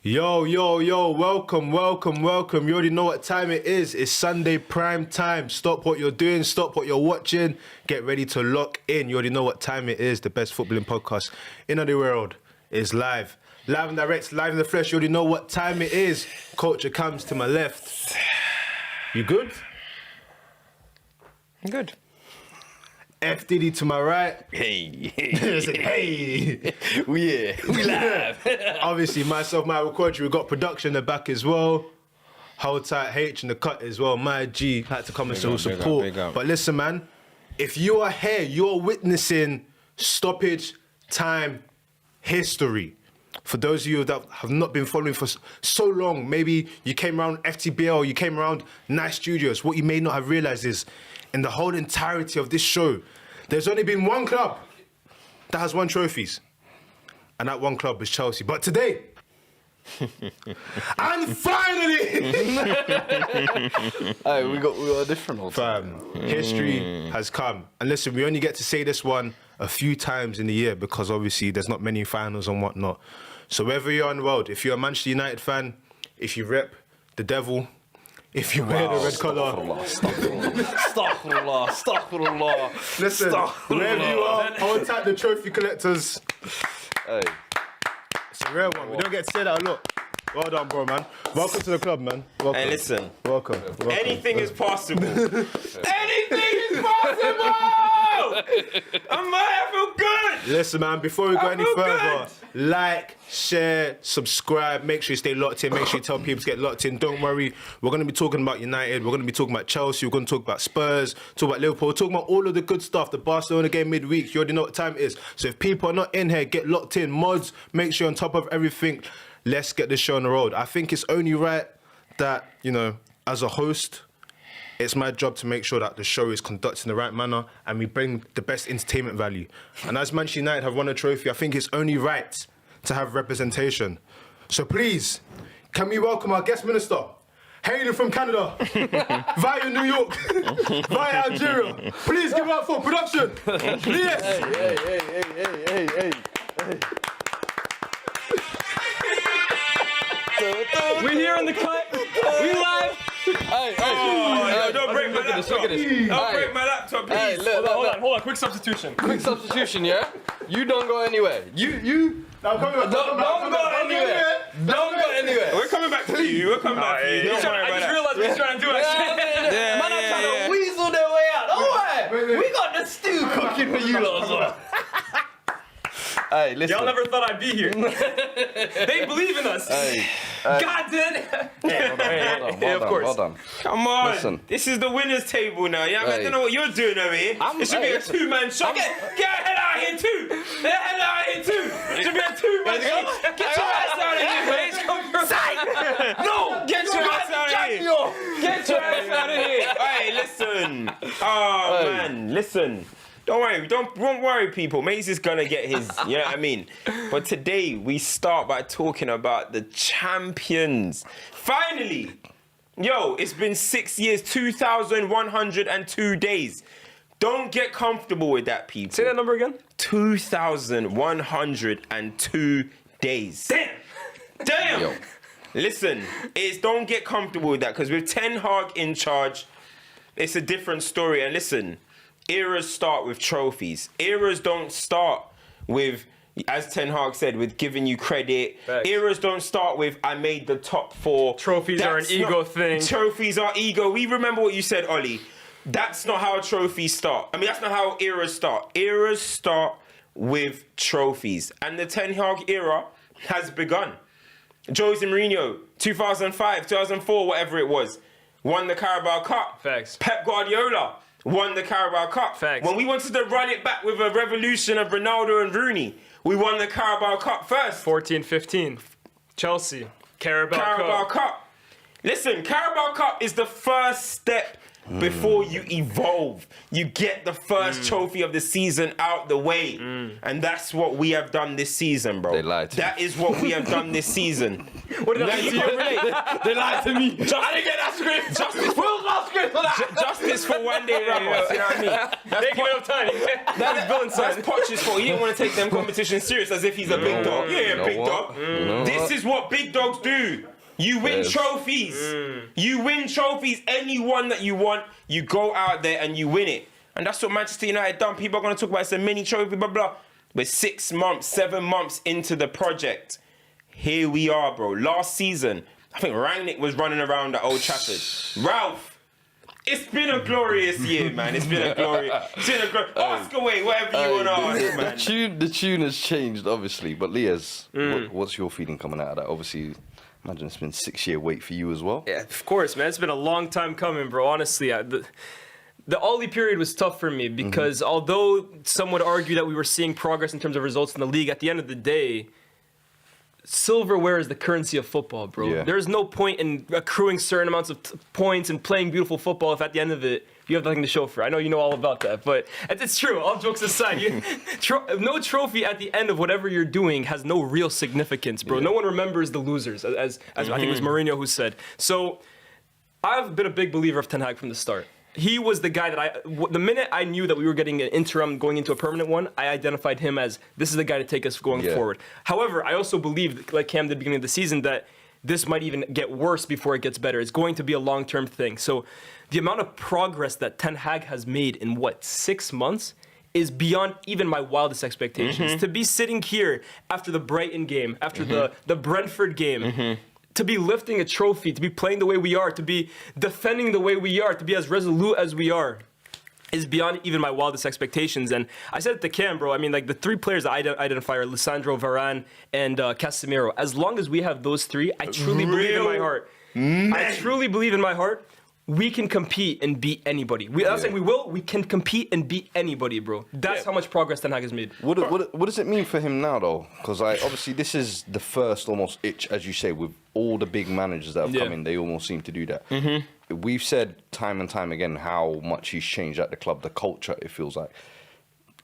Yo, welcome. You already know what time it is. It's Sunday prime time. Stop what you're doing, stop what you're watching. Get ready to lock in. You already know what time it is. The best footballing podcast in the world is live. Live and direct, live in the flesh. You already know what time it is. CultureCams to my left. You good? I'm good. FTD to my right. Hey. Hey. We live. Obviously, myself, my recorder, we got production in the back as well. Hold tight, H in the cut as well. My G had to come and show support. big up. But listen, man, if you are here, you're witnessing stoppage time history. For those of you that have not been following for so long, maybe you came around FTBL, you came around Nice Studios. What you may not have realized is, in the whole entirety of this show, there's only been one club that has won trophies. And that one club is Chelsea. But today, and finally, hey, we got a different one. fam, history has come. And listen, we only get to say this one a few times in the year because obviously there's not many finals and whatnot. So wherever you are in the world, if you're a Manchester United fan, if you rep the devil, if you wear the red colour. Astaghfirullah. Listen, wherever you are, hold tight the trophy collectors. Hey, It's a rare one. We don't get to say that a lot. Well done, bro, man. Welcome to the club, man. Welcome. Hey, listen. Welcome. Anything is possible. Anything is possible! I feel good! Listen, man, before we go any feel further, like, share, subscribe. Make sure you stay locked in. Make sure you tell people to get locked in. Don't worry. We're going to be talking about United. We're going to be talking about Chelsea. We're going to talk about Spurs, talk about Liverpool, talking about all of the good stuff. The Barcelona game midweek. You already know what time it is. So if people are not in here, get locked in. Mods, make sure you're on top of everything. Let's get this show on the road. I think it's only right that, you know, as a host, it's my job to make sure that the show is conducted in the right manner and we bring the best entertainment value. And as Manchester United have won a trophy, I think it's only right to have representation. So please, can we welcome our guest minister, hailing from Canada, via New York, via Algeria. Please give it up for production. Yes. hey. We're here on the cut. We live. Hey, Don't break my laptop. Don't break my laptop, please. Hey, look. Hold on. Quick substitution. Quick substitution, yeah? You don't go anywhere. You Now, come on, don't go anywhere. Don't go anywhere. We're coming back to you. We're coming back to you. Don't worry I about just that. realized what he's trying to do. Man, I'm trying to weasel their way out. Alright, we got the stew cooking for you lot as well. Hey, listen. Y'all never thought I'd be here. They believe in us. Hey, God damn it. hold on. Come on. Listen. This is the winner's table now. Yeah, I Hey. don't know what you're doing over here. It should be a listen. two-man show. Get the hell out of here too. Get the hell out of here too. It should be a two-man show. Get your ass out of here, mate. No, get your ass out of here. Get your ass out of here. Hey, listen. Oh, man, listen. Don't worry, don't worry, people. Maze is gonna get his, you know what I mean? But today, we start by talking about the champions. Finally! Yo, it's been 6 years, 2,102 days. Don't get comfortable with that, people. Say that number again. 2,102 days. Damn! Yo. Listen, don't get comfortable with that, because with Ten Hag in charge, it's a different story. And listen, eras start with trophies. Eras don't start with, as Ten Hag said, with giving you credit. Facts. Eras don't start with, I made the top four. Trophies are an ego thing. Trophies are ego. We remember what you said, Ollie. That's not how trophies start. I mean, that's not how eras start. Eras start with trophies. And the Ten Hag era has begun. Jose Mourinho, 2005, 2004, whatever it was, won the Carabao Cup. Facts. Pep Guardiola won the Carabao Cup. Facts. When we wanted to run it back with a revolution of Ronaldo and Rooney, we won the Carabao Cup first. 14-15. Chelsea. Carabao Cup. Listen, Carabao Cup is the first step before you evolve. You get the first trophy of the season out the way. And that's what we have done this season, bro. They lied to That is what we have done this season. What did Now I you do? can relate. They lied to me. I didn't get that script. Justice Where's my script for that? Justice for one day rappers, you know what I mean? They give it up time. That's villain That's side. Poch's fault. He didn't want to take them competitions serious as if he's a big dog. Yeah, know big what? dog. You know This what? is what big dogs do. You win trophies. You win trophies. Any one that you want, you go out there and you win it. And that's what Manchester United done. People are going to talk about it's a mini trophy, blah, blah. We're 6 months, 7 months into the project. Here we are, bro. Last season, I think Rangnick was running around at Old Trafford. Ralph, it's been a glorious year, man. It's been a glorious... Ask away, whatever you want to ask, man. The tune has changed, obviously. But Liaz, what's your feeling coming out of that? Obviously... Imagine it's been 6-year wait for you as well. Yeah, of course, man. It's been a long time coming, bro. Honestly, the Ollie period was tough for me because although some would argue that we were seeing progress in terms of results in the league, at the end of the day, silverware is the currency of football, bro. Yeah. There's no point in accruing certain amounts of points and playing beautiful football if at the end of it, you have nothing to show for it. I know you know all about that, but it's true. All jokes aside, no trophy at the end of whatever you're doing has no real significance, bro. No one remembers the losers, as I think it was Mourinho who said. So I've been a big believer of Ten Hag from the start. He was the guy that the minute I knew that we were getting an interim going into a permanent one, I identified him as this is the guy to take us going forward. However, I also believed, like Cam did at the beginning of the season, that this might even get worse before it gets better. It's going to be a long-term thing. So the amount of progress that Ten Hag has made in, 6 months is beyond even my wildest expectations. To be sitting here after the Brighton game, after the Brentford game, to be lifting a trophy, to be playing the way we are, to be defending the way we are, to be as resolute as we are, is beyond even my wildest expectations. And I said it to Cam, bro, I mean, like, the 3 players that I identify are Lisandro, Varane, and Casemiro. As long as we have those 3, I truly believe in my heart. I truly believe in my heart, we can compete and beat anybody. I'm not saying we will, we can compete and beat anybody, bro. That's how much progress Ten Hag has made. What does it mean for him now, though? Because obviously this is the first almost itch, as you say, with all the big managers that have come in, they almost seem to do that. We've said time and time again how much he's changed at the club, the culture, it feels like.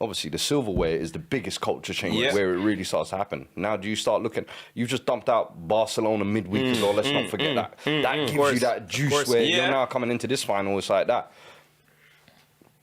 Obviously, the silverware is the biggest culture change where it really starts to happen. Now, do you start looking... You've just dumped out Barcelona midweek as well. Let's not forget that. That gives you that juice where you're now coming into this final. It's like that.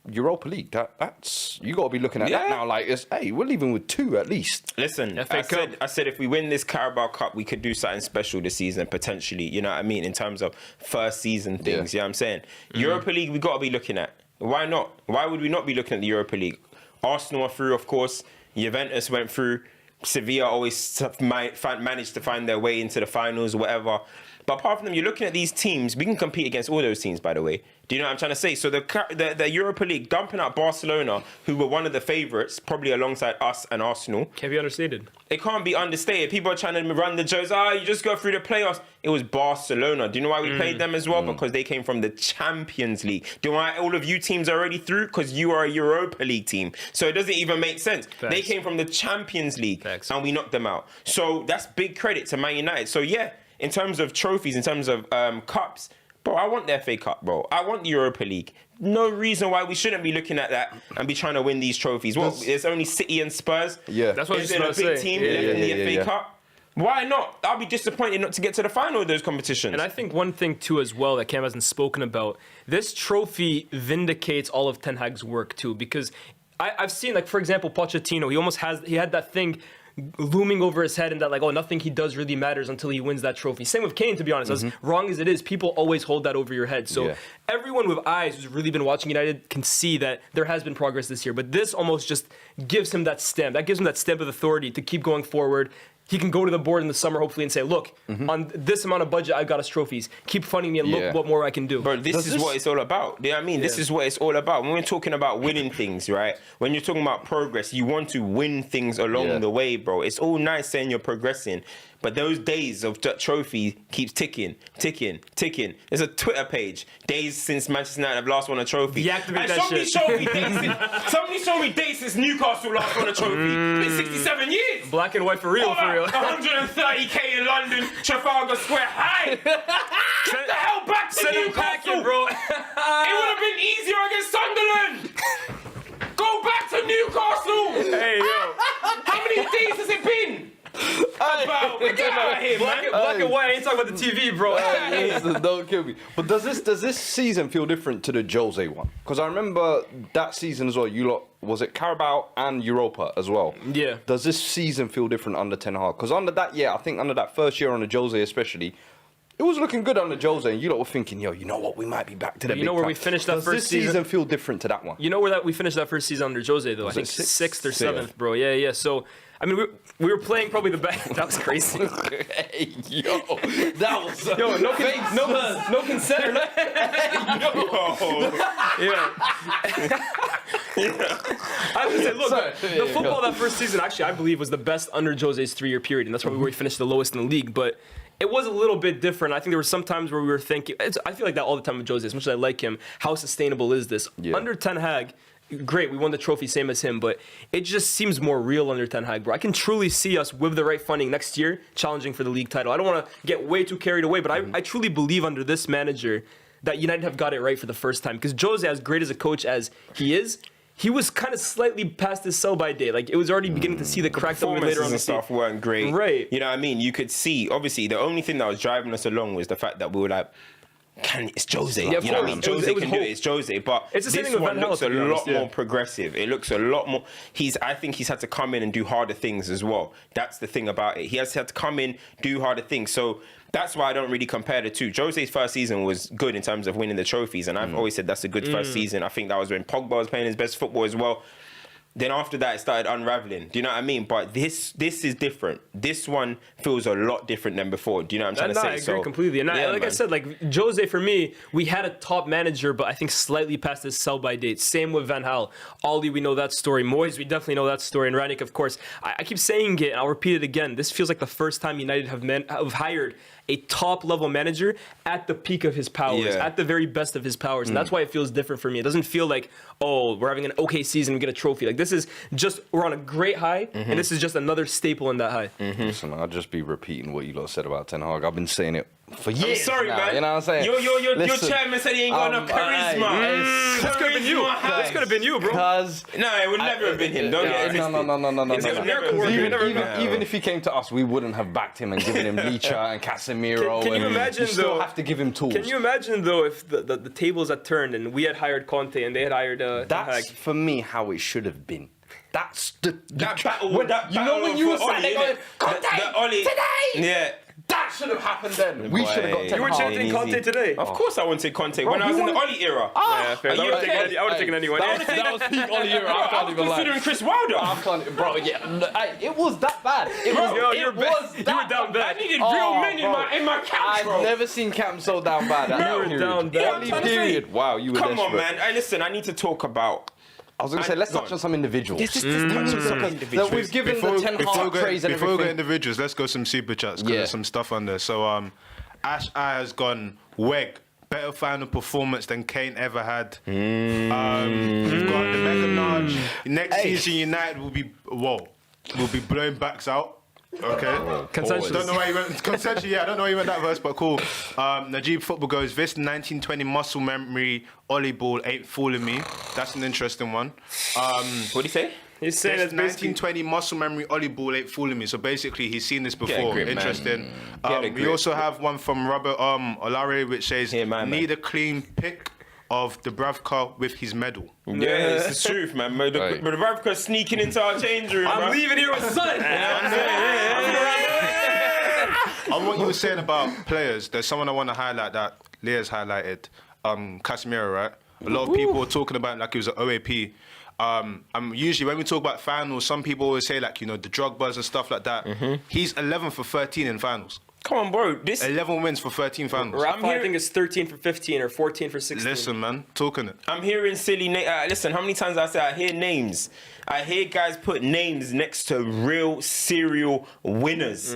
Europa League, that's... You got to be looking at that now. Like, hey, we're leaving with 2 at least. Listen, I said if we win this Carabao Cup, we could do something special this season, potentially. You know what I mean? In terms of first season things, you know what I'm saying? Europa League, we got to be looking at. Why not? Why would we not be looking at the Europa League? Arsenal are through, of course. Juventus went through. Sevilla always managed to find their way into the finals, whatever. But apart from them, you're looking at these teams. We can compete against all those teams, by the way. Do you know what I'm trying to say? So the Europa League, dumping out Barcelona, who were one of the favourites, probably alongside us and Arsenal. Can't be understated. It can't be understated. People are trying to run the jokes. You just go through the playoffs. It was Barcelona. Do you know why we played them as well? Because they came from the Champions League. Do you know why all of you teams are already through? Because you are a Europa League team. So it doesn't even make sense. Facts. They came from the Champions League and we knocked them out. So that's big credit to Man United. So yeah, in terms of trophies, in terms of cups, bro, I want the FA Cup, bro. I want the Europa League. No reason why we shouldn't be looking at that and be trying to win these trophies. What? It's only City and Spurs. Yeah, that's what is it a big team in the FA Cup? Why not? I'll be disappointed not to get to the final of those competitions. And I think one thing too as well that Cam hasn't spoken about, this trophy vindicates all of Ten Hag's work too, because I've seen, like, for example, Pochettino, he had that thing looming over his head and that, like, oh, nothing he does really matters until he wins that trophy. Same with Kane, to be honest. As wrong as it is, people always hold that over your head. So everyone with eyes who's really been watching United can see that there has been progress this year. But this almost just gives him that stamp. That gives him that stamp of authority to keep going forward. He can go to the board in the summer, hopefully, and say, look, on this amount of budget, I've got us trophies. Keep funding me and look what more I can do. But this is what it's all about. You know what I mean? This is what it's all about. When we're talking about winning things, right? When you're talking about progress, you want to win things along the way, bro. It's all nice saying you're progressing, but those days of that trophy keeps ticking. There's a Twitter page, days since Manchester United have last won a trophy. Deactivate that somebody shit. Somebody showed me dates since Newcastle last won a trophy. It's been 67 years. Black and white for real, for real. 130k in London, Trafalgar Square. Hey! Get the hell back to Send him Newcastle! packing, bro. It would have been easier against Sunderland! Go back to Newcastle! Hey, yo. How many days has it been? about? Get out of here, man. Black and white. I ain't talking about the TV, bro. Listen, don't kill me. But does this season feel different to the Jose one? Because I remember that season as well. You lot, was it Carabao and Europa as well? Yeah. Does this season feel different under Ten Hag? Because under that, I think under that first year under Jose especially, it was looking good under Jose, and you lot were thinking, yo, you know what, we might be back to the big know where time. we finished that Does first this season feel different to that one? You know where that we finished that first season under Jose though? I think sixth or seventh, bro. Yeah. So I mean, we were playing probably the best. That was crazy. Hey, yo, that was no consent. Yeah. I was say, look, the football that first season actually I believe was the best under Jose's 3-year period, and that's probably where we finished the lowest in the league. But it was a little bit different. I think there were some times where we were thinking. I feel like that all the time with Jose. As much as I like him, how sustainable is this under Ten Hag? Great, we won the trophy, same as him, but it just seems more real under Ten Hag, bro. I can truly see us with the right funding next year challenging for the league title. I don't want to get way too carried away, but I truly believe under this manager that United have got it right for the first time. Because Jose, as great as a coach as he is, he was kind of slightly past his sell-by date. Like, it was already beginning to see the cracks that we later on and stuff weren't great. Right. You know what I mean? You could see, obviously, the only thing that was driving us along was the fact that we were like, it's Jose. Yeah, you know what I mean? Jose can do it. It's Jose. But it's the same this thing with one Van Gaal, looks a to be honest, lot more progressive. It looks a lot more. I think he's had to come in and do harder things as well. That's the thing about it. He has had to come in, do harder things. So that's why I don't really compare the two. Jose's first season was good in terms of winning the trophies, and I've always said that's a good first season. I think that was when Pogba was playing his best football as well. Then after that, it started unraveling. Do you know what I mean? But this is different. This one feels a lot different than before. Do you know what I'm trying to say? I agree completely. And I said, like Jose, for me, we had a top manager, but I think slightly past his sell-by date. Same with Van Gaal. Ollie, we know that story. Moyes, we definitely know that story. And Ranić, of course. I keep saying it, and I'll repeat it again. This feels like the first time United have hired a top-level manager at the peak of his powers, at the very best of his powers. And that's why it feels different for me. It doesn't feel like, oh, we're having an okay season, we get a trophy. Like, this is just, we're on a great high, and this is just another staple in that high. Listen, I'll just be repeating what you lot said about Ten Hag. I've been saying it for years. I'm sorry, now, man. You know what I'm saying? Your chairman said he ain't got enough charisma. This could have been you. This could have been you, bro. Because No, it would never have been him. Don't get it no. It's a miracle worker. Even if he came to us, we wouldn't have backed him and given him Licha and Casemiro. Can you and imagine, you still though? have to give him tools. Can you imagine, though, if the tables had turned and we had hired Conte and they had hired Ten That's Hag? for me how it should have been. That's That battle. when you were sat there going, Conte Ollie, today. Yeah. That should have happened then. We Boy. should have got Ten You were Hag. chanting Conte today. Of course I wanted Conte when I was in the Ollie era. Yeah, fair. Are you okay? I would have taken anyone. That was peak Ollie era. I I can't was even lie. considering Chris Wilder. I can't, bro. Yeah, it was that bad. It Bro, was. Yo, it you're was bad. that You were down bad. I needed Oh, real men bro. in my camp, I've bro. never seen Cam so down bad. You were period. down bad. Only Yeah, I'm trying to say. period. Wow, you were Come on, desperate. man. Hey, listen, I need to talk about. I was going to say, let's touch on some individuals. Just touch on some individuals. That we've given the Ten Hag praise and before we go everything. individuals, let's go some super chats because Yeah. there's some stuff on there. So Ash I has gone Weg. Better final performance than Kane ever had. We've got the Mega Nudge. Next season, United will be blowing backs out. Okay. Consensus. Don't know why you went consensus. Yeah, I don't know why you went that verse, but cool. Najib Football goes. This 1920 muscle memory Ollie ball ain't fooling me. That's an interesting one. What do you say? He's saying This it's basically 1920 muscle memory Ollie ball ain't fooling me. So basically, he's seen this Get a before. grip, man. Interesting. Get a We grip. also have one from Robert Olare, which says, Yeah, man. need a clean pic of the Bravka with his medal. Yeah, it's the truth, man. But the Ravka sneaking into our change room. I'm bro. leaving here with sun. On what you were saying about players, there's someone I want to highlight that Leah's highlighted. Casemiro, right? A lot of people are talking about like he was an OAP. Usually when we talk about finals, some people always say like, you know, the Drogbas and stuff like that. He's 11 for 13 in finals. Come on, bro. This 11 wins for 13 finals. Rafa, I think it's 13 for 15 or 14 for 16. Listen, man, talking it. I'm hearing silly names. Listen, how many times I say I hear names? I hear guys put names next to real serial winners.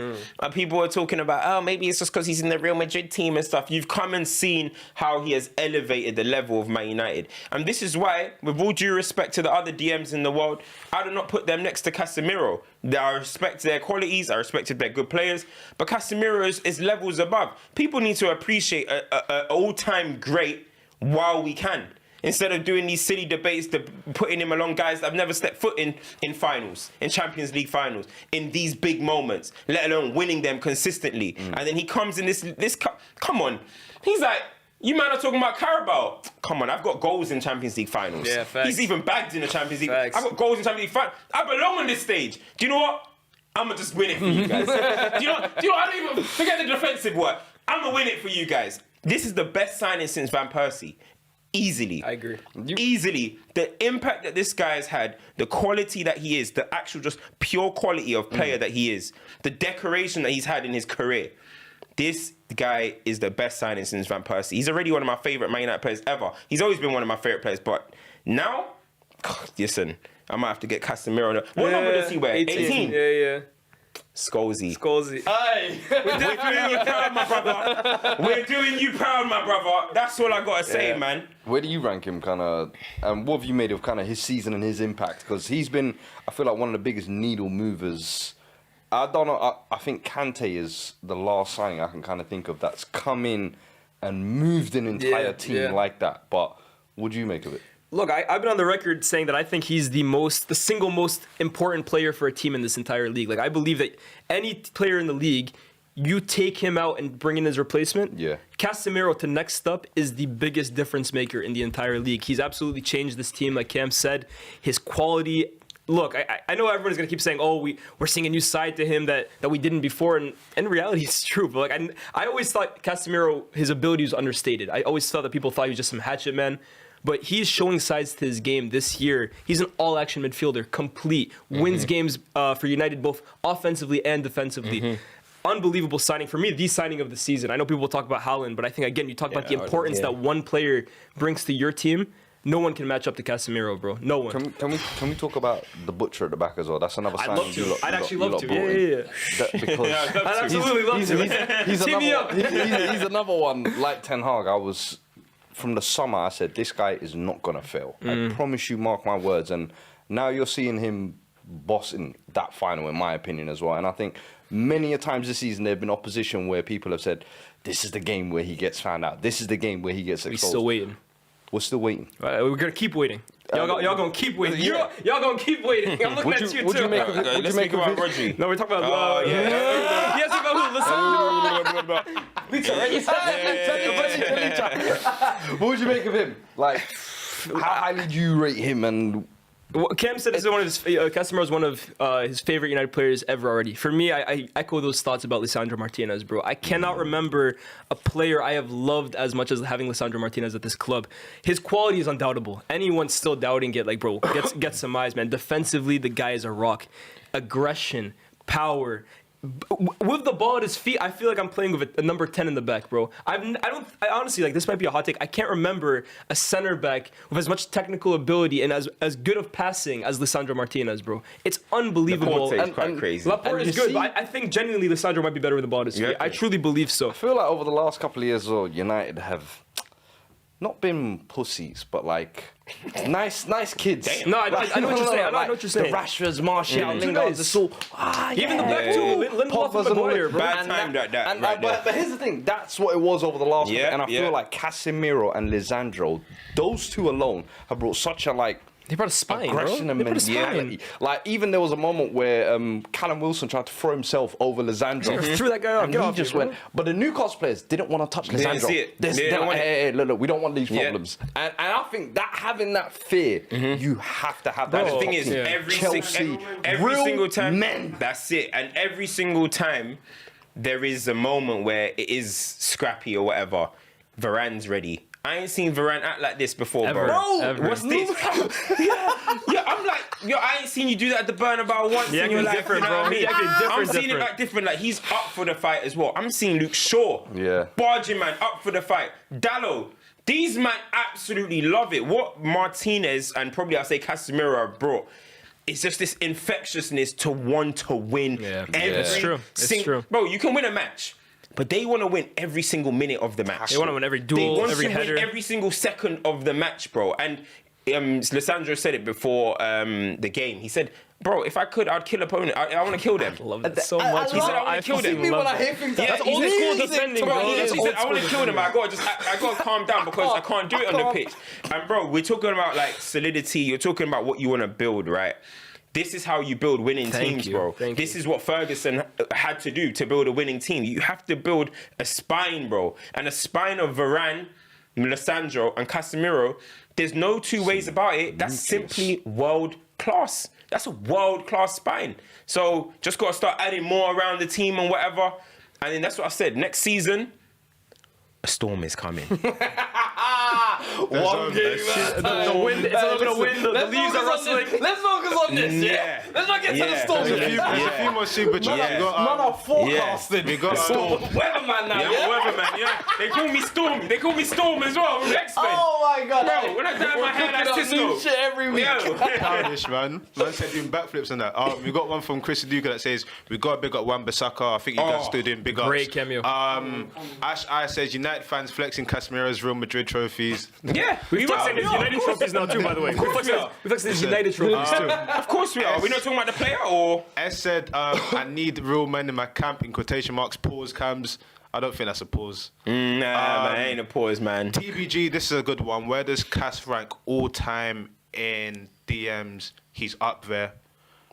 People are talking about, oh, maybe it's just because he's in the Real Madrid team and stuff. You've come and seen how he has elevated the level of Man United. And this is why, with all due respect to the other DMs in the world, I do not put them next to Casemiro. I respect their qualities. I respect they're good players. But Casemiro is levels above. People need to appreciate an all-time great while we can. instead of doing these silly debates, putting him along guys that have never stepped foot in finals, in Champions League finals, in these big moments, let alone winning them consistently. And then he comes in this come on. He's like, you man are talking about Carabao. Come on, I've got goals in Champions League finals. Yeah, facts. He's even bagged in the Champions League. Facts. I've got goals in Champions League finals. I belong on this stage. Do you know what? I'm going to just win it for you guys. do you know? I don't even forget the defensive work. I'm going to win it for you guys. This is the best signing since Van Persie. Easily. I agree. Easily. The impact that this guy has had, the quality that he is, the actual just pure quality of player that he is, the decoration that he's had in his career. This guy is the best signing since Van Persie. He's already one of my favourite Man United players ever. He's always been one of my favourite players, but now, listen, I might have to get Casemiro. What number does he wear? 18? Yeah. Scholesy. Aye. We're doing you proud, my brother. We're doing you proud, my brother. That's all I got to say, man. Where do you rank him, kind of, and what have you made of kind of his season and his impact? Because he's been, I feel like, one of the biggest needle movers. I don't know, I think Kante is the last signing I can kind of think of that's come in and moved an entire team like that. But what do you make of it? Look, I've been on the record saying that I think he's the single most important player for a team in this entire league. Like, I believe that any player in the league, you take him out and bring in his replacement. Yeah. Casemiro to next up is the biggest difference maker in the entire league. He's absolutely changed this team, like Cam said. His quality. Look, I know everyone's going to keep saying, oh, we're seeing a new side to him that we didn't before, and in reality, it's true. But like, I always thought Casemiro, his ability was understated. I always thought that people thought he was just some hatchet man. But he's showing sides to his game this year. He's an all-action midfielder, complete, wins games for United both offensively and defensively. Unbelievable signing. For me, the signing of the season. I know people will talk about Haaland, but I think, again, you talk about the importance that one player brings to your team. No one can match up to Casemiro, bro. No one. Can we talk about the butcher at the back as well? That's another sign. I'd love to. I'd actually love to. Yeah. Because I'd absolutely love to. he's Team me up. he's another one like Ten Hag. From the summer, I said, this guy is not going to fail. I promise you, mark my words. And now you're seeing him bossing that final, in my opinion, as well. And I think many a times this season, there have been opposition where people have said, this is the game where he gets found out. This is the game where he gets exposed. We're still waiting. We're still waiting. We're going to keep waiting. Y'all going to keep waiting. Y'all going to keep waiting. I'm looking at you, too. Let's make about Rodri. No, we're talking about... Yes, about who? What would you make of him? Like, how highly do you rate him? And Cam said this is one of his Casemiro is one of his favorite United players ever already. For me, I echo those thoughts about Lisandro Martinez, bro. I cannot remember a player I have loved as much as having Lisandro Martinez at this club. His quality is undoubtable. Anyone still doubting it, like, bro, get some eyes, man. Defensively, the guy is a rock. Aggression, power. With the ball at his feet, I feel like I'm playing with a number 10 in the back, bro. I honestly, like, this might be a hot take. I can't remember a center back with as much technical ability and as good of passing as Lisandro Martinez, bro. It's unbelievable. Laporte is quite crazy. Laporte is good, but I think genuinely Lisandro might be better with the ball at his feet. I truly believe so. I feel like over the last couple of years, United have not been pussies, but like nice kids. Damn. No, I know what you're saying. I know what you're saying. The Rashards, Martial, Lingards, it's all... Even the back two, Lindelof and Maguire, bro. Bad time right there. But here's the thing, that's what it was over the last Yeah, and I feel like Casemiro and Lisandro, those two alone have brought such a like They brought a spine, aggression bro. and They brought a mentality. spine. Like, even there was a moment where Callum Wilson tried to throw himself over Lisandro. Threw that guy off. And Get he off just me, bro. went. But the Newcastle players didn't want to touch didn't Lisandro. see it. They're They didn't like, want it. hey, look, we don't want these Yeah. problems. And I think that having that fear, you have to have that. The thing is, fucking every Chelsea, every real single time, men. that's it. And every single time, there is a moment where it is scrappy or whatever. Varane's ready. I ain't seen Varane act like this before, Ever. bro. Ever. What's this? yeah, I'm like, I ain't seen you do that at the Bernabeu once Yeah, in your it's life. different, you know bro. what I mean? Yeah, I'm seeing it different. like different. Like, he's up for the fight as well. I'm seeing Luke Shaw, barging man, up for the fight. Dallo. These man absolutely love it. What Martinez and probably I'll say Casemiro have brought, it's just this infectiousness to want to win every It's true. It's true. Bro, you can win a match, but they want to win every single minute of the match. They want to win every They duel, want every to header. win every single second of the match, bro. And Lisandro said it before the game. He said, bro, if I could, I'd kill opponent. I want to kill them. I love that so much. He said, I want to kill them. Me when I hear things like Yeah, that. that's old school defending, bro. He That's said, old I want to school kill them, but I got to calm down because I can't do it on the pitch. And bro, we're talking about like solidity. You're talking about what you want to build, right? This is how you build winning teams, bro. This is what Ferguson had to do to build a winning team. You have to build a spine, bro. And a spine of Varane, Lissandro, and Casemiro, there's no two ways about it. That's simply world class. That's a world class spine. So just got to start adding more around the team and whatever. And then that's what I said. Next season, a storm is coming. One game at a time. The wind, it's a little bit of wind. The leaves are rustling. Let's focus on this, yeah? Let's not get to the storm. There's a few more super chats. Yeah. We got, Man are forecasting. we got Weatherman now, Yeah, Weatherman, yeah. They call me Storm. They call me Storm as well. With X-Men. Oh my god. Bro, when I dye my hair, that's Cooking up new Cisco. shit every week. Yo. childish, man. Man said doing backflips and that. We got one from Chris Duca that says, we got to big up Wan-Bissaka. I think you guys still doing big ups. Great cameo. Ash I says, United fans flexing Casemiro's Real Madrid trophies. Yeah, We're flexing his United trophies now too, by the way. We're flexing his United trophies too. Of course we are. We're not talking about the player or... S said, I need real men in my camp, in quotation marks, pause cams. I don't think that's a pause. Nah, man, ain't a pause, man. TBG, this is a good one. Where does Cass rank all time in DMs? He's up there.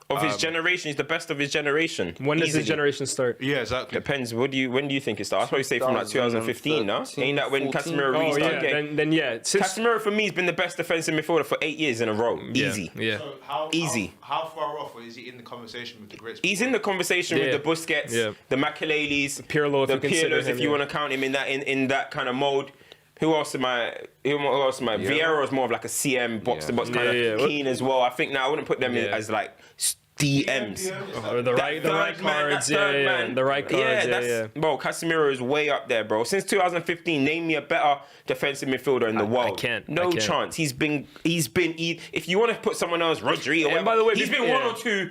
Of his generation, he's the best of his generation. When does Easily. this generation start? Yeah, exactly. Depends. When do you think it started? I'd probably say from like 2015, no? Ain't that when 14? Casemiro really Oh started yeah, getting... then yeah. Since Casemiro for me has been the best defensive midfielder for 8 years in a row. Easy. Yeah. So how, Easy. How far off is he in the conversation with the greats? He's in the conversation Yeah. with the Busquets, Yeah. the Makeleles, Pirlo, if the you consider Pirlos, him, if you yeah. want to count him in that kind of mode. Who else am I? Vieira is more of like a CM box to box kind of Yeah. keen as well. I think now I wouldn't put them in Yeah. as like DMs. Or the right cards, yeah. The right cards, yeah. Bro, Casemiro is way up there, bro. Since 2015, name me a better defensive midfielder in the world. can't. No I can't. chance. He's been. If you want to put someone else, Rodri, or whatever, by the way, he's been yeah. one or two.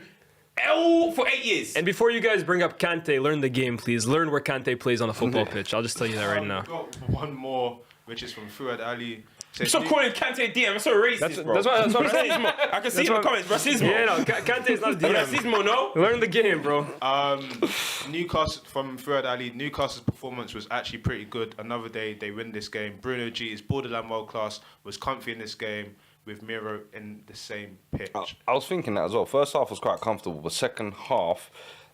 For 8 years. And before you guys bring up Kante, learn the game, please. Learn where Kante plays on a football pitch. I'll just tell you that right now. We've got one more, which is from Fuad Ali. Says, Stop calling Kante DM. I'm so racist, bro. That's what I'm saying. Racismo. I can see in the comments. Racismo. Yeah, no, Kante is not DM. Racismo, no? Learn the game, bro. Newcastle, from Fuad Ali, Newcastle's performance was actually pretty good. Another day, they win this game. Bruno G is borderline world class, was comfy in this game with Miro in the same pitch. I was thinking that as well. First half was quite comfortable, but second half,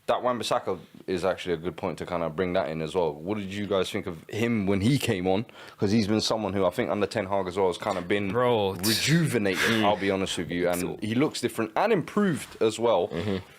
that Wan-Bissaka is actually a good point to kind of bring that in as well. What did you guys think of him when he came on? Because he's been someone who I think under Ten Hag as well has kind of been rejuvenated, I'll be honest with you. And he looks different and improved as well.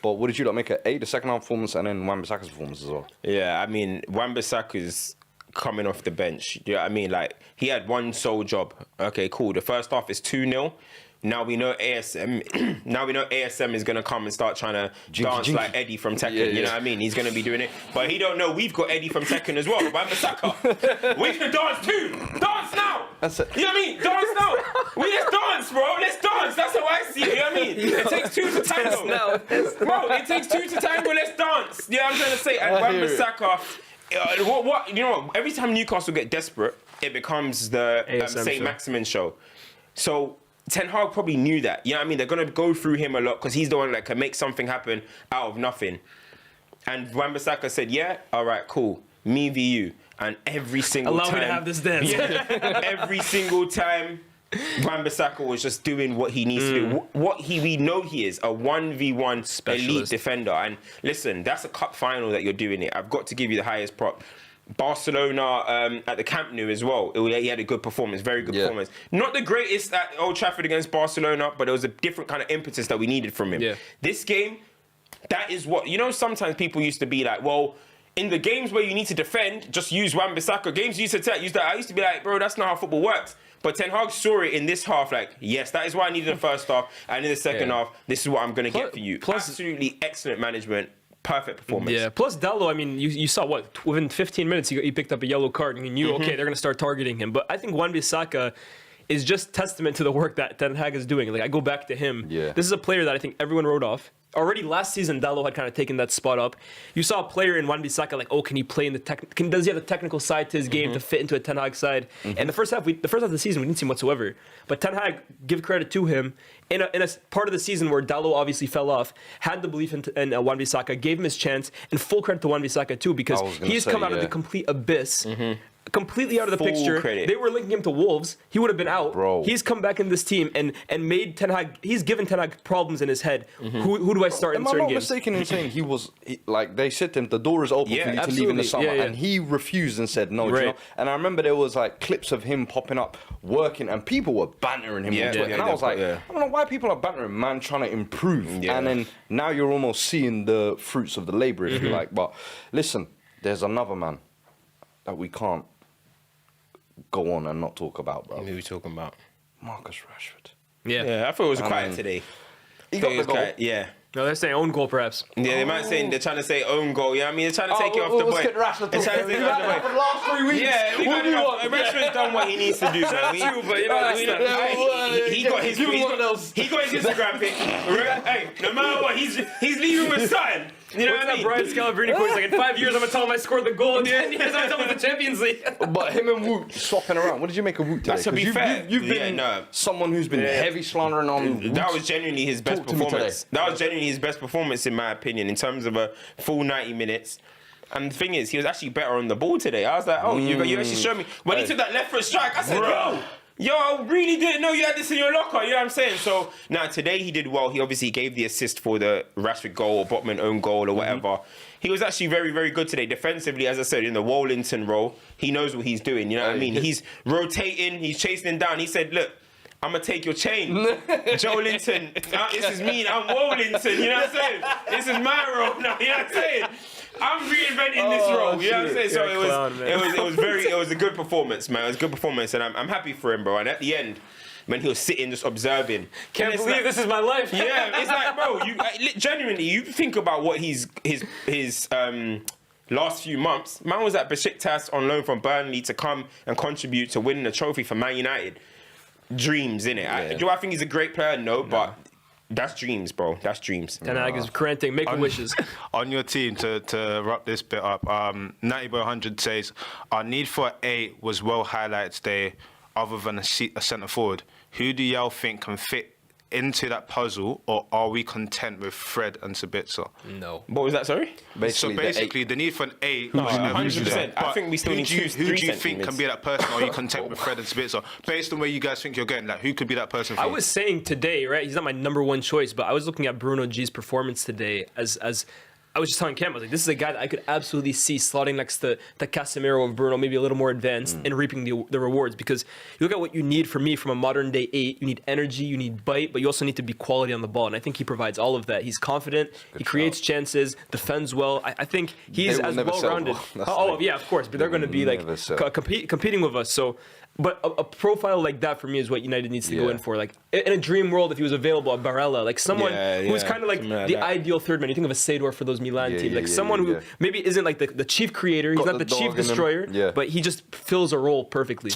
But what did you make of the second half performance and then Wan-Bissaka's performance as well? Yeah, I mean, Wan-Bissaka's coming off the bench. You know what I mean? Like, he had one sole job. Okay, cool. The first half is 2-0. Now we know ASM. Now we know ASM is gonna come and start trying to dance like Eddie from Tekken. Yeah, You know what I mean? He's gonna be doing it, but he don't know we've got Eddie from Tekken as well. Wan-Bissaka. We can dance too. Dance now. That's it. You know what I mean? Dance now. Let's dance, bro. Let's dance. That's how I see it. You know what I mean? It takes two to tango. Bro, it takes two to tango. Let's dance. You know what I'm trying to say? And Wan-Bissaka. What? You know what? Every time Newcastle get desperate, it becomes the St. Maximin show. So Ten Hag probably knew that. You know what I mean? They're going to go through him a lot because he's the one that can make something happen out of nothing. And Wan-Bissaka said, yeah, all right, cool. Me v you. And every single time... Allow me to have this dance. Every single time, Wan-Bissaka was just doing what he needs to do. What we know he is, a 1v1 elite defender. And listen, that's a cup final that you're doing it. I've got to give you the highest prop. Barcelona at the Camp Nou as well. He had a good performance, very good performance. Not the greatest at Old Trafford against Barcelona, but there was a different kind of impetus that we needed from him. Yeah. This game, that is what... You know, sometimes people used to be like, well, in the games where you need to defend, just use Wan-Bissaka. Games you used to tell, I used to be like, bro, that's not how football works. But Ten Hag saw it in this half, like, yes, that is what I needed in the first half, and in the second half, this is what I'm going to get for you. Absolutely excellent management. Perfect performance. Yeah. Plus Dallo, I mean, you saw what within 15 minutes he picked up a yellow card, and you knew okay, they're gonna start targeting him. But I think Wan-Bissaka is just testament to the work that Ten Hag is doing. Like I go back to him. Yeah. This is a player that I think everyone wrote off. already last season, Dalot had kind of taken that spot up. You saw a player in Wan-Bissaka like, can he play in the does he have the technical side to his game to fit into a Ten Hag side? And the first half of the season, we didn't see him whatsoever. But Ten Hag, give credit to him, in a part of the season where Dalot obviously fell off, had the belief in Wan-Bissaka, gave him his chance, and full credit to Wan-Bissaka too, because he's come out of the complete abyss. Completely out of the Full picture. credit. They were linking him to Wolves. He would have been out. Bro. He's come back in this team and made Ten Hag. He's given Ten Hag problems in his head. Who do I start in Am I certain not games? mistaken in saying like they said to him, the door is open Yeah, for you to leave in the absolutely. summer, Yeah. and he refused and said no. Do you Right. know? And I remember there was like clips of him popping up, working, and people were bantering him Yeah, on Twitter. yeah, and I was like, yeah. I don't know why people are bantering man trying to improve. Yeah. And then now you're almost seeing the fruits of the labour, if you like. But listen, there's another man that we can't go on and not talk about, bro. Who are we talking about? Marcus Rashford. Yeah, I thought it was quiet mean, today. He I thought got it the was goal. quiet, yeah. No, they're saying own goal, perhaps. Yeah, they might say they're trying to say own goal. Yeah, I mean they're trying to take it off the let's boy. get Rashford They're trying to take it off the boy. last 3 weeks. Yeah, we got What do you want? Rashford's done what he needs to do, man. true, but you know, He got his Instagram pic. Hey, no matter what, he's leaving with something. You know What's what I that mean? Brian Scalabrine quote? He's like, in 5 years, I'm going to tell him I scored the goal. In 10 years, I'm going to tell him it's the Champions League. But him and Woot swapping around. What did you make of Woot today? To be 'Cause fair, you've yeah, been no. someone who's been heavy slandering on. That Woot. was genuinely his best Talk to me performance. today. That was genuinely his best performance, in my opinion, in terms of a full 90 minutes. And the thing is, he was actually better on the ball today. I was like, you actually showed me. When he took that left foot strike, I said, yo, I really didn't know you had this in your locker. You know what I'm saying? So, now today he did well. He obviously gave the assist for the Rashford goal or Botman own goal or whatever. He was actually very, very good today. Defensively, as I said, in the Wallington role, he knows what he's doing. You know what I mean? He's rotating. He's chasing him down. He said, look, I'm going to take your chain. Joe Linton, this is me. I'm Wallington. You know what I'm saying? This is my role now. You know what I'm saying? I'm reinventing this role. You know what I'm saying? So it was a good performance, man. It was a good performance, and I'm happy for him, bro. And at the end, when he was sitting just observing, Can't believe this is my life. yeah, it's like, bro, genuinely, you think about what his last few months. Man was at Besiktas on loan from Burnley to come and contribute to winning a trophy for Man United. Dreams, innit? Do I think he's a great player? No, but that's dreams, bro. That's dreams. Ten Hag is granting, making wishes. On your team, to wrap this bit up, 90 by 100 says, our need for 8 was well highlighted today, other than a centre forward. Who do y'all think can fit into that puzzle, or are we content with Fred and Sabitzer? No. What was that, sorry? So basically, the need for an 8. No, 100%. I think we still need Who do you think centimetres. can be that person, or are you content with Fred and Sabitzer? Based on where you guys think you're going, like, who could be that person for I you? was saying today, right? He's not my number one choice, but I was looking at Bruno G's performance today as I was just telling Cam, I was like, this is a guy that I could absolutely see slotting next to Casemiro of Bruno, maybe a little more advanced, and reaping the rewards. Because you look at what you need from me from a modern day 8, you need energy, you need bite, but you also need to be quality on the ball. And I think he provides all of that. He's confident, he creates chances, defends well. I think he's They will as never sell well-rounded. well. That's Oh, the- yeah, of course, but they're going to be like never sell. competing with us. So. But a profile like that for me is what United needs to go Yeah. in for. Like in a dream world, if he was available, a Barella, like someone who's kind of like something like the that. ideal third man. You think of a Sador for those Milan Yeah, teams, like yeah, someone yeah, who yeah. maybe isn't like the chief creator. He's Got not the the chief dog in him. destroyer, Yeah. but he just fills a role perfectly.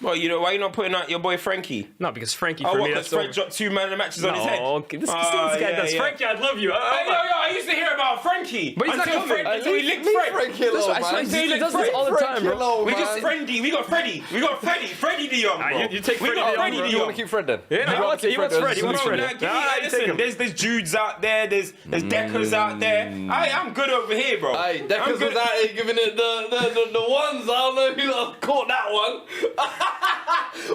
Well, you know, why you not putting out your boy Frankie? Not because Frankie Oh, for what, me because that's Fred over. dropped 2 man of the matches on his head? Oh, okay. This guy yeah, does. yeah. Frankie, I'd love you. I used to hear about Frankie. But he's not until coming. Until he licked Fred. Frankie alone, I swear man. he does this all the time, bro. We got Freddie. We got Freddie. Freddie de Jong, bro. you take we Freddie got de Jong, Freddie bro. de You Jong. want to keep Fred then? Yeah, he wants Fred. He wants Fred. Nah, give me, Nah, you take listen, him. there's Judes out there. There's Deckers out there. I'm good over here, bro. Hey, I'm Deckers good. was out here giving it the ones. I don't know who caught that one.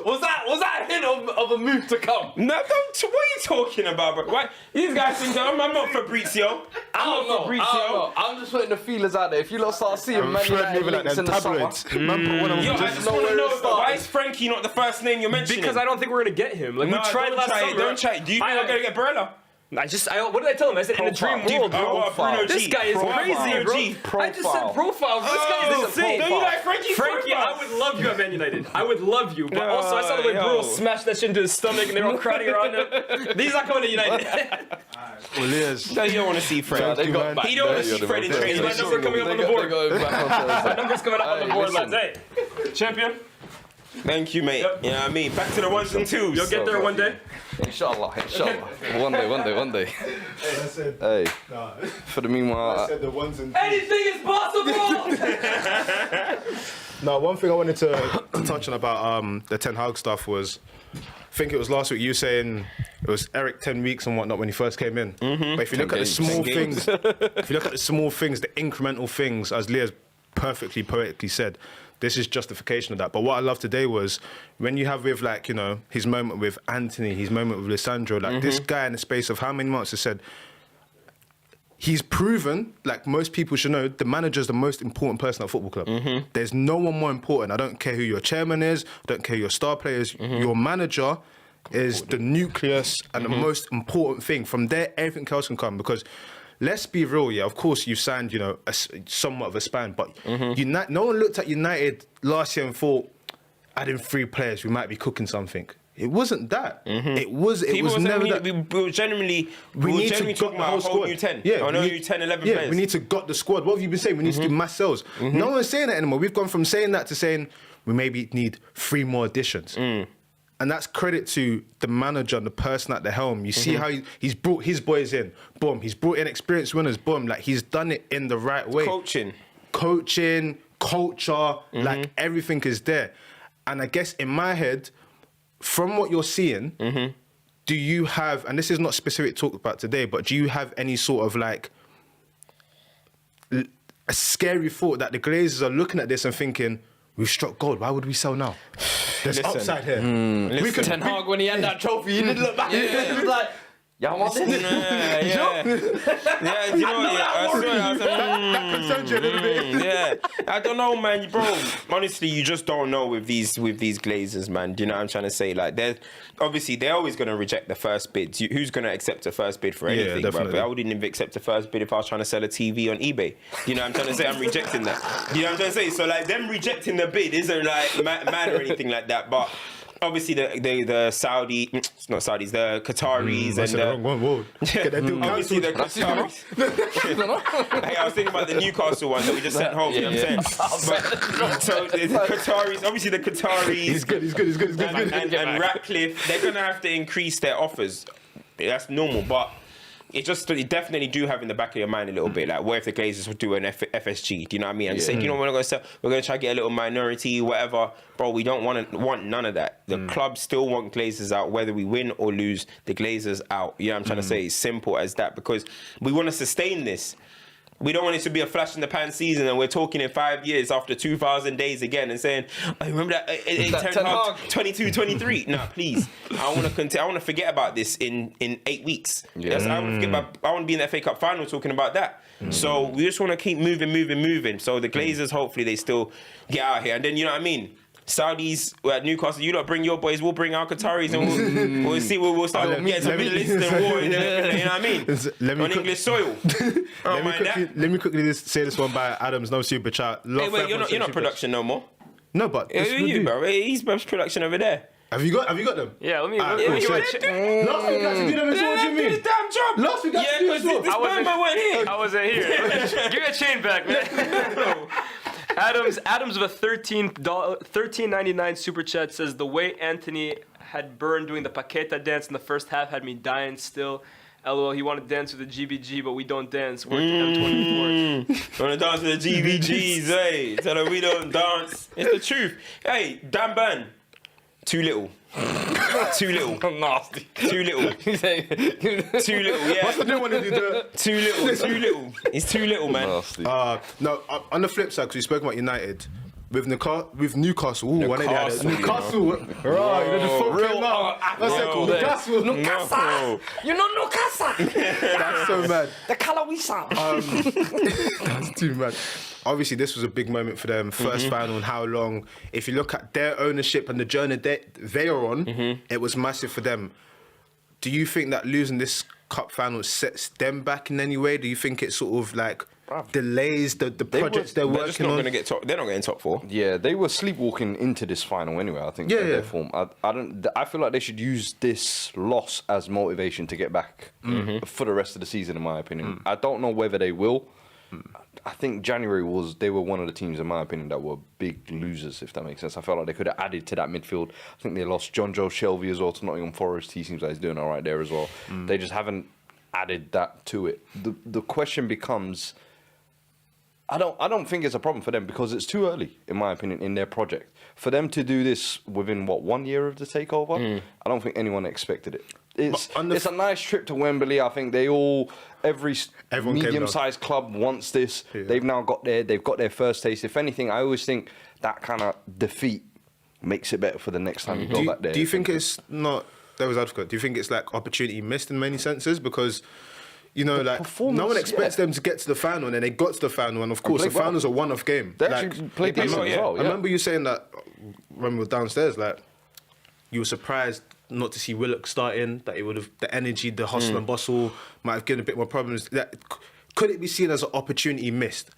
was that a hint of a move to come? No, don't. What are you talking about, bro? Why? These guys think I'm not Fabrizio. I'm not Fabrizio. I'm just putting the feelers out there. If you lot start seeing Man Fred United moving like links them in the summer, tabloids. Man put one of Yo, them I just just want to where it know, why started. is Frankie not the first name you're mentioning? Because I don't think we're gonna get him. Like we tried last summer. Don't try. Do you think I'm gonna get Barella? What did I tell him? I said in a dream world, bro. Bruno This G. guy is crazy, bro. G. I just said profile. This guy is insane. Don't you like Frankie? Frankie, I would love you at Man United. I would love you. But also, I saw the way Bruno smashed that shit into his stomach and they were all crowding around him. He's not coming to United. Williams. No, you don't want to see Fred. they got back He don't want to there, see Fred in yeah. training. My number coming up on the board. They go back on Thursday. My number's coming up on the board, listen. lads. Hey, champion. Thank you, mate. Yep. You know what I mean? Back to the ones and twos. You'll get there one day. Inshallah. One day. I said, Hey, nah. for the meanwhile, I said the ones and Anything is possible. No, one thing I wanted to touch on about the Ten Hag stuff was, I think it was last week you saying it was Eric 10 weeks and whatnot when he first came in. But if you look at the small things, if you look at the small things, the incremental things, as Leah's perfectly poetically said, this is justification of that. But what I loved today was when you have with, like, you know, his moment with Anthony, his moment with Lissandro, like this guy in the space of how many months has said, he's proven, like most people should know, the manager's the most important person at a football club. There's no one more important. I don't care who your chairman is, I don't care who your star player is. Your manager is the nucleus and the most important thing. From there, everything else can come. Because let's be real, yeah, of course you've signed, you know, somewhat of a span, but no one looked at United last year and thought, adding 3 players, we might be cooking something. It wasn't that. It was never that. We were genuinely talking about a whole new 10. Yeah, or no new 10, 11 yeah, players. we need to gut the squad. What have you been saying? We need to do mass sales. No one's saying that anymore. We've gone from saying that to saying we maybe need 3 more additions. And that's credit to the manager and the person at the helm. You see how he's brought his boys in. Boom. He's brought in experienced winners. Boom. Like, he's done it in the right way. Coaching, culture, like everything is there. And I guess in my head, from what you're seeing, do you have, and this is not specific talk about today, but do you have any sort of like a scary thought that the Glazers are looking at this and thinking, we've struck gold, why would we sell now? There's upside here. We could Ten Hag, when he had that trophy, he did look back. He was like, yeah, I want this. Yeah, you know what? I swear, that concerns you a little bit. yeah, I don't know, man, bro. Honestly, you just don't know with these Glazers, man. Do you know what I'm trying to say? Like, they're always going to reject the first bid. Who's going to accept a first bid for anything, bro? definitely. I wouldn't even accept a first bid if I was trying to sell a TV on eBay. Do you know what I'm trying to say? I'm rejecting that. You know what I'm trying to say? So, like, them rejecting the bid isn't like mad or anything like that, but. Obviously, the Saudi, it's not Saudis, the Qataris and the wrong one. Whoa. Obviously the Qataris. Hey, I was thinking about the Newcastle one that we just sent home. You know what I'm saying? So the Qataris, obviously the Qataris. He's good. And Ratcliffe, they're gonna have to increase their offers. That's normal, but. You definitely do have in the back of your mind a little bit, like, what if the Glazers would do an FSG? Do you know what I mean? And say, you know, we're not going to sell, we're going to try to get a little minority, whatever. Bro, we don't want none of that. The club still want Glazers out, whether we win or lose, the Glazers out. You know what I'm trying to say? It's simple as that, because we want to sustain this. We don't want it to be a flash in the pan season and we're talking in 5 years after 2,000 days again and saying, I remember that 22, 23. No, please. I want to forget about this in 8 weeks. Yes, I want to be in the FA Cup final talking about that. So we just want to keep moving. So the Glazers, hopefully they still get out here. And then, you know what I mean? Saudis at Newcastle, you lot bring your boys, we'll bring our Qataris, and we'll see. We'll start getting some Middle Eastern war and everything. You know what I mean? On English soil. Let me quickly just say this one by Adams. No super chat. Hey, wait, you're not production no more. No, but Who are you, bro? He's production over there. Have you got them? Yeah, let me. Last Let me week I had to do them as well. What do you mean? Damn job. Last week I had to do them as well. This man went here. I wasn't here. Give me a chain back, man. Adams with a $13.99 super chat says, the way Anthony had burned doing the Paqueta dance in the first half had me dying still. LOL, he wanted to dance with the GBG, but we don't dance. We're M24. Want to dance with the GBGs, hey. Tell them we don't dance. It's the truth. Hey, Dan Burn. Too little. Too little. Nasty. Too little. Too little, yeah. What's the new one that you do? Too little. It's too little, man. nasty. No, on the flip side, because we spoke about United, with Newcastle, ooh, when they had it. Newcastle, right, you know, the folk came out. That's it, cool. Newcastle. No. You know Newcastle. That's so mad. The colour we saw. That's too mad. Obviously, this was a big moment for them. First final in how long? If you look at their ownership and the journey they are on, it was massive for them. Do you think that losing this cup final sets them back in any way? Do you think it sort of like delays the projects they're working just not on? going to get top. They're not getting top 4. Yeah, they were sleepwalking into this final anyway. I think. Yeah. Their form. I feel like they should use this loss as motivation to get back for the rest of the season. In my opinion, I don't know whether they will. I think January they were one of the teams, in my opinion, that were big losers, if that makes sense. I felt like they could have added to that midfield. I think they lost John Joe Shelby as well to Nottingham Forest. He seems like he's doing all right there as well. They just haven't added that to it. The question becomes, I don't think it's a problem for them because it's too early, in my opinion, in their project. For them to do this within, 1 year of the takeover, I don't think anyone expected it. It's a nice trip to Wembley. I think every medium-sized club wants this. Yeah. They've now got their first taste. If anything, I always think that kind of defeat makes it better for the next time you go back there. Do you think it's not devil's advocate? Do you think it's like opportunity missed in many senses? Because no one expects them to get to the final, and then they got to the final, and of course the final's a one-off game. They actually played decent as well. I remember you saying that when we were downstairs, like you were surprised not to see Willock starting, that it would have the energy, the hustle and bustle might have given a bit more problems. Could it be seen as an opportunity missed,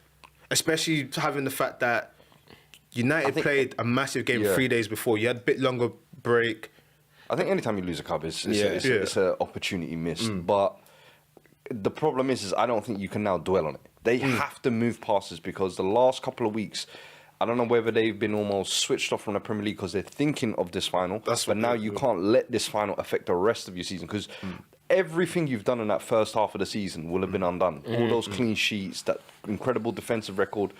especially having the fact that United played a massive game 3 days before? You had a bit longer break. I think anytime you lose a cup, it's an opportunity missed. But the problem is I don't think you can now dwell on it. They have to move past this because the last couple of weeks, I don't know whether they've been almost switched off from the Premier League because they're thinking of this final. But now you can't let this final affect the rest of your season because everything you've done in that first half of the season will have been undone. All those clean sheets, that incredible defensive record,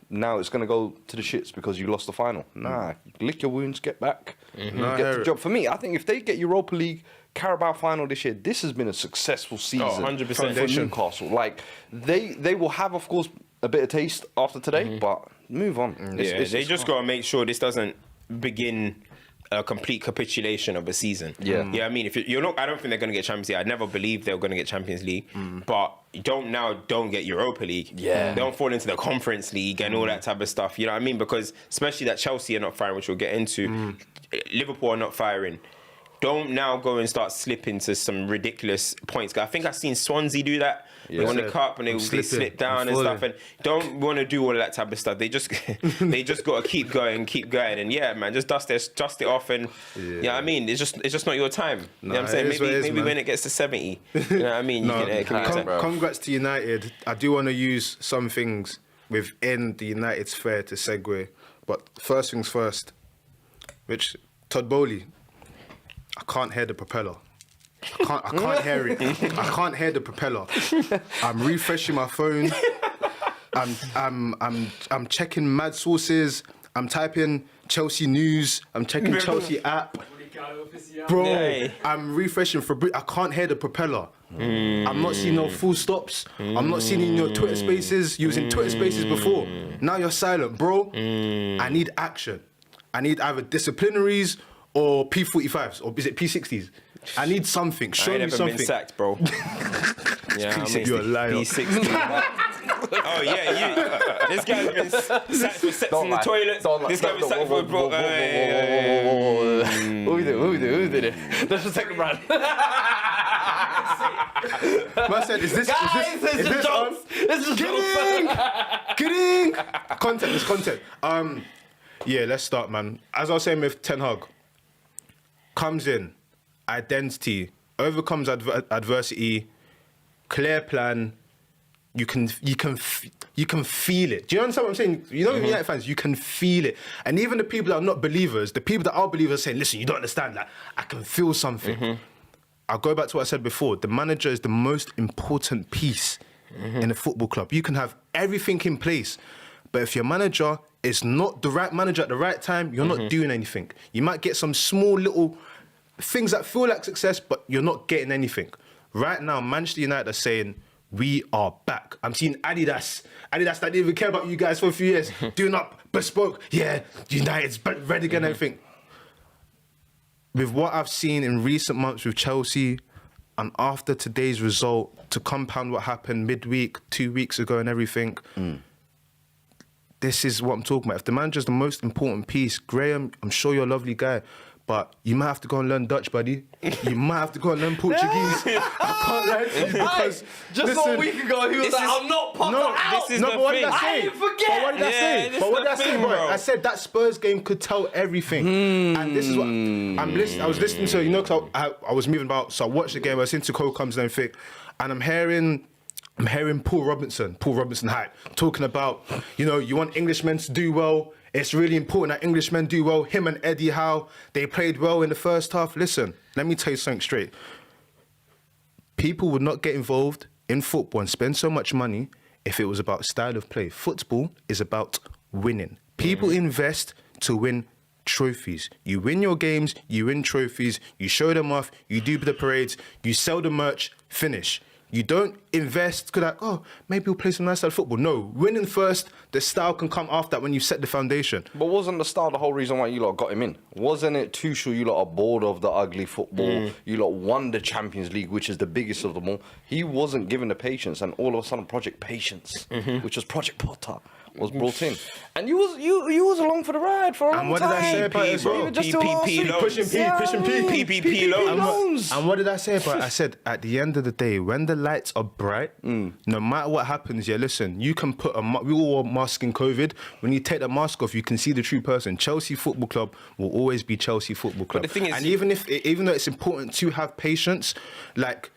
now it's going to go to the shits because you lost the final. Nah, lick your wounds, get back, get the job. For me, I think if they get Europa League, Carabao final this year, this has been a successful season 100% for Newcastle. Like they will have, of course, a bit of taste after today, but move on. They just got to make sure this doesn't begin a complete capitulation of a season. Yeah, I mean, if you're not, I don't think they're going to get Champions League. I never believed they were going to get Champions League, but don't get Europa League. Yeah, don't fall into the Conference League and all that type of stuff. You know what I mean? Because especially that Chelsea are not firing, which we'll get into. Liverpool are not firing. Don't now go and start slipping to some ridiculous points. I think I've seen Swansea do that. They won the cup and they slip down and stuff. And don't want to do all of that type of stuff. They just got to keep going. And man, just dust it off. And I mean, it's just not your time. You know what I'm saying? Maybe when it gets to 70, you know what I mean? Congrats to United. I do want to use some things within the United's fare to segue. But first things first, Todd Bowley. I can't hear the propeller. I can't hear it. I can't hear the propeller. I'm refreshing my phone. I'm checking mad sources. I'm typing Chelsea news. I'm checking Chelsea app. Bro, I'm refreshing for I can't hear the propeller. I'm not seeing no full stops. I'm not seeing in your Twitter spaces. You was in Twitter spaces before. Now you're silent, bro. I need action. I need either disciplinaries or P45s, or is it P60s? I need something. Show me something. I ain't never been sacked, bro. You're a liar. P60. Oh yeah, this guy's been sacked for sex in the toilet. This guy's been sacked for bro. Who did it? Let's just take the brand. Man said, is this on? This is Kidding. Content. Let's start, man. As I was saying with Ten Hag, comes in, identity, overcomes adversity, clear plan. You can feel it. Do you understand what I'm saying? You know, United fans, you can feel it. And even the people that are not believers, the people that are believers, are saying, "Listen, you don't understand. Like, I can feel something." I'll go back to what I said before. The manager is the most important piece in a football club. You can have everything in place, but if your manager is not the right manager at the right time, you're not doing anything. You might get some small little things that feel like success, but you're not getting anything. Right now, Manchester United are saying, we are back. I'm seeing Adidas that didn't even care about you guys for a few years, doing up bespoke. Yeah, United's ready again, everything. With what I've seen in recent months with Chelsea, and after today's result, to compound what happened midweek, 2 weeks ago and everything, this is what I'm talking about. If the manager's the most important piece, Graham, I'm sure you're a lovely guy, but you might have to go and learn Dutch, buddy. You might have to go and learn Portuguese. I can't lie to you because... Just a week ago, he was like, I'm not Potter out. But what did I say? I didn't forget. But what did I say, bro? I said that Spurs game could tell everything. And this is what... I was listening to, because I was moving about, so I watched the game, I was listening to CultureCams and everything, and I'm hearing I'm hearing Paul Robinson hype, talking about, you want Englishmen to do well. It's really important that Englishmen do well. Him and Eddie Howe, they played well in the first half. Listen, let me tell you something straight. People would not get involved in football and spend so much money if it was about style of play. Football is about winning. People invest to win trophies. You win your games, you win trophies, you show them off, you do the parades, you sell the merch, finish. You don't invest because maybe we'll play some nice style football. No, winning first, the style can come after that when you set the foundation. But wasn't the style the whole reason why you lot got him in? Wasn't it Tuchel, you lot are bored of the ugly football? You lot won the Champions League, which is the biggest of them all. He wasn't given the patience, and all of a sudden Project Patience, which was Project Potter, was brought in. And you was along for the ride for a long time. And what did I say about it as well? PPP loans. Pushing P. PPP loans. And what did I say about it? I said, at the end of the day, when the lights are bright, no matter what happens, listen, you can put we all wore masks in COVID. When you take the mask off, you can see the true person. Chelsea Football Club will always be Chelsea Football Club. But the thing is, and even though it's important to have patience, like,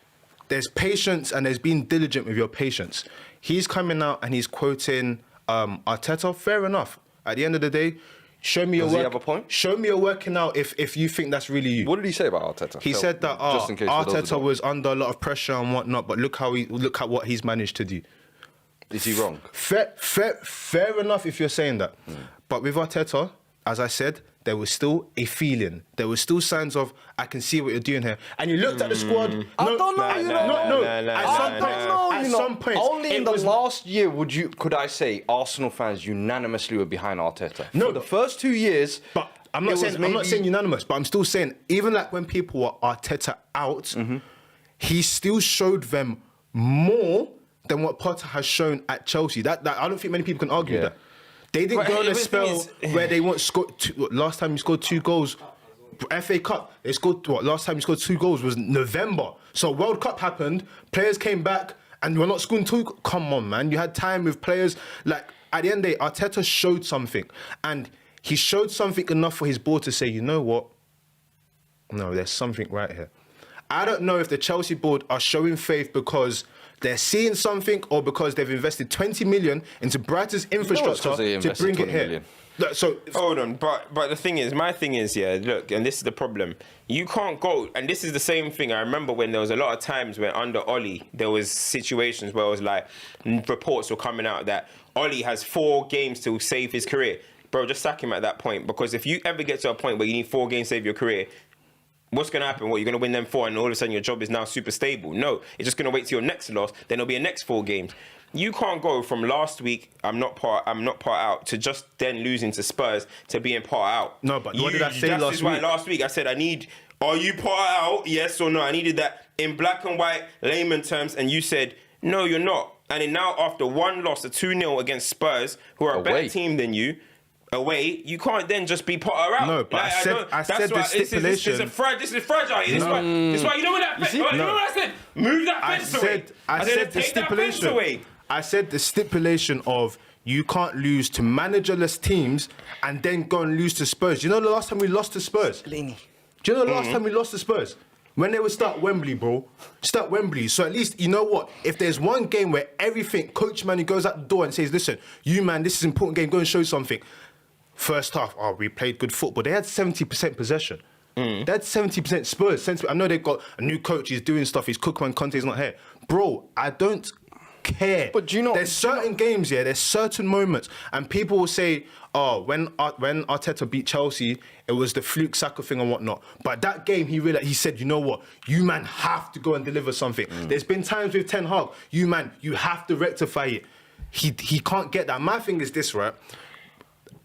there's patience and there's being diligent with your patience. He's coming out and he's quoting Arteta. Fair enough. At the end of the day, show me your work. Does he have a point? Show me your working out if you think that's really you. What did he say about Arteta? He said that just in case for those who Arteta don't. was under a lot of pressure and whatnot, but look at what he's managed to do. Is he wrong? Fair enough if you're saying that. But with Arteta, as I said, there was still a feeling. There was still signs of, I can see what you're doing here. And you looked at the squad. I don't know, At some point. Only in the last year could I say Arsenal fans unanimously were behind Arteta. No, for the first 2 years. But I'm not saying unanimous, but I'm still saying, even like when people were Arteta out, he still showed them more than what Potter has shown at Chelsea. That I don't think many people can argue that. They didn't go on a spell where they won't score. Last time you scored 2 goals, FA Cup, they scored last time you scored 2 goals was November. So World Cup happened, players came back, and we're not scoring 2. Come on, man. You had time with players. Like, at the end of the day, Arteta showed something. And he showed something enough for his board to say, you know what? No, there's something right here. I don't know if the Chelsea board are showing faith because they're seeing something or because they've invested 20 million into Brighton's infrastructure to bring it here. Million. Look, so Hold on, but the thing is, my thing is, look, and this is the problem. You can't go, and this is the same thing. I remember when there was a lot of times when under Ollie, there was situations where it was like, reports were coming out that Ollie has 4 games to save his career. Bro, just sack him at that point, because if you ever get to a point where you need 4 games to save your career, what's going to happen? What, you're going to win them 4 and all of a sudden your job is now super stable? No, it's just going to wait till your next loss, then there'll be a next 4 games. You can't go from last week, I'm not part out, to just then losing to Spurs to being part out. No, but what did I say last week? Why last week I said are you part out? Yes or no? I needed that in black and white layman terms, and you said, no, you're not. And then now after 1 loss, a 2-0 against Spurs, who are a better team than you, away, you can't then just be Potter out. No, but I said the stipulation. This is fragile. This is why you know what that fence. You know what I said? Move that fence away. I said the stipulation. I said the stipulation of you can't lose to managerless teams and then go and lose to Spurs. You know the last time we lost to Spurs? Do you know the last time we lost to Spurs? When they would start Wembley, bro. Start Wembley. So at least, you know what? If there's one game where everything, coach man, he goes out the door and says, listen, you man, this is an important game, go and show something. First half, we played good football. They had 70% possession. They had 70% Spurs. I know they've got a new coach, he's doing stuff, he's cooking when Conte's not here. Bro, I don't care. But do you know, there's certain games, there's certain moments, and people will say, when Arteta beat Chelsea, it was the fluke Saka thing and whatnot. But that game, he said, you know what, you man have to go and deliver something. There's been times with Ten Hag, you have to rectify it. He can't get that. My thing is this, right?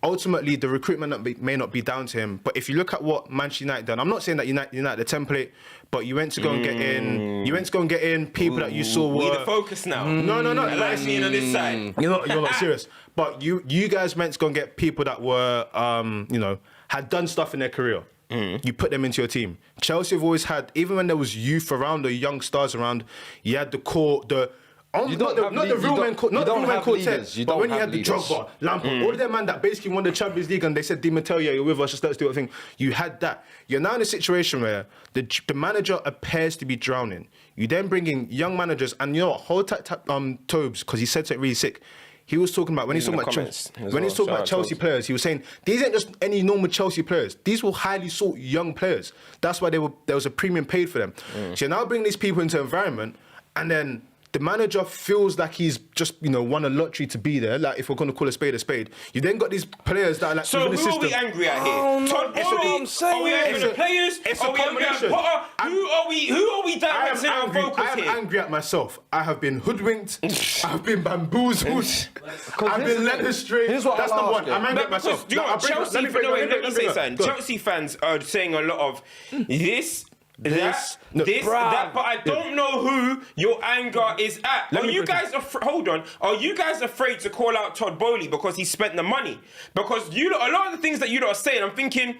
Ultimately, the recruitment may not be down to him, but if you look at what Manchester United done, I'm not saying that United the template, but you went to go and get in. You went to go and get in people that you saw were. We the focus now. No. Like me on this side. You're not serious. But you guys meant to go and get people that were, had done stuff in their career. You put them into your team. Chelsea have always had, even when there was youth around or young stars around, you had the core, You don't have not the real men, not the real men quartet. You But don't when you have had the leaders. Drogba, Lampard, all of them man that basically won the Champions League, and they said, "Di Matteo, yeah, you're with us. Just let's do a thing." You had that. You're now in a situation where the manager appears to be drowning. You then bring in young managers, and you know what? Hold tight, Tobes, because he said something really sick. He was talking about when he's talking about Chelsea players. He was saying these ain't just any normal Chelsea players. These were highly sought young players. That's why there was a premium paid for them. So you now bring these people into the environment, and then the manager feels like he's just won a lottery to be there. Like if we're going to call a spade, you then got these players that are like So within the who are system. we angry at here? Todd Bowley? Are we angry at the players? It's a Are we angry at combination. Potter? Who are we directing our focus I am here? angry at myself. I have been hoodwinked. I've been bamboozled. I've been led astray. here's what That's I'll number ask one. you. I'm angry at Because myself. do you know what? Chelsea, let me say something. Go. Chelsea fans are saying a lot of this. That, Bruh. but I don't know who your anger is at. Are you guys hold on? Are you guys afraid to call out Todd Bowley because he spent the money? Because a lot of the things that you lot are saying, I'm thinking,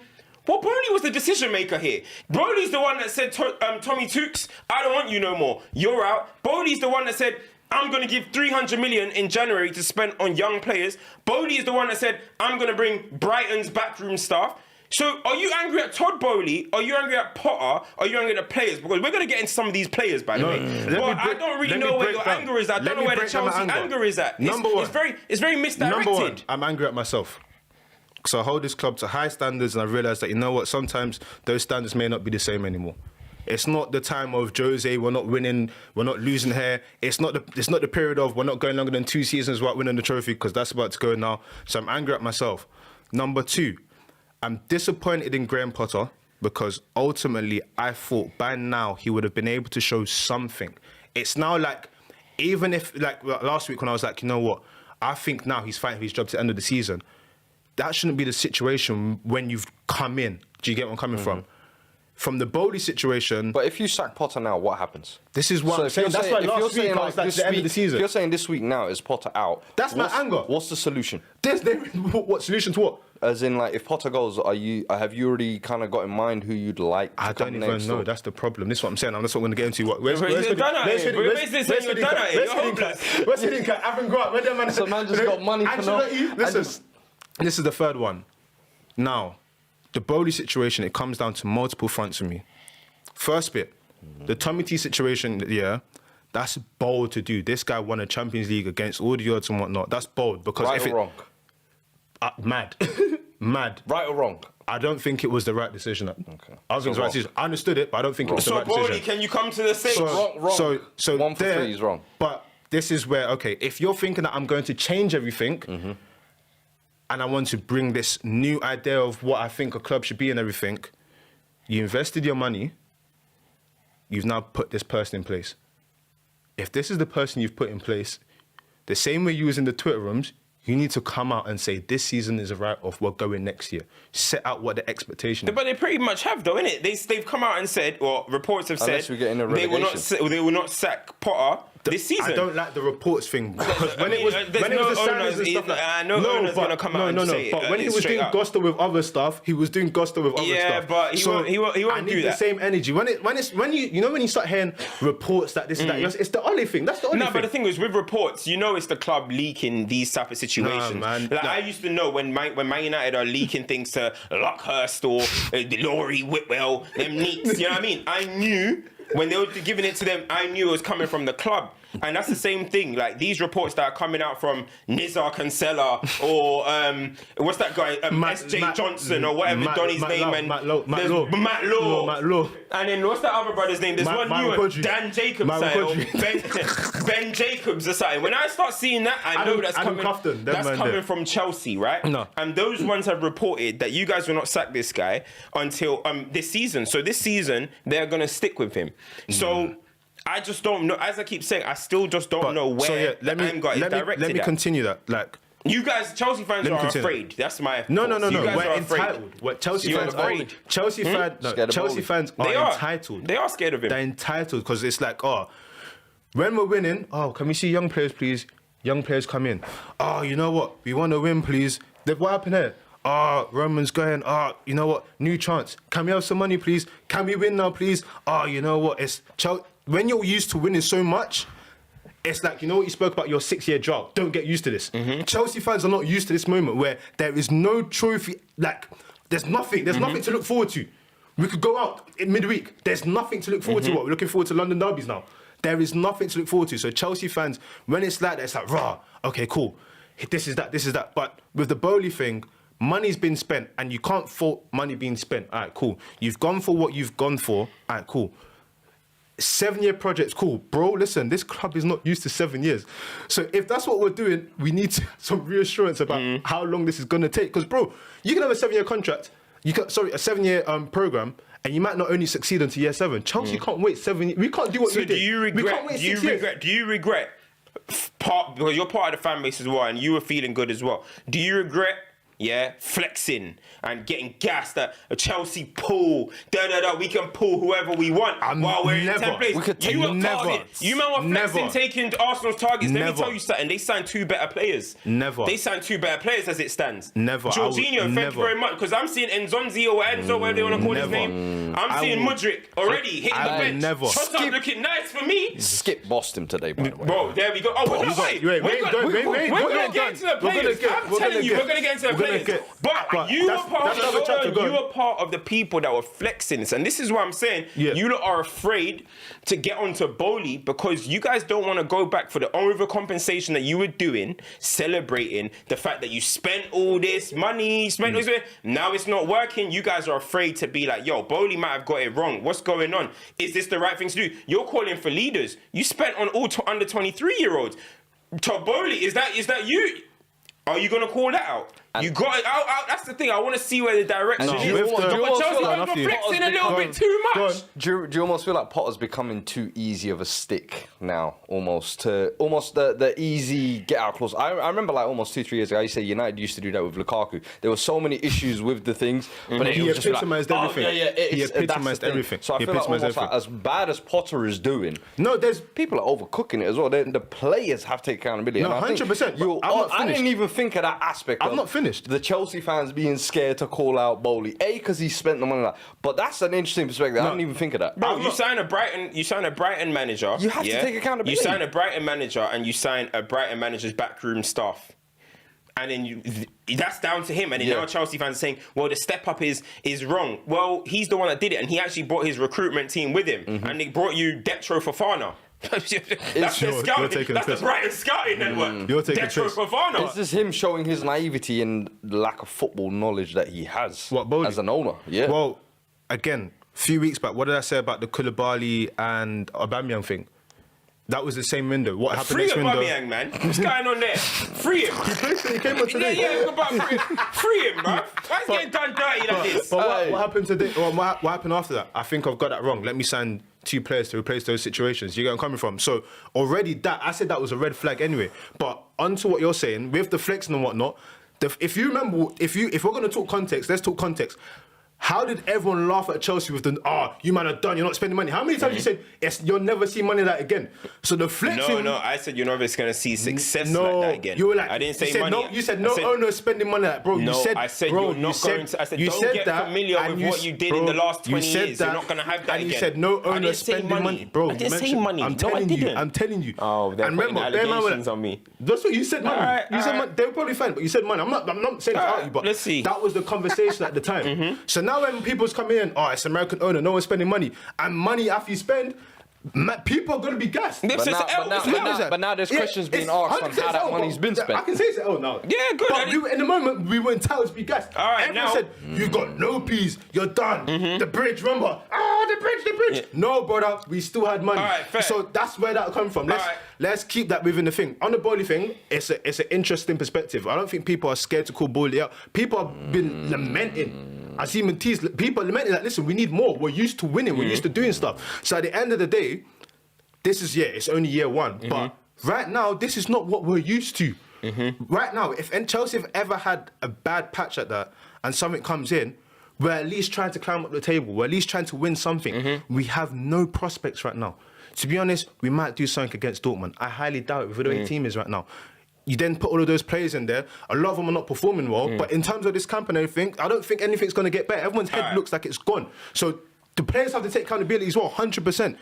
well, Bowley was the decision maker here. Bowley's the one that said, Tommy Tukes, I don't want you no more. You're out. Bowley's the one that said, I'm going to give 300 million in January to spend on young players. Bowley is the one that said, I'm going to bring Brighton's backroom staff. So are you angry at Todd Bowley? Are you angry at Potter? Are you angry at the players? Because we're going to get into some of these players, by the way. But I don't really know where your anger is at. I don't know where the Chelsea anger is at. Number one. It's very misdirected. Number one, I'm angry at myself. So I hold this club to high standards, and I realise that, you know what, sometimes those standards may not be the same anymore. It's not the time of Jose, we're not winning, we're not losing here. It's not the period of we're not going longer than 2 seasons without winning the trophy, because that's about to go now. So I'm angry at myself. Number two, I'm disappointed in Graham Potter, because ultimately I thought by now he would have been able to show something. It's now like, even if, like last week when I was like, you know what, I think now he's fighting for his job to the end of the season. That shouldn't be the situation when you've come in. Do you get where I'm coming from? From the Bowley situation... But if you sack Potter now, what happens? This is what I'm saying. That's why last week I was like, the end of the season. If you're saying this week now is Potter out... That's my anger. What's the solution? What solution to what? As in, like, if Potter goes, have you already kind of got in mind who you'd like to I don't come even next, know. or? That's the problem. This is what I'm saying. That's what I'm going to get into. Where's So man just got money for nothing. Listen, this is the third one. Now, the Bowley situation, it comes down to multiple fronts for me. First bit, the Tommy T situation, yeah, that's bold to do. This guy won a Champions League against all the odds and whatnot. That's bold, because Right or wrong? Mad. Mad. Right or wrong? I don't think it was the right decision. Okay. I was the right decision. I understood it, but I don't think it was the right decision. Bowley, can you come to the stage? Wrong. So 1 for 3 is wrong. But this is where, okay, if you're thinking that I'm going to change everything, and I want to bring this new idea of what I think a club should be and everything, you invested your money, you've now put this person in place. If this is the person you've put in place, the same way you was in the Twitter rooms, you need to come out and say, this season is a write-off, we're going next year. Set out what the expectation is. But they pretty much have, though, innit? They've come out and said, or reports have Unless said, we get in a they relegation. will not sack Potter this season. I don't like the reports thing, because when it was the signings and stuff like no owner's going to come out and say it. But when he was doing Gusto with other stuff, he was doing Gusto with other stuff. Yeah, but he won't I do need the that. same energy. When you start hearing reports that this and that, it's the Ollie thing. That's the Ollie thing. No, but the thing is, with reports, it's the club leaking these type of situations. Nah, man. Like, I used to know when Man United are leaking things to Lockhurst or Laurie Whitwell, them neeks, you know what I mean? I knew when they were giving it to them, I knew it was coming from the club. And that's the same thing. Like, these reports that are coming out from Nizar Cancella or what's that guy, SJ Johnson or whatever Donny's name, and Matt Law. And then what's that other brother's name? There's one new one, Dan Jacobs, or Ben Jacobs or something. When I start seeing that, I know that's coming from Chelsea, right? No. And those ones have reported that you guys will not sack this guy until this season. So this season they're gonna stick with him. So I just don't know. As I keep saying, I still just don't know where the anger is directed Let me at. continue that. Like, you guys, Chelsea fans are afraid. That's my No. thoughts. You guys We're are afraid. entitled. What Chelsea You're fans afraid. are. Chelsea fans are entitled. They are scared of him. They're entitled because it's like, when we're winning, can we see young players, please? Young players come in. You know what? We want to win, please. What happened here? Roman's going. You know what? New chance. Can we have some money, please? Can we win now, please? You know what? When you're used to winning so much, it's like, you know what you spoke about, your 6-year drought. Don't get used to this. Chelsea fans are not used to this moment where there is no trophy. Like, there's nothing to look forward to. We could go out in midweek. There's nothing to look forward to. What, we're looking forward to London derbies now. There is nothing to look forward to. So Chelsea fans, when it's like that, it's like, rah, okay, cool. This is that. But with the Bowley thing, money's been spent, and you can't fault money being spent. All right, cool. You've gone for what you've gone for. All right, cool. 7-year project's cool. Bro, listen, this club is not used to 7 years. So if that's what we're doing, we need some reassurance about how long this is going to take. Because, bro, you can have a 7-year contract, a 7-year program, and you might not only succeed until year 7. Chelsea can't wait 7 years. We can't do what So you did. do you regret because you're part of the fan base as well, and you were feeling good as well. Do you regret flexing and getting gassed at a Chelsea pull, we can pull whoever we want while we're in 10th place. We could take You were never. targets. You man were flexing, taking Arsenal's targets. Let me tell you something. They signed 2 better players. Never. They signed 2 better players as it stands. Never. Jorginho, thank never. you very much. Because I'm seeing Enzonzi or Enzo, whatever they want to call his Never. name. I'm I seeing will- Mudryk already hitting the bench. never. Trossard looking nice for me. Skip bossed him today, by the way. Bro, there we go. Oh, but no, wait. wait, We're gonna get into the players. I'm telling you, we're gonna get into the players. But you were part of the people that were flexing this, and this is what I'm saying. Yeah. You lot are afraid to get onto Bowley because you guys don't want to go back for the overcompensation that you were doing, celebrating the fact that you spent all this money, now it's not working. You guys are afraid to be like, yo, Bowley might have got it wrong. What's going on? Is this the right thing to do? You're calling for leaders. You spent on all under 23-year-olds. To Bowley, is that you? Are you gonna call that out? You got it out. That's the thing. I want to see where the direction is. But Chelsea are flexing a little bit too much. Do you almost feel like Potter's becoming too easy of a stick now? Almost the easy get out clause. I remember like almost 2-3 years ago, I used to say United used to do that with Lukaku. There were so many issues with the things, but He it was just epitomised like, everything. He epitomised everything. So I He feel like epitomised almost like, everything. as bad as Potter is doing, No, there's people are overcooking it as well. The players have to take accountability. No, And I think 100%, but I'm not I didn't finished. even think of that aspect. I'm of not finished. The Chelsea fans being scared to call out Bowley, because he spent the money. But that's an interesting perspective. I didn't even think of that. Bro, you sign a Brighton manager. You have to take accountability. You sign a Brighton manager and you sign a Brighton manager's backroom staff. And then that's down to him. And then now Chelsea fans are saying, well, the step up is wrong. Well, he's the one that did it, and he actually brought his recruitment team with him. And they brought you Detro Fofana. That's the scouting. That's the Brighton scouting network. You're taking Detro piss. Fofana. This is him showing his naivety and the lack of football knowledge that he has Bowley? as an owner. Yeah. Well, again, a few weeks back, what did I say about the Koulibaly and Aubameyang thing? That was the same window. What happened Free next window? Aubameyang, man. What's going on there? Free him. He came on today. Yeah, about free him, bro. Why's getting done dirty like this? But what happened today? Or what happened after that? I think I've got that wrong. Let me sign 2 players to replace those situations. You get where I'm coming from. So already I said that was a red flag anyway. But onto what you're saying with the flexing and whatnot. If you remember, if we're gonna talk context, let's talk context. How did everyone laugh at Chelsea with the you man are done, you're not spending money? How many times you said you'll never see money like that again? So the flexing. No, I said you're never going to see success No, like that again. you were like, I didn't say you said money. No, you said no owner is spending money like that, bro. No, you said, I said bro, you're not going to. I said you don't said get that, familiar and with what you did in the last 20 said years. that, You're not going to have that and again. you said no I owner didn't say spending money, bro. I didn't you say mentioned- money. I'm No, telling I you. didn't. I'm telling you. Oh, they're and putting remember, bear in mind allegations on me. That's what you said, money. Alright, You said alright. money. They were probably fine, but you said money. I'm not saying it's out you, but let's see. that was the conversation at the time. So now when people's coming in, it's American owner, no one's spending money, and money after you spend. People are going to be gassed. But now there's questions being asked on how that money's been spent. I can say it's now. Yeah, good. But in the moment, we were entitled to be gassed. All right, Everyone now- said, you got no peas, you're done. The bridge, remember? The bridge. Yeah. No, brother, we still had money. All right, fair. So that's where that come from. Let's keep that within the thing. On the Bowley thing, it's an interesting perspective. I don't think people are scared to call Bowley out. People have been lamenting. I see Matisse, people are lamenting like, listen, we need more. We're used to winning. We're used to doing stuff. So at the end of the day, this is, it's only year 1. But right now, this is not what we're used to. Right now, if Chelsea have ever had a bad patch at that and something comes in, we're at least trying to climb up the table. We're at least trying to win something. We have no prospects right now. To be honest, we might do something against Dortmund. I highly doubt it with the way the team is right now. You then put all of those players in there. A lot of them are not performing well. But in terms of this camp and everything, I don't think anything's going to get better. Everyone's head looks like it's gone. So the players have to take accountability as well, 100%.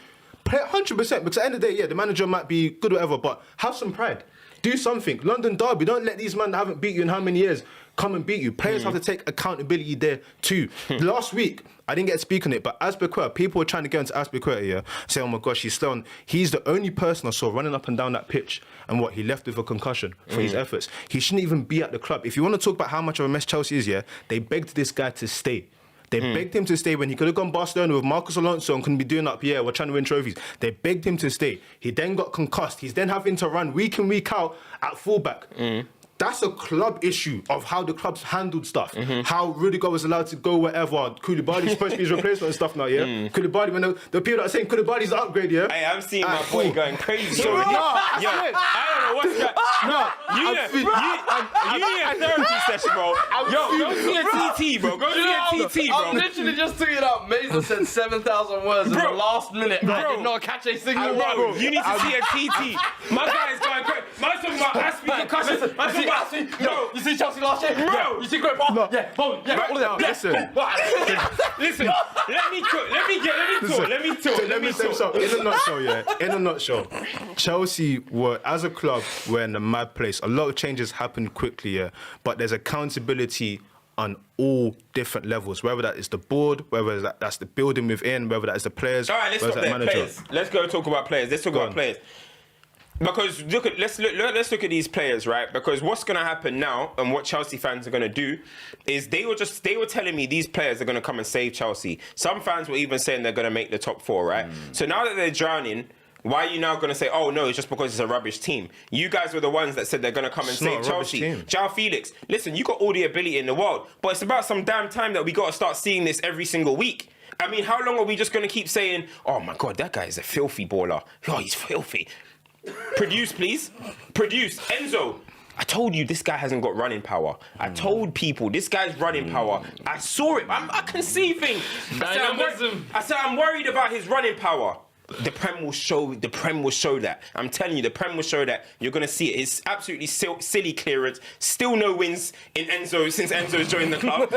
Play 100%, because at the end of the day, yeah, the manager might be good or whatever, but have some pride. Do something. London derby, don't let these men that haven't beat you in how many years come and beat you. Players have to take accountability there too. Last week, I didn't get to speak on it, but Azpilicueta, people were trying to get into Azpilicueta, yeah, say, oh my gosh, he's slow. He's the only person I saw running up and down that pitch, and what, he left with a concussion for his efforts. He shouldn't even be at the club. If you want to talk about how much of a mess Chelsea is, yeah, they begged this guy to stay. They begged him to stay when he could have gone Barcelona with Marcos Alonso and couldn't be doing up, yeah, we're trying to win trophies. They begged him to stay. He then got concussed. He's then having to run week in, week out at fullback. That's a club issue of how the club's handled stuff. How Rudiger was allowed to go wherever. Koulibaly's supposed to be his replacement and stuff now, yeah? Koulibaly, when the people that are saying Koulibaly's the upgrade, yeah? Hey, I'm seeing my boy going crazy. So, I don't know what's that. You need a therapy session, bro. Yo, go see a TT, bro. Go see a TT, bro. I'm literally just tweeting out. Mason said 7,000 words in the last minute. I did not catch a single word. Bro, you need to see a TT. My guy is going crazy. Man's talking about Aspie concussion. Man's talking about Aspie. Yo, You see Chelsea last year? Bro. You see Great Ball? No. Yeah, boom, yeah, all of that. Listen, let me talk. Let me say something. In a nutshell, Chelsea were, as a club, were in a mad place. A lot of changes happened quickly, yeah, but there's accountability on all different levels, whether that is the board, whether that's the building within, whether that is the players. All right, let's whether stop that's there. Players. Let's go talk about players. Let's talk about players. Because let's look at these players, right? Because what's going to happen now, and what Chelsea fans are going to do, is they were telling me these players are going to come and save Chelsea. Some fans were even saying they're going to make the top 4, right? So now that they're drowning, why are you now going to say, oh no, it's just because it's a rubbish team? You guys were the ones that said they're going to come and save Chelsea. João Felix, listen, you got all the ability in the world, but it's about some damn time that we got to start seeing this every single week. I mean, how long are we just going to keep saying, oh my God, that guy is a filthy baller. Oh, he's filthy. Produce, please. Produce. Enzo, I told you this guy hasn't got running power. I told people this guy's running power. I saw it. I can see things. I said I'm worried about his running power. The Prem will show that. I'm telling you, the Prem will show that. You're gonna see it. It's absolutely silly clearance. Still no wins in Enzo since Enzo's joined the club.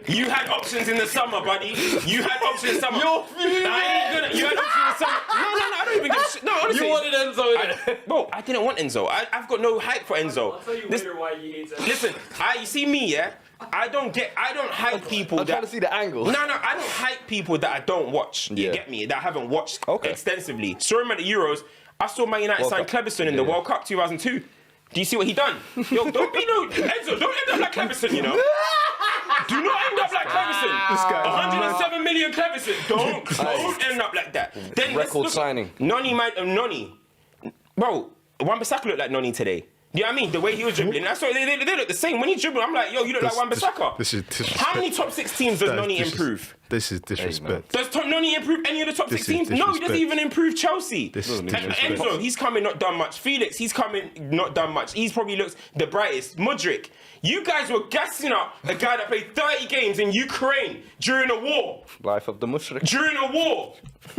You had options in the summer, buddy. You had options in the summer. You had options in the summer. No, I don't even give a shit. No, honestly. You wanted Enzo. Bro, I didn't want Enzo. I've got no hype for Enzo. I'll tell you later why he hates Enzo. Listen, you see me, yeah? I don't hype people I'm trying to see the angle. No, I don't hype people that I don't watch. You get me? That I haven't watched extensively. Saw him at the Euros. I saw Man United sign Cleverson in the World Cup 2002. Do you see what he done? Yo, don't be Enzo, don't end up like Cleverson, you know? Do not end up like Cleverson. This guy 107 million Cleverson. Don't end up like that. Then Record signing. Noni. Bro, Wan-Bissaka looked like Noni today. You know what I mean? The way he was dribbling. That's why they look the same. When he dribbled, I'm like, yo, you look like Wan-Bissaka. This is disrespect. How many top 6 teams does Noni improve? This is disrespect. Does Noni improve any of the top 6 teams? No, he doesn't even improve Chelsea. This is And disrespect. Enzo, he's coming, not done much. Felix, he's coming, not done much. He's probably looks the brightest. Mudryk, you guys were gassing up a guy that played 30 games in Ukraine during a war. Life of the Mushrik. During a war.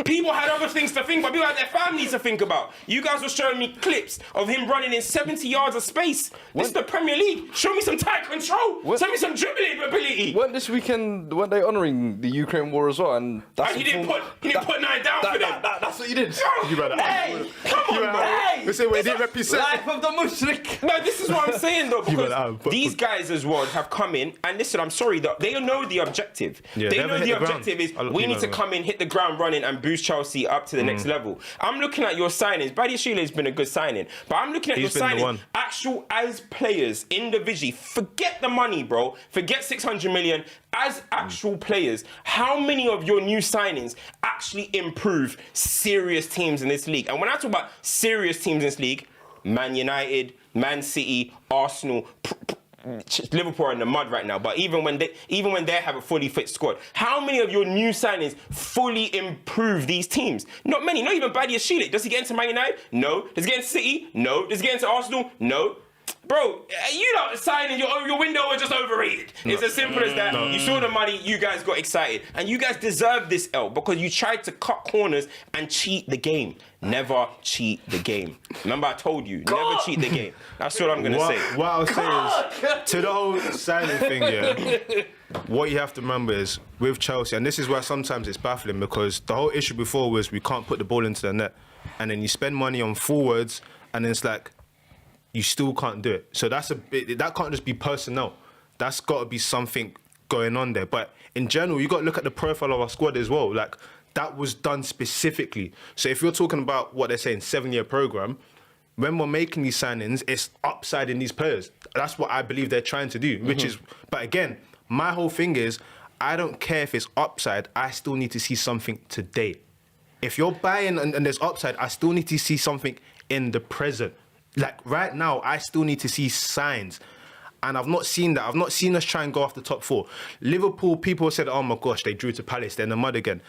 People had other things to think about. People had their families to think about. You guys were showing me clips of him running in 70 yards of space. This is the Premier League. Show me some tight control. Show me some dribbling ability. When this weekend, when they honouring the Ukraine war as well, and that's And he didn't put 9 down for them. That's what you did. You better. Hey, come on, bro. They say, wait, didn't represent. Life of the Mushrik. No, this is what I'm saying though, because but- these guys as well have come in, and listen, I'm sorry, they know the objective. Yeah, they they know haven't the hit the ground. objective is A lot of we people need to haven't. come in, hit the ground running, and boost Chelsea up to the next level. I'm looking at your signings. Badiashile has been a good signing, but I'm looking at He's your been the signings. one. Actual as players individually. Forget the money, bro. Forget 600 million. As actual players, how many of your new signings actually improve serious teams in this league? And when I talk about serious teams in this league, Man United, Man City, Arsenal, Liverpool are in the mud right now, but even when they have a fully fit squad, how many of your new signings fully improve these teams? Not many. Not even Badiashile. Does he get into Man United? No. Does he get into City? No. Does he get into Arsenal? No. bro, you don't sign your window was just overrated. It's as simple as that. You saw the money, you guys got excited. And you guys deserve this L because you tried to cut corners and cheat the game. Never cheat the game. Remember I told you, never cheat the game. That's what I'm going to say. What I'll say is, to the whole signing thing, yeah, what you have to remember is, with Chelsea, and this is why sometimes it's baffling, because the whole issue before was we can't put the ball into the net. And then you spend money on forwards, and then it's like, you still can't do it. So that's that can't just be personnel. That's got to be something going on there. But in general, you got to look at the profile of our squad as well. Like, that was done specifically. So if you're talking about what they're saying, 7-year program, when we're making these signings, it's upside in these players. That's what I believe they're trying to do, which is, but again, my whole thing is, I don't care if it's upside, I still need to see something today. If you're buying and there's upside, I still need to see something in the present. Like right now, I still need to see signs. And I've not seen that. I've not seen us try and go off the top 4. Liverpool, people said, oh my gosh, they drew to Palace, they're in the mud again.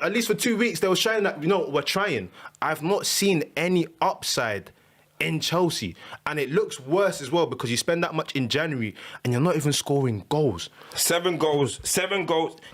At least for 2 weeks, they were showing that, we're trying. I've not seen any upside in Chelsea. And it looks worse as well because you spend that much in January and you're not even scoring goals. 7 goals,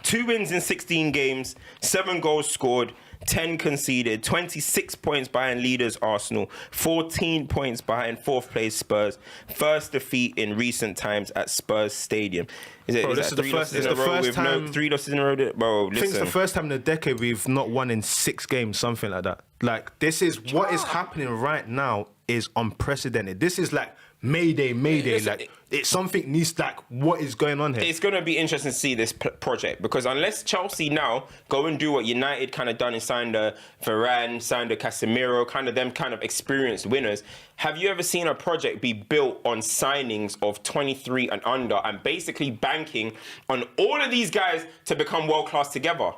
2 wins in 16 games, 7 goals scored, 10 conceded, 26 points behind leaders Arsenal, 14 points behind 4th place Spurs, first defeat in recent times at Spurs Stadium. This is the first time. 3 losses in a row? Bro, I think it's the first time in a decade we've not won in 6 games, something like that. Like, this is what is happening right now is unprecedented. This is like Mayday. Listen, like, it's something needs, like, what is going on here? It's going to be interesting to see this project because unless Chelsea now go and do what United kind of done and signed a Varane, signed a Casemiro, them experienced winners, have you ever seen a project be built on signings of 23 and under and basically banking on all of these guys to become world-class together?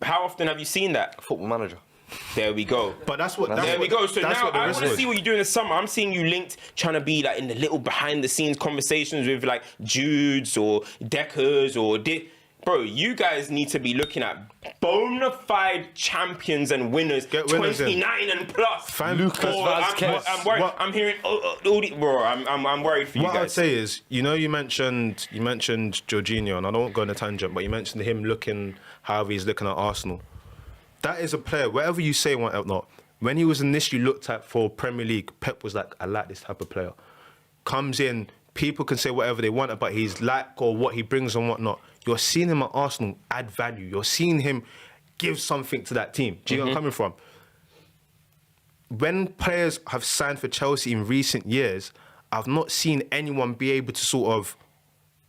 How often have you seen that? Football Manager. There we go. But that's what. There we go. So now I want to is. see what you do in the summer. I'm seeing you linked, trying to be like in the little behind-the-scenes conversations with like Judes or Deckers or Bro, you guys need to be looking at bona fide champions and winners, 29 and plus. Lucas Vazquez. I'm worried. I'm hearing all the, bro. I'm worried for you guys. What I'd say is, you mentioned Jorginho, and I don't want to go on a tangent, but you mentioned him looking how he's looking at Arsenal. That is a player, whatever you say, whatnot, when he was initially looked at for Premier League, Pep was like, I like this type of player. Comes in, people can say whatever they want about his or what he brings and whatnot. You're seeing him at Arsenal add value. You're seeing him give something to that team. Do you know where I'm coming from? When players have signed for Chelsea in recent years, I've not seen anyone be able to sort of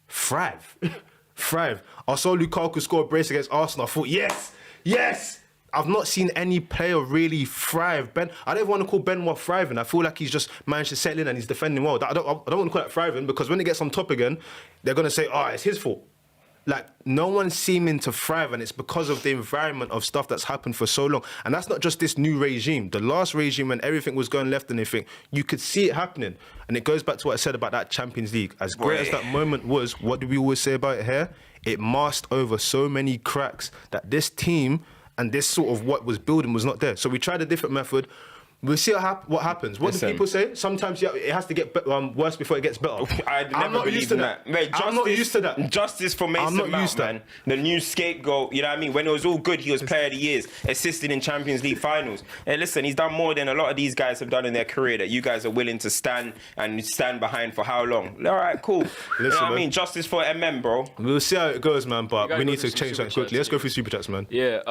thrive. I saw Lukaku score a brace against Arsenal. I thought, yes. I've not seen any player really thrive. I don't even want to call Benoit thriving. I feel like he's just managed to settle in and he's defending well. I don't want to call that thriving because when it gets on top again, they're going to say, it's his fault. Like, no one's seeming to thrive, and it's because of the environment of stuff that's happened for so long. And that's not just this new regime. The last regime, when everything was going left and everything, you could see it happening. And it goes back to what I said about that Champions League. As great as that moment was, what do we always say about it here? It masked over so many cracks that this team and this sort of what was building was not there. So we tried a different method. We'll see what happens. What do people say? Sometimes it has to get worse before it gets better. I'm not used to that. Mate, I'm not used to that. Justice for Mason Mount, man. The new scapegoat, you know what I mean? When it was all good, he was player of the years, assisted in Champions League finals. Hey, listen, he's done more than a lot of these guys have done in their career that you guys are willing to stand behind for how long? All right, cool. Listen, you know what I mean? Justice for MM, bro. We'll see how it goes, man, but we need to change something quickly. Let's go through Super Chats, man. Yeah,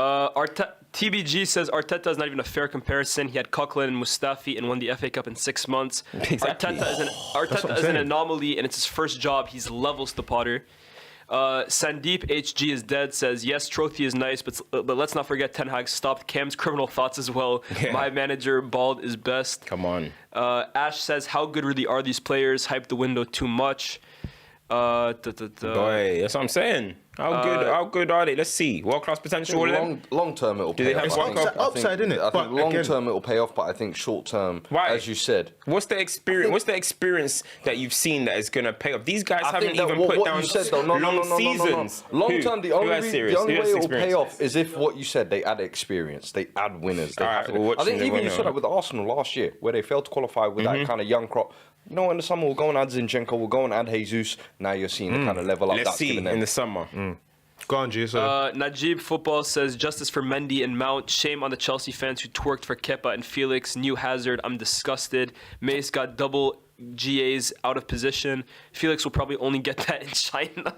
TBG says Arteta is not even a fair comparison. He had Coquelin and Mustafi and won the FA Cup in 6 months. Exactly. Arteta is an anomaly, and it's his first job. He's levels to Potter. Sandeep HG is dead says, yes, trophy is nice, but let's not forget Ten Hag stopped Cam's criminal thoughts as well. Yeah. My manager, Bald, is best. Come on. Ash says, how good really are these players? Hype the window too much. Boy, that's what I'm saying. How good are they? Let's see. World-class potential. Long term it'll pay off. Do they have upside in it? I think long term it'll pay off, but I think short term, as you said. What's the experience? What's the experience that you've seen that is going to pay off? These guys haven't even put down long seasons. Long term, the only way it'll pay off is if what you said, they add experience, they add winners. I think even you said that with Arsenal last year, where they failed to qualify with that kind of young crop. You know, in the summer we'll go and add Zinchenko, we'll go and add Jesus. Now you're seeing the kind of level up Let's that's see given them. in the summer. Go on, G. So Najib Football says, justice for Mendy and Mount. Shame on the Chelsea fans who twerked for Kepa and Felix. New Hazard, I'm disgusted. Mace got double GAs out of position. Felix will probably only get that in China.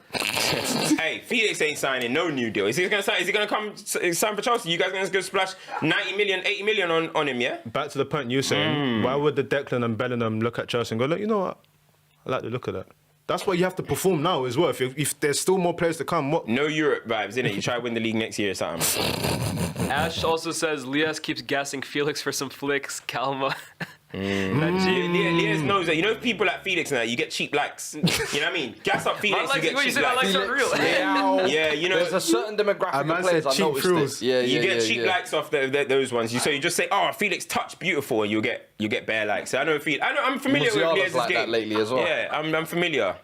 Hey, Felix ain't signing no new deal. Is he gonna sign? Is he gonna come sign for Chelsea? You guys gonna go splash 90 million, 80 million on him? Yeah. back to the point you were saying. Why would the Declan and Bellingham look at Chelsea and go, look, you know what? I like the look of that. That's what you have to perform now as well. If there's still more players to come, what? No Europe vibes, innit? You try to win the league next year or something. Ash also says, Lias keeps gassing Felix for some flicks. Calma. Lias knows that. You know, people like Felix now, you get cheap likes. You know what I mean? Gas up Felix, you get cheap likes. Yeah, you know. There's a certain demographic of players I cheap noticed thrills. it. Yeah, You get cheap likes off those ones. So you just say, "Oh, Felix touch beautiful," and you get bare likes. So I know I'm familiar with Musiala's Lias's like game that lately as well. Yeah, I'm familiar.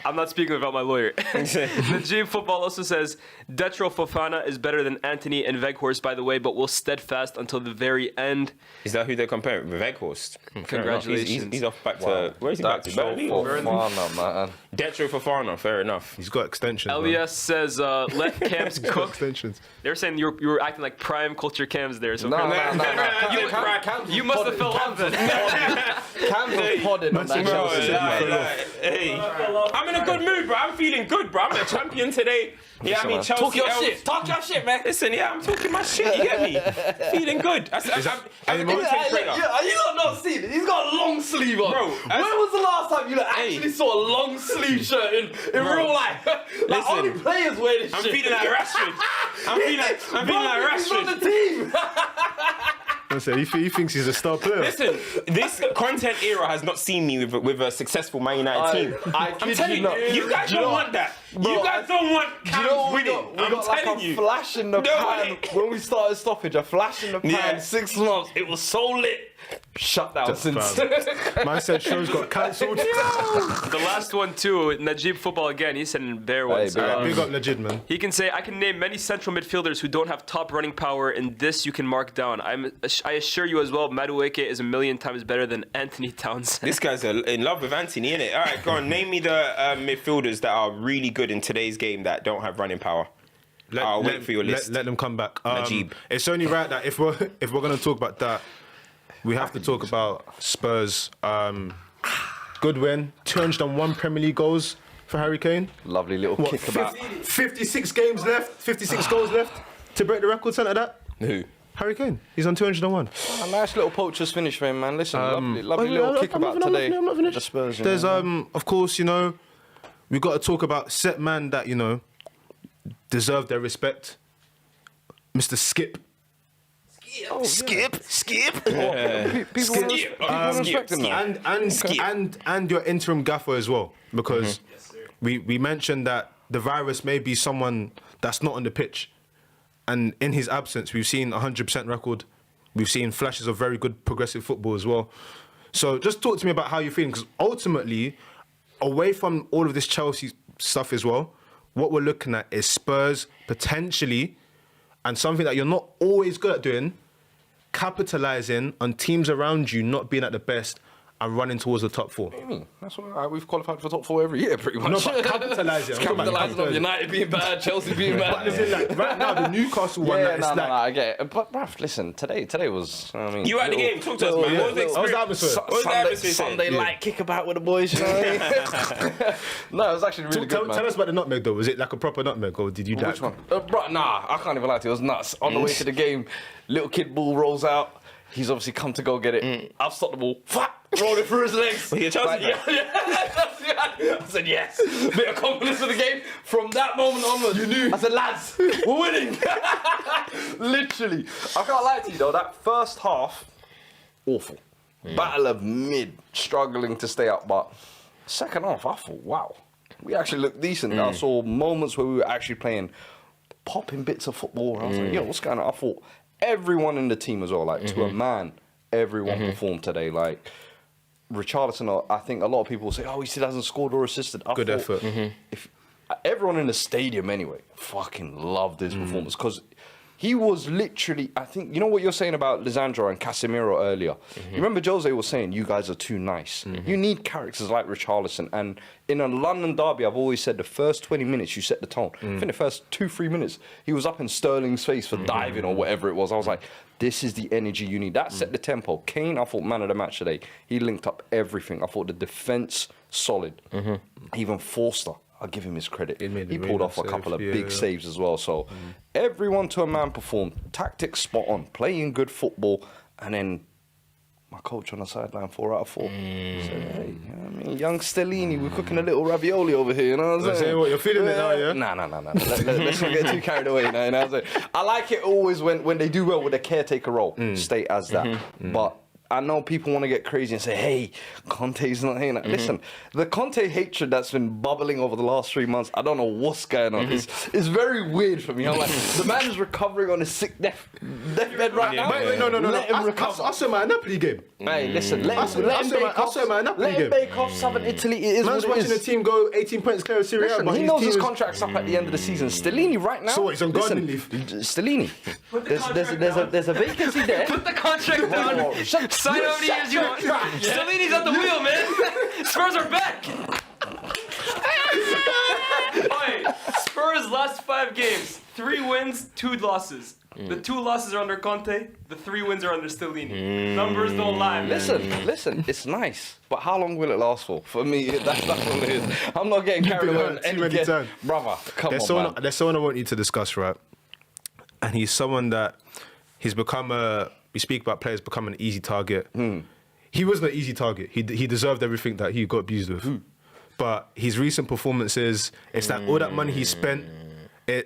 I'm not speaking about my lawyer. Najib Football also says, Detro Fofana is better than Anthony and Weghorst, by the way, but will steadfast until the very end. Is that who they're comparing with? Weghorst. Congratulations. He's off back to where is he back to? Burnley? Man. Detro Fofana, fair enough. He's got extensions. Elias says, let Camps Got cook. extensions. They're saying you were acting like prime CultureCams there. So you must have fell off then. Cams was podding on that Bro, Chelsea. hey, I'm in a good mood, bro. I'm feeling good, bro. I'm a champion today. Yeah, I mean, Chelsea. Talk your shit. Talk your shit, man. Listen, yeah, I'm talking my shit. You get me? Feeling good. I'm a good trainer. You lot not seen it. He's got a long sleeve on. Bro, when was the last time you actually saw a long sleeve shirt in real life? Like, Listen, only players wear this I'm shit. feeling like Rashford. I'm feeling like He's on Rashford. the team. He thinks he's a star player. Listen, this content era has not seen me with a successful Man United team. I'm telling you guys don't want that. You guys don't want Cams winning. We I'm got like telling a you. flash in the pan Nobody- when we started stoppage. A flash in the pan. Yeah. 6 months. It was so lit. Shut down since. Man said shows got cancelled. The last one too, Najib Football again. He said in bare ones. big up. Big up legit, man. He can say, I can name many central midfielders who don't have top running power, and this you can mark down. I assure you as well, Madueke is 1,000,000 times better than Anthony Townsend. This guy's in love with Anthony, innit? All right, go on. Name me the midfielders that are really good in today's game that don't have running power. I'll wait for your list. Let them come back. Najib. It's only right that if we're gonna talk about that, we have to talk about Spurs. Good win. 201 Premier League goals for Harry Kane. Lovely little What, kick about. 56 games left. 56 goals left to break the record. Something like that. Who? Harry Kane. He's on 201. A nice little poacher's finish for him, man. Listen, lovely little kick about I'm not today. finished. The Spurs. you There's know. of course, we got to talk about set man that deserve their respect. Mr. Skip. Skip. People respect him now. And your interim gaffer as well, because we mentioned that the virus may be someone that's not on the pitch, and in his absence, we've seen 100% record. We've seen flashes of very good progressive football as well. So just talk to me about how you're feeling, because ultimately, away from all of this Chelsea stuff as well, what we're looking at is Spurs potentially, and something that you're not always good at doing, capitalising on teams around you not being at the best and running towards the top four. What do you mean? That's what we've qualified for top 4 every year, pretty much. No, but capitalising. Capitalising on United being bad, Chelsea being bad. Right now, the Newcastle one, Yeah, it's like... I get it. But, bruv, listen, today was, I mean... You at the game? Talk to us, man. What was the What was the experience? atmosphere? What was the atmosphere Sunday saying? light kickabout with the boys, you know what I mean? No, it was actually really good, man. Tell us about the nutmeg, though. Was it like a proper nutmeg, or did you like... Which one? Bro, nah, I can't even lie to you. It was nuts. On the way to the game, little kid ball rolls out. He's obviously come to go get it. I've stopped the ball. Roll it through his legs. Well, you're Chelsea fan. I said yes. Bit of confidence for the game. From that moment onwards, you knew. I said, lads, we're winning. Literally. I can't lie to you, though. That first half, awful. Battle of mid, struggling to stay up. But second half, I thought, wow, we actually looked decent. I saw moments where we were actually playing, popping bits of football. And I was like, yo, what's going on? I thought everyone in the team as well, like to a man, everyone performed today. Like Richarlison, I think a lot of people say, oh, he still hasn't scored or assisted. Good effort. If everyone in the stadium anyway fucking loved his performance, because He was literally, I think, you know what you're saying about Lisandro and Casemiro earlier? You remember Jose was saying, you guys are too nice. You need characters like Richarlison. And in a London derby, I've always said the first 20 minutes, you set the tone. I think the first 2-3 minutes, he was up in Sterling's face for diving or whatever it was. I was like, this is the energy you need. That set the tempo. Kane, I thought, man of the match today. He linked up everything. I thought the defence, solid. Even Forster. I'll give him his credit. He pulled off a couple of big saves as well. So everyone to a man performed. Tactics spot on. Playing good football. And then my coach on the sideline, 4 out of 4. Said, hey, you know what I mean? Young Stellini, we're cooking a little ravioli over here. You know what I'm saying? What, you're feeling it now, yeah? Nah. Let's not get too carried away. You know what I'm saying? I like it always when they do well with a caretaker role. Stay as that. But I know people want to get crazy and say, hey, Conte's not here. Listen, the Conte hatred that's been bubbling over the last 3 months, I don't know what's going on. It's very weird for me. I'm like, the man is recovering on his sick deathbed right now. No. Let him recover. I saw my Napoli game. Hey, listen, let him bake off Southern Italy. It is Man's what it watching the is. team go 18 points clear of Serie A. Listen, but he his knows team his is- contract's up at the end of the season. Stellini right now. So what, he's on gardening leave? Stellini. There's a vacancy there. Put the contract down. Sign how many years you want. Stellini's at the wheel, man. Spurs are back. Oi, Spurs last 5 games, 3 wins, 2 losses. The 2 losses are under Conte. The 3 wins are under Stellini. Numbers don't lie, man. Listen, it's nice, but how long will it last for? For me, that's all it is. I'm not getting carried been away hurt on too any many guess. times. Brother, come There's on, someone, man. there's someone I want you to discuss, right? And he's someone that he's become we speak about players becoming an easy target. He wasn't an easy target. He deserved everything that he got abused with. But his recent performances, it's like all that money he spent,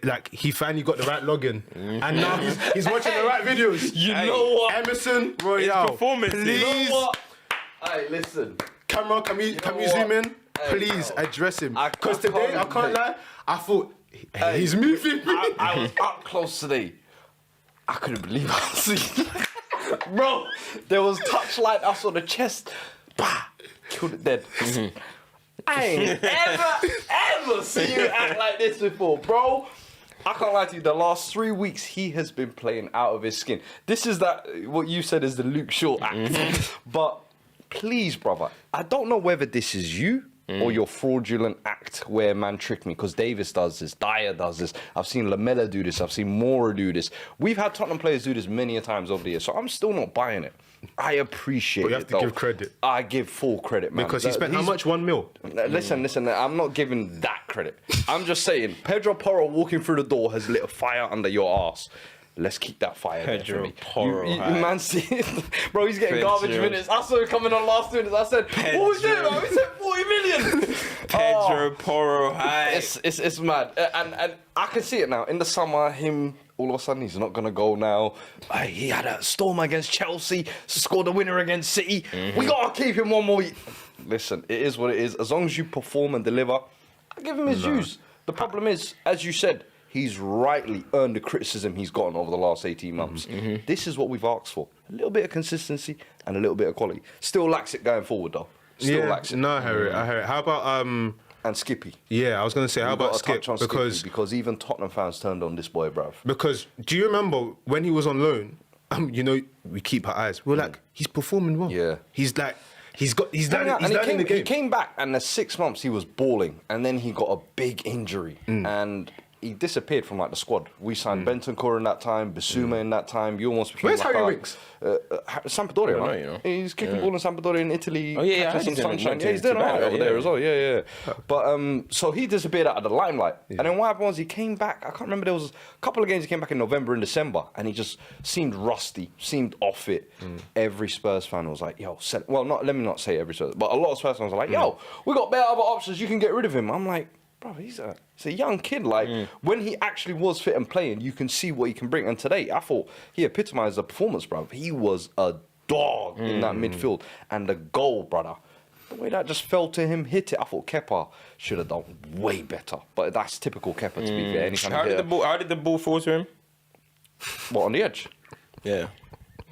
like he finally got the right login. And now he's watching the right videos. You know what? Emerson Royale, performance, you know please. What? Hey, listen. Camera, can we what? zoom in? Hey, Please no. address him. I Because today, I can't can't lie, I thought, he's moving. I was up close today. I couldn't believe I was seeing. Bro, there was touchlight. I saw the chest. Bah, killed it dead. I ain't ever seen you act like this before, bro. I can't lie to you. The last 3 weeks, he has been playing out of his skin. This is what you said is the Luke Shaw act. But please, brother, I don't know whether this is you or your fraudulent act where man tricked me, because Davis does this, Dyer does this, I've seen Lamella do this, I've seen Mora do this. We've had Tottenham players do this many a times over the years, so I'm still not buying it. I appreciate But you have it, to though. give credit. I give full credit, man. Because he spent how much? 1 mil? Listen, I'm not giving that credit. I'm just saying, Pedro Porro walking through the door has lit a fire under your arse. Let's keep that fire there for Pedro me. Porro, Man City, bro, he's getting Pedro. garbage minutes. I saw him coming on last minutes. I said, what was it, man? We said 40 million. Pedro Porro, hi. It's mad. And I can see it now. In the summer, him, all of a sudden, he's not going to go now. He had a storm against Chelsea, scored a winner against City. We got to keep him one more year. Listen, it is what it is. As long as you perform and deliver, I give him his dues. The problem is, as you said, he's rightly earned the criticism he's gotten over the last 18 months. This is what we've asked for. A little bit of consistency and a little bit of quality. Still lacks it going forward, though. Still lacks it. No, I hear it. How about And Skippy. Yeah, I was gonna say, how We've got about to Skip? touch on because even Tottenham fans turned on this boy, bruv. Because do you remember when he was on loan? You know, we keep our eyes. We're like, he's performing well. Yeah. He's like, he's learning the game. He came back, and the 6 months he was balling, and then he got a big injury, and he disappeared from like the squad. We signed Bentancur in that time, Bissouma in that time. You almost became Where's like Harry Winks? Sampdoria, I don't know, man. you know. He's kicking ball in Sampdoria in Italy. Oh, yeah, catching he's some doing- sunshine. went Yeah, he's to doing alright Dubai, over yeah. there as well. Yeah. But so he disappeared out of the limelight, and then what happened was he came back. I can't remember. There was a couple of games he came back in November and December, and he just seemed rusty, seemed off it. Every Spurs fan was like, "Yo, let me not say every Spurs, but a lot of Spurs fans were like, "Yo, we got better other options. You can get rid of him." I'm like, bro, he's a young kid. Like, when he actually was fit and playing, you can see what he can bring. And today, I thought he epitomized the performance, bro. He was a dog in that midfield. And the goal, brother, the way that just fell to him, hit it, I thought Kepa should have done way better. But that's typical Kepa, to be fair. Any kind of How did the ball fall to him? What, on the edge? Yeah.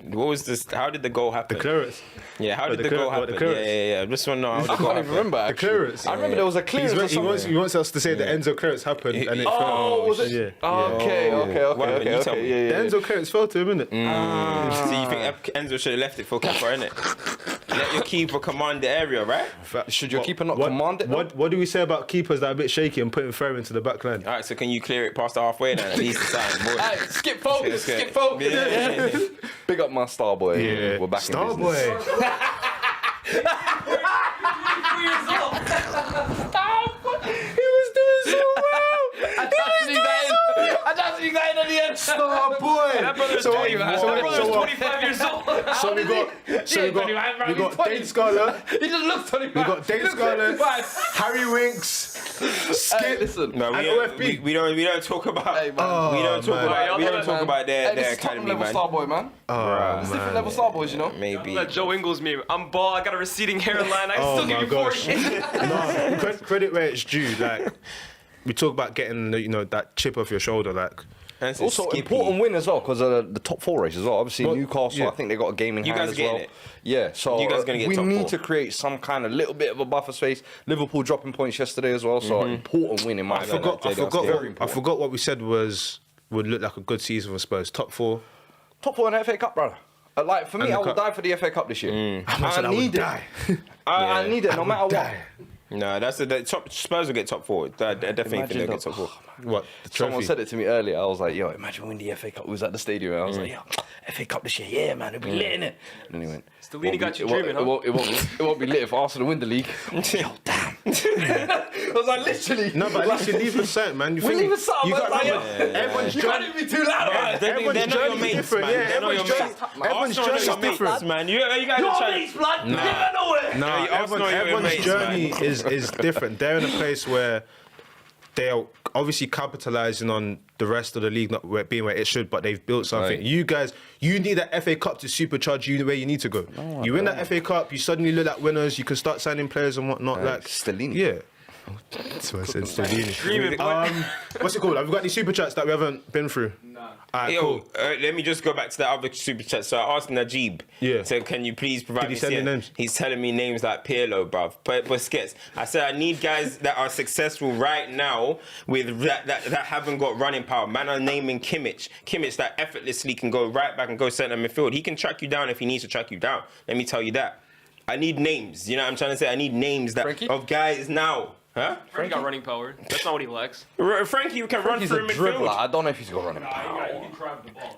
What was this? How did the goal happen? The clearance. Yeah, how did the the goal clear- what, happen? the clearance? Yeah. I just want to know how I the goal can't even happened. remember. The Actually. clearance. I remember there was a clearance. Or something. He wants us to say the Enzo clearance happened and it fell. Oh, was it? Yeah. Okay. What happened? You tell me. Yeah. The Enzo clearance fell to him, innit? So you think Enzo should have left it for Kappa, innit? Let your keeper command the area, right? Should your keeper not command it? What do we say about keepers that are a bit shaky and putting Ferry into the back line? All right, so can you clear it past the halfway then? At least the sign. Boy. Hey, skip focus, Okay. skip focus. Yeah. Big up my star boy. Yeah. We're back Star in business. boy. I just think that in the end. Star boy. That brother's So 20, what- man. so That what- brother's so what- 25 years old. So we got Dane Scarlett. He just looks 25. We got Dane Scarlett, Harry Winks, Hey, Skip, listen. No, and we OFB. don't talk about. Hey, man. we don't talk man. about. We don't talk about Hey, their this is top academy, level man. star boy, man. It's different level star boys, you know. Maybe. That Joe Ingles meme. I'm bald. I got a receding hairline. I can Oh still my give you gosh. 40. No, credit where it's due. Like we talk about getting that chip off your shoulder. Like And it's Also, Skippy. important win as well because of the top 4 race as well. Obviously, Well, Newcastle, yeah. I think they got a game in You hand guys as getting well. it? Yeah, so You guys gonna get we top need 4. to create some kind of little bit of a buffer space. Liverpool dropping points yesterday as well, so important win in my I opinion. forgot what we said would look like a good season for Spurs. Top 4. Top 4 in the FA Cup, brother. Like for me, And the I will cup. die for the FA Cup this year. I said I would need it. die. I need it no matter what. Die. No, that's the top. Spurs will get top 4. I definitely think they'll Imagine get top 4. What? The Someone trophy? said it to me earlier. I was like, yo, imagine winning the FA Cup. We was at the stadium and I was like, yo, FA Cup this year, yeah, man, it'll be lit in it. And then he went, Stellini got you it won't- dreaming, it huh? won't- it won't be lit if Arsenal win the league. Yo, damn. I was like, literally. No, but at least you leave a set, man. You We think- leave a set, you but got like, remember, everyone's You journey. can't even be too loud, man. They're Everyone's not your journey is mates, different. man. Yeah, They're not your everyone's mates. everyone's Arsenal are journey is your mates, different. man. You guys are trying. blood. Never know it. No, Yeah, Arsenal, you're everyone's mates, journey man. is different. They're in a place where they're obviously capitalising on the rest of the league not being where it should, but they've built something. Right. You guys, you need that FA Cup to supercharge you where you need to go. You win that FA Cup, you suddenly look like winners. You can start signing players and whatnot. Like Stellini. yeah. That's what I said, Stellini. Dreaming, boy. What's it called? Have we got any super chats that we haven't been through? No. Alright, Yo, cool. let me just go back to that other super chat. So I asked Najib. Yeah. So can you please provide Did he me send you CN? names? He's telling me names like Pirlo, bruv. Busquets. I said I need guys that are successful right now with that haven't got running power. Man are naming Kimmich. Kimmich that effortlessly can go right back and go centre midfield. He can track you down if he needs to track you down. Let me tell you that. I need names. You know what I'm trying to say? I need names that Frankie? of guys now. Huh? Frankie got running power. That's not what he lacks. Frankie can run He's a through dribbler. midfield. I don't know if he's got running.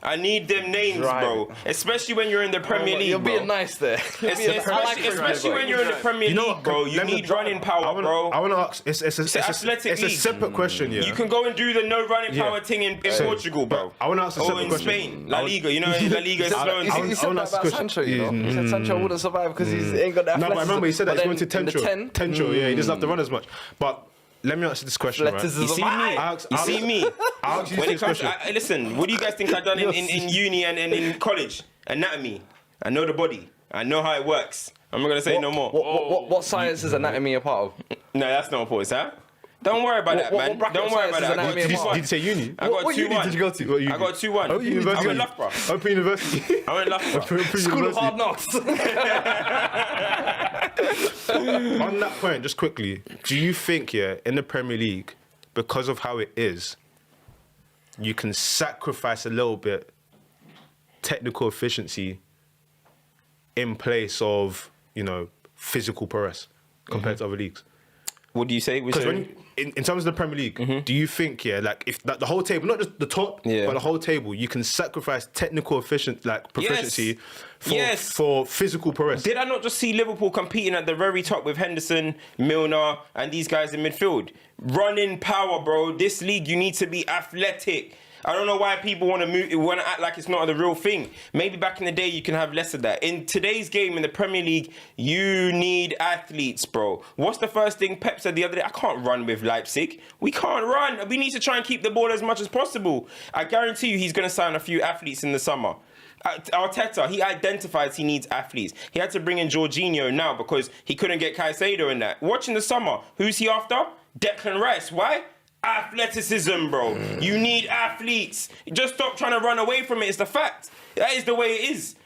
I need them names, Drive. bro. Especially when you're in the Premier League, You're bro. being nice there. Especially when you're in the Premier League, bro. You need running power, bro. I want to ask. It's athletic it's a league. separate question. Yeah. You can go and do the no running Yeah. power thing in So, Portugal, bro. I wanna ask a Or separate in question. Spain, La Liga. You know, La Liga is slow and He I said wanna that ask a about question. Sancho, you know. He said Sancho wouldn't survive because he ain't got that. No, but I remember he said that he's going to Tencho. Ten, Tencho, yeah, he doesn't have to run as much. But let me answer this question, right? Athleticism. You see me? You see me? I'll ask you When it this comes, question. listen. What do you guys think I've done in uni and in college? Anatomy. I know the body. I know how it works. I'm not gonna say no more. What science is anatomy a part of? No, that's not important, huh? Don't worry about that, What man. bracket Don't worry science about is that. anatomy Did a you, part did you say uni? I got What 2-1. uni did you go to? What uni? I got 2-1. Open University. I went Loughborough. Open University. I went Loughborough. Open School of University. Hard Knocks. On that point, just quickly, do you think, in the Premier League, because of how it is, you can sacrifice a little bit technical efficiency in place of, physical prowess compared to other leagues? What do you say? Because in terms of the Premier League, do you think, if the whole table, not just the top, but the whole table, you can sacrifice technical proficiency for physical prowess? Did I not just see Liverpool competing at the very top with Henderson, Milner, and these guys in midfield? Running power, bro. This league, you need to be athletic. I don't know why people want to act like it's not the real thing. Maybe back in the day you can have less of that. In today's game in the Premier League, you need athletes, bro. What's the first thing Pep said the other day? I can't run with Leipzig. We can't run. We need to try and keep the ball as much as possible. I guarantee you he's going to sign a few athletes in the summer. Arteta, he identifies he needs athletes. He had to bring in Jorginho now because he couldn't get Caicedo in that. Watch in the summer. Who's he after? Declan Rice. Why? Athleticism, bro. You need athletes. Just stop trying to run away from it. It's the fact. That is the way it is.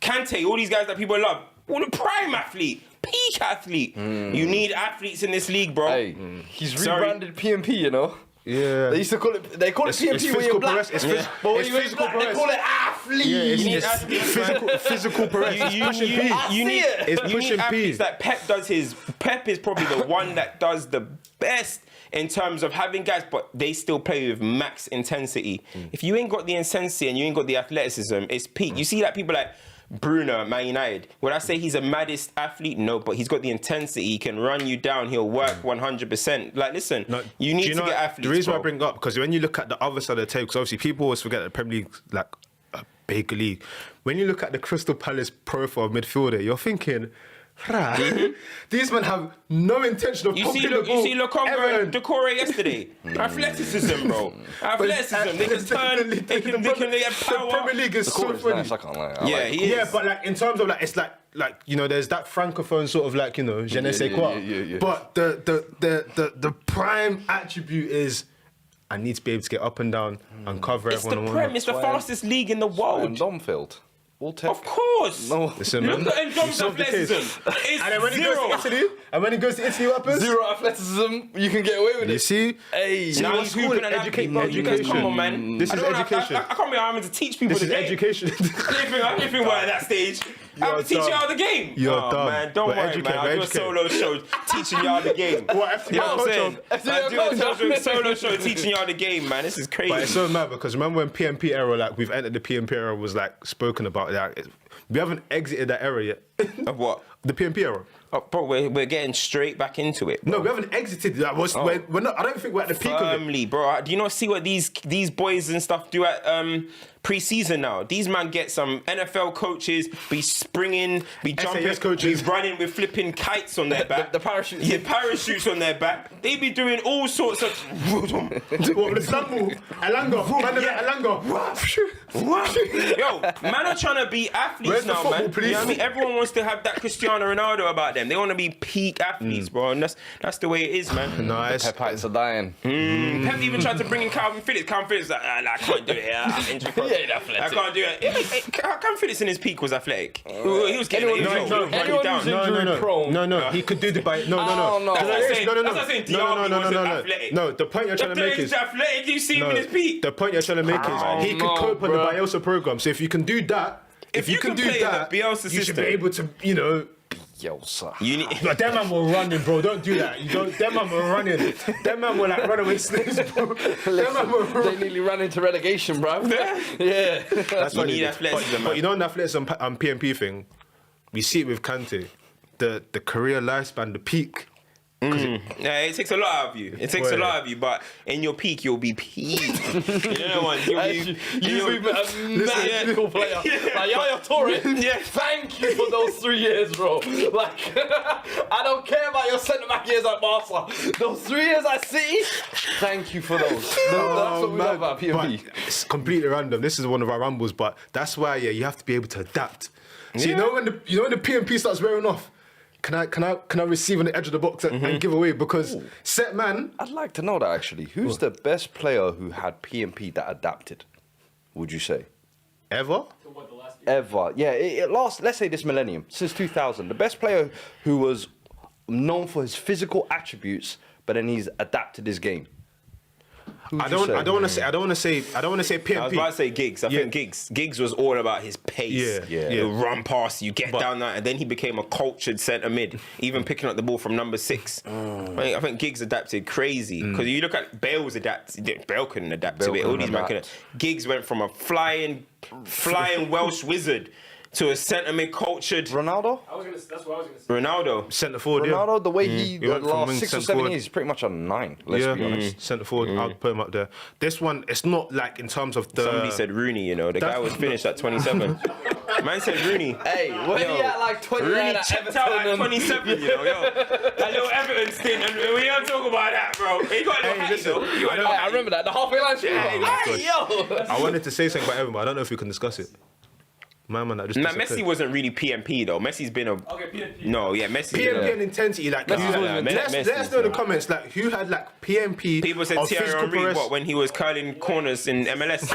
Kante, all these guys that people love, all the prime athlete, peak athlete. You need athletes in this league, bro. Hey, he's Sorry. rebranded PMP, you know. Yeah. They used to call it. They call it PMP when you're black. It's But when it's you're physical black, they progress. call it athlete. Yeah, You need it's athletes, man. physical progress. You It's pushing need, P. you need, It's you need pushing athletes P. that Pep does his. Pep is probably the one that does the best in terms of having guys, but they still play with max intensity. If you ain't got the intensity and you ain't got the athleticism, it's peak. You see that people like Bruno at Man United. Would I say he's a maddest athlete? No, but he's got the intensity. He can run you down. He'll work 100%. Like, listen, you need to get athletes. The reason why I bro. bring it up, because when you look at the other side of the table, because obviously people always forget that the Premier League's like a big league. When you look at the Crystal Palace profile midfielder, you're thinking, these men have no intention of You popping see, the ball. you see Lokonga ever. and Decore yesterday. Athleticism, bro. Athleticism. They can turn. They can get The power. Premier League is so Cool, it's funny. nice, I can't lie. I Yeah, like it. he is. Yeah, but like in terms of like it's like you know there's that francophone sort of like you know je ne sais quoi. Yeah. But the prime attribute is I need to be able to get up and down and cover It's the everyone. Prem. It's the fastest league in the And world. Domfield. All tech. Of course. No. Listen, man. Look at You Dom's solved the case. athleticism. It's And then when he zero. goes to Italy, what happens? Zero athleticism. You can get away with You it. see? Hey. Now what's he's called hooping and educate- bro. You guys, come on, man. education. This I is don't know, education. I can't remember how I'm to teach people This is the game. education. I didn't think we're at that stage. I'm You're teaching dumb. y'all the game. You're oh, dumb. man, don't We're worry, educate, man. I'll we're do a educate. solo show teaching y'all the game. What, You know what I'm saying? FTBL I'll do a solo show teaching y'all the game, man. This is crazy. But it's so mad because remember when PMP era, like we've entered the PMP era, was like spoken about. Like, we haven't exited that era yet. Of what? The PMP era. Oh, bro, we're getting straight back into it. No, we haven't exited. That was we're not. I don't think we're at the peak of it. Firmly, bro. Do you not see what these boys and stuff do at pre-season now? These man get some NFL coaches, be springing, be jumping, SAS coaches. be running with flipping kites on their back. The parachutes. Yeah, parachutes on their back. They be doing all sorts of. What the stumble? Alanga, Yo, man are trying to be athletes Where's the now, football, man. please? You know what I mean? Everyone wants to have that Cristiano Ronaldo about them. They want to be peak athletes, bro, and that's the way it is, man. No, it's Pep heights are dying. Pep even tried to bring in Calvin Phillips. Calvin Phillips like, I can't do it. I'm injured. He ain't athletic. I can't do it. Calvin Phillips in his peak was athletic. He was getting it. He was running down. No. He could do the by. No. Oh, no. That's what I'm saying. That's what I'm saying. Diaby wasn't athletic. No, the point you're trying to make He's is. athletic. You see him No, in his peak. the point you're trying to make is he could no, cope on the bro. Bielsa program. So if you can do that, If you can play in the Bielsa you should be system. able to, you know. Yo, sir. You need. But them man were running, bro. Don't do that. You don't. Them man were running. Them man were like runaway slaves, bro. Them man were They running. nearly ran into relegation, bro. Yeah. That's You what need athleticism, but you man. know, the athleticism PMP thing. We see it with Kante. The career lifespan, the peak. Yeah, it takes a lot out of you. It takes a lot of you, but in your peak, you'll be peak. You know what? You'll be. You've been a magical player. Like Yaya Toure. Yeah. Thank you for those 3 years, bro. Like, I don't care about your centre back years at Barca. Those 3 years at City. Thank you for those. That's what we love about PMP. But it's completely random. This is one of our rumbles, but that's why you have to be able to adapt. So you know when the PMP starts wearing off. Can I receive on the edge of the box and give away? Because set man. I'd like to know that actually. Who's the best player who had PMP that adapted? Would you say? Ever? Ever? Yeah. Let's say this millennium, since 2000, the best player who was known for his physical attributes, but then he's adapted his game. I don't want to say PMP. I was about to say Giggs. I think Giggs was all about his pace. Yeah. He'll run past you, get down there, and then he became a cultured centre mid, even picking up the ball from number 6. I think Giggs adapted crazy because you look at Bale's adapt. Bale couldn't adapt to it. All these men couldn't. Giggs went from a flying Welsh wizard to a centre mid cultured Ronaldo? That's what I was gonna say. Ronaldo. Centre forward. Ronaldo, the way he the went from last wing 6 or centre 7 forward. years, he's pretty much a 9. Let's be honest. Centre forward. I'll put him up there. This one, it's not like in terms of the. Somebody said Rooney. You know, the guy was finished at 27. Man said Rooney. Hey, when he at like 29 Rooney at checked Everton out at 27, you know, that little Everton stint, and we don't talk about that, bro. He got a little hattie, though. He got a little I hattie. remember that, the halfway line shit. Hey, yo! I wanted to say something about Everton, but I don't know if we can discuss it. My man, that just. Nah, disappeared. Messi wasn't really PMP though. Messi's been a. Okay, PNP. No, yeah, Messi. PMP and intensity, like let us know in the comments, like who had like PMP. People said of Thierry physical Henry, progress. what, when he was curling corners in MLS?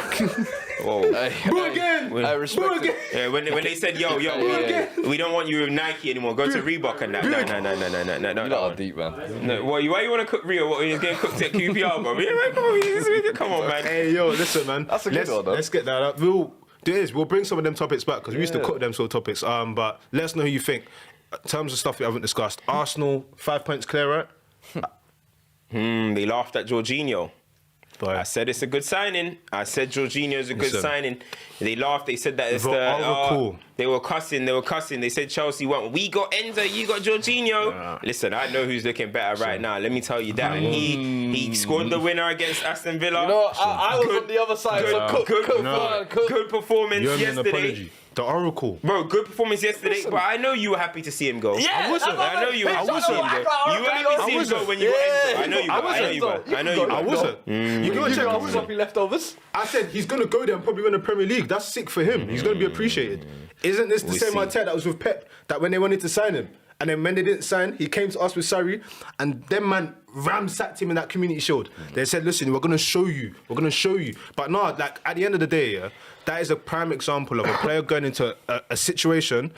Whoa. Boo again. I respect it. Yeah, when they said, yo, we don't want you with Nike anymore. Go to Reebok and that. No. You're not deep, man. No, why you want to cook Rio? What, you're getting cooked at QPR, bro? Come on, man. Hey, yo, listen, man. That's a good one, though. Let's get that up. We'll bring some of them topics back because we used to cook them sort of topics. But let us know who you think. In terms of stuff we haven't discussed, Arsenal 5 points clear, right? They laughed at Jorginho. Boy. I said it's a good signing. I said Jorginho's a good Listen. signing. They laughed. They said that it's Cool. They were cussing. They said Chelsea won. We got Enzo. You got Jorginho. Listen, I know who's looking better right now. Let me tell you that. And he scored the winner against Aston Villa. You know, I was on the other side. Good performance You owe me an yesterday. apology. The Oracle. Bro, good performance yesterday, but I know you were happy to see him go. Yeah, I wasn't. I know you were happy to see him go. You were happy to see him go when you got Enzo. I know you were. I know you were. I wasn't. You go and check. I wasn't. Sloppy leftovers. I said he's going to go there and probably win the Premier League. That's sick for him. He's going to be appreciated. Isn't this the same see. Arteta that was with Pep? That when they wanted to sign him, and then when they didn't sign, he came to us with Sarri, and them man ramsacked him in that Community Shield. They said, listen, we're going to show you. We're going to show you. But no, like, at the end of the day, yeah, that is a prime example of a player going into a situation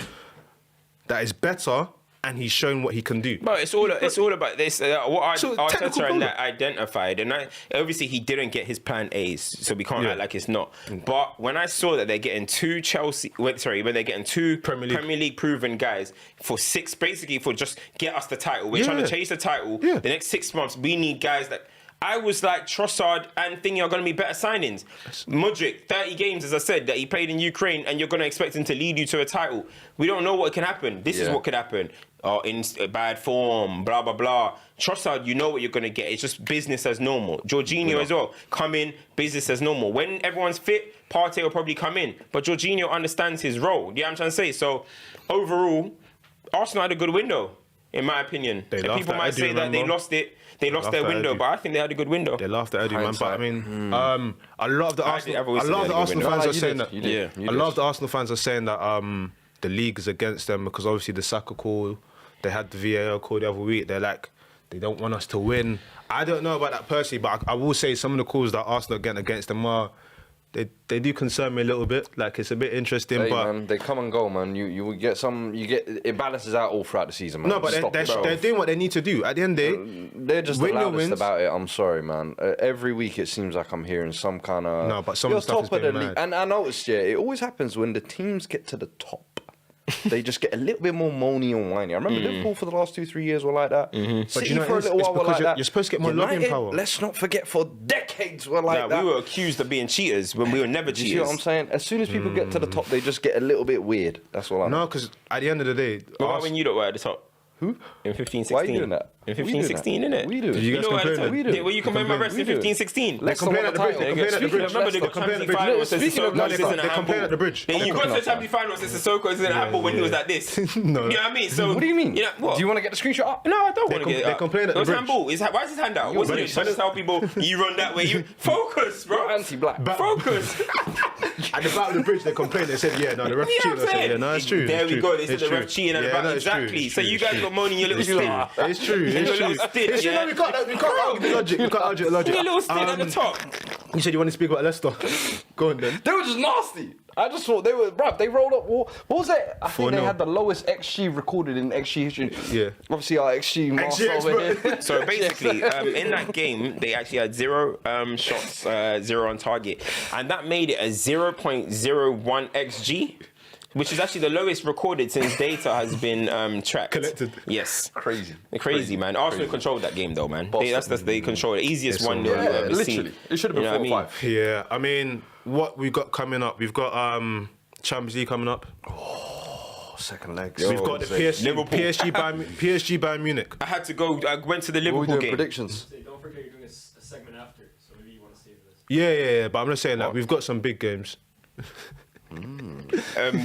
that is better, and he's shown what he can do. But it's all about this. What So, Arteta technical and problem. that identified, and obviously he didn't get his plan A's, so we can't act like it's not. But when I saw that they're getting when they're getting two Premier League proven guys for basically for just get us the title. We're trying to chase the title. Yeah. The next 6 months, we need guys that. I was like, Trossard and Thingy are going to be better signings. Mudryk, 30 games, as I said, that he played in Ukraine, and you're going to expect him to lead you to a title. We don't know what can happen. This is what could happen. In bad form, blah, blah, blah. Trossard, you know what you're going to get. It's just business as normal. Jorginho as well. Come in, business as normal. When everyone's fit, Partey will probably come in. But Jorginho understands his role. You know what I'm trying to say? So, overall, Arsenal had a good window, in my opinion. They And laughed people at might Eddie, say that they remember? lost it. They lost their laughed at window, Eddie. but I think they had a good window. They laughed at Eddie, man. But I mean, Hindsight. a lot of the I've always Arsenal, a lot of the said they Arsenal had a fans good are saying that. You did. Yeah. You A did. lot of the Arsenal fans are saying that the league is against them because obviously the Saka call, they had the VAR call the other week. They're like, they don't want us to win. I don't know about that personally, but I will say some of the calls that Arsenal are getting against them are, they do concern me a little bit. Like, it's a bit interesting, Hey, but man, they come and go, man. You will get some. It balances out all throughout the season, man. no, but Stop it, bro. they're doing what they need to do. At the end of the day, They're just win the your loudest wins. about it. I'm sorry, man. Every week it seems like I'm hearing some kind of. No, but some you're of the stuff top is of being the league. mad. And I noticed, it always happens when the teams get to the top. They just get a little bit more moany and whiny. I remember Liverpool for the last 2-3 years were like that. City But you know, for a little it's while were because like that. you're supposed to get more lobbying United, power. Let's not forget, for decades were like that. We were accused of being cheaters when we were never Do you cheaters. see what I'm saying? As soon as people get to the top, they just get a little bit weird. That's all I know. No, because at the end of the day, What about when you lot were at the top? Who? In 15, 16. Why are you doing that? In We 15, do 16, that. innit? We do. Did you guys know at the complain? time- We do. Yeah, well, you complain my rest in We do. 15, 16. They complain at the bridge. They complain at the bridge. Remember they got complain at the Champions bridge. League final, says Speaking of- Sissoko No, is they in a complain handball. at the bridge. Then you They got to the complain Champions League final, says Sissoko is in a handball when he was like this. No. You know what I mean? So What do you mean? You know, what? Do you want to get the screenshot up? No, I don't want to get it they up. complain at the It was bridge. handball. Why is his hand out? Wasn't but it? it's- Just tell people you run that way. You focus, bro. Anti-black. Focus. At the back of the bridge, they complained. They said, "Yeah, no, the ref You know cheated." what I I'm said, "Yeah, saying? no, it's true." There it's we true. go. They said It's the true. ref cheating at the Yeah, back. no, it's true, Exactly. it's So true, you it's guys true. got money in your little spin. It's true. It's Your true. little stitch, It's true. yeah. No, we can't argue the logic. We can't argue the logic. Your little stint at the top. You said you want to speak about Leicester. Go on then. They were just nasty. I just thought they were, bruv, they rolled up. What was it? I think they 4-0. had the lowest XG recorded in XG history. Yeah. Obviously, our XG master XG over expert. here. So basically, in that game, they actually had 0 shots, 0 on target, and that made it a 0.01 xG, which is actually the lowest recorded since data has been tracked. Collected. Yes. Crazy. Man. Arsenal controlled that game though, man. They controlled it. Easiest It's 1-0 all you've right. ever Literally. seen. It should have been You know what I 4 or mean? 5. Yeah, I mean, what we got coming up? We've got Champions League coming up. Second legs. We've got the PSG, Liverpool. PSG Bayern Munich. I had to go. I went to the What are we Liverpool doing? game. Predictions. Don't forget you're doing a segment after, so maybe you want to save this. Yeah. But I'm just saying that we've got some big games.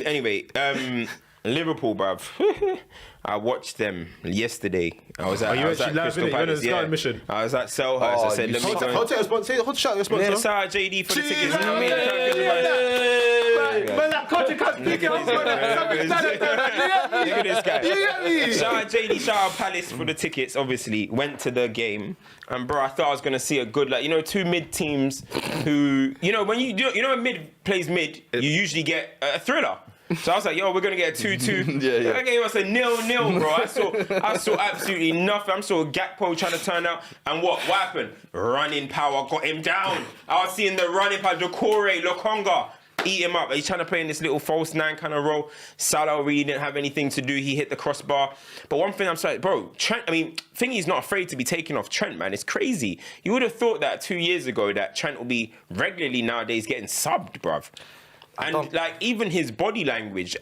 Anyway, Liverpool, bruv. I watched them yesterday. I was at you I was actually at live, Crystal innit? You went on Palace. the scouting mission? I was at Selhurst. Oh, I said, you let me saw- go. Hold shout your sponsor. Hold shout your Yeah, sponsor. shout out JD for the tickets. You know what I mean? Man, that CultureCams picking up. Look at this guy. You get me? Shout out JD, shout out Palace for the tickets, obviously. Went to the game. And bro, I thought I was gonna see a good, like, you know, two mid teams who, you know, when when mid plays mid, you usually get a thriller. So I was like, yo, we're gonna get a 2-2. Yeah. That game was a 0-0, bro. I saw absolutely nothing. I saw Gakpo trying to turn out, and what happened? Running power got him down. I was seeing the running power, Doucouré, Lokonga. Eat him up. He's trying to play in this little false nine kind of role. Salah really didn't have anything to do. He hit the crossbar. But one thing I'm saying, bro, Trent, Thingy's not afraid to be taken off Trent, man. It's crazy. You would have thought that 2 years ago that Trent will be regularly nowadays getting subbed, bruv. And like even his body language,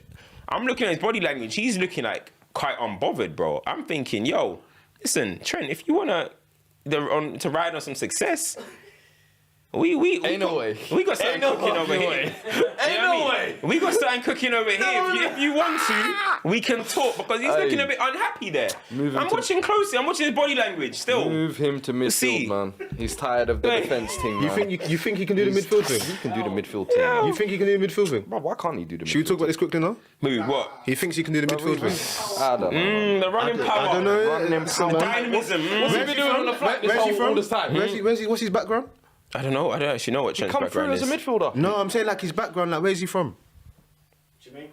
I'm looking at his body language, he's looking like quite unbothered, bro. I'm thinking, yo, listen, Trent, if you want to ride on some success, we no way. We got something cooking over here. Ain't no way. We got something cooking over here. If you want to, we can talk because he's looking a bit unhappy there. I'm watching closely. I'm watching his body language still. Move him to midfield, man. He's tired of the defense team. You think he can do the midfield thing? He can do the midfield team. You think he can do the midfield thing? Bro, why can't he do the midfield? Should we talk about this quickly now? Move what? He thinks he can do the midfield thing. I don't know. The running power. I don't know. Running power. Dynamism. What's he been doing on the flight Where's he all from? this time? What's his background? I don't know. I don't actually know what Trent's Come through background as is. a midfielder. No, I'm saying like his background. Like, where's he from?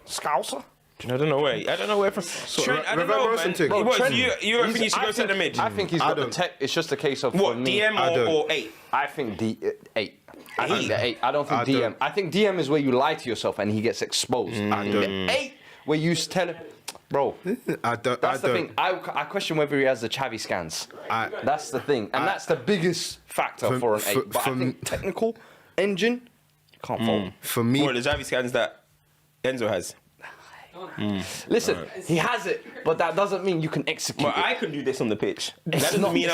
Scouser. I don't know where. I don't know where from. Trent, I don't know, man. Bro, What, Trent- you reckon he should go centre mid? I think he's got the tech. It's just a case of What, for me, DM or 8? I think D8. I think the 8. I don't think I DM. don't. I think DM is where you lie to yourself and he gets exposed. I think the 8 where you tell him, bro. That's the thing. I question whether he has the Xavi scans. That's the thing, and that's the biggest factor for an 8. But I think technical engine can't fault. For me, What, the Xavi scans that Enzo has? Listen, he has it, but that doesn't mean you can execute Well, it. I can do this on the pitch. That It's doesn't not mean the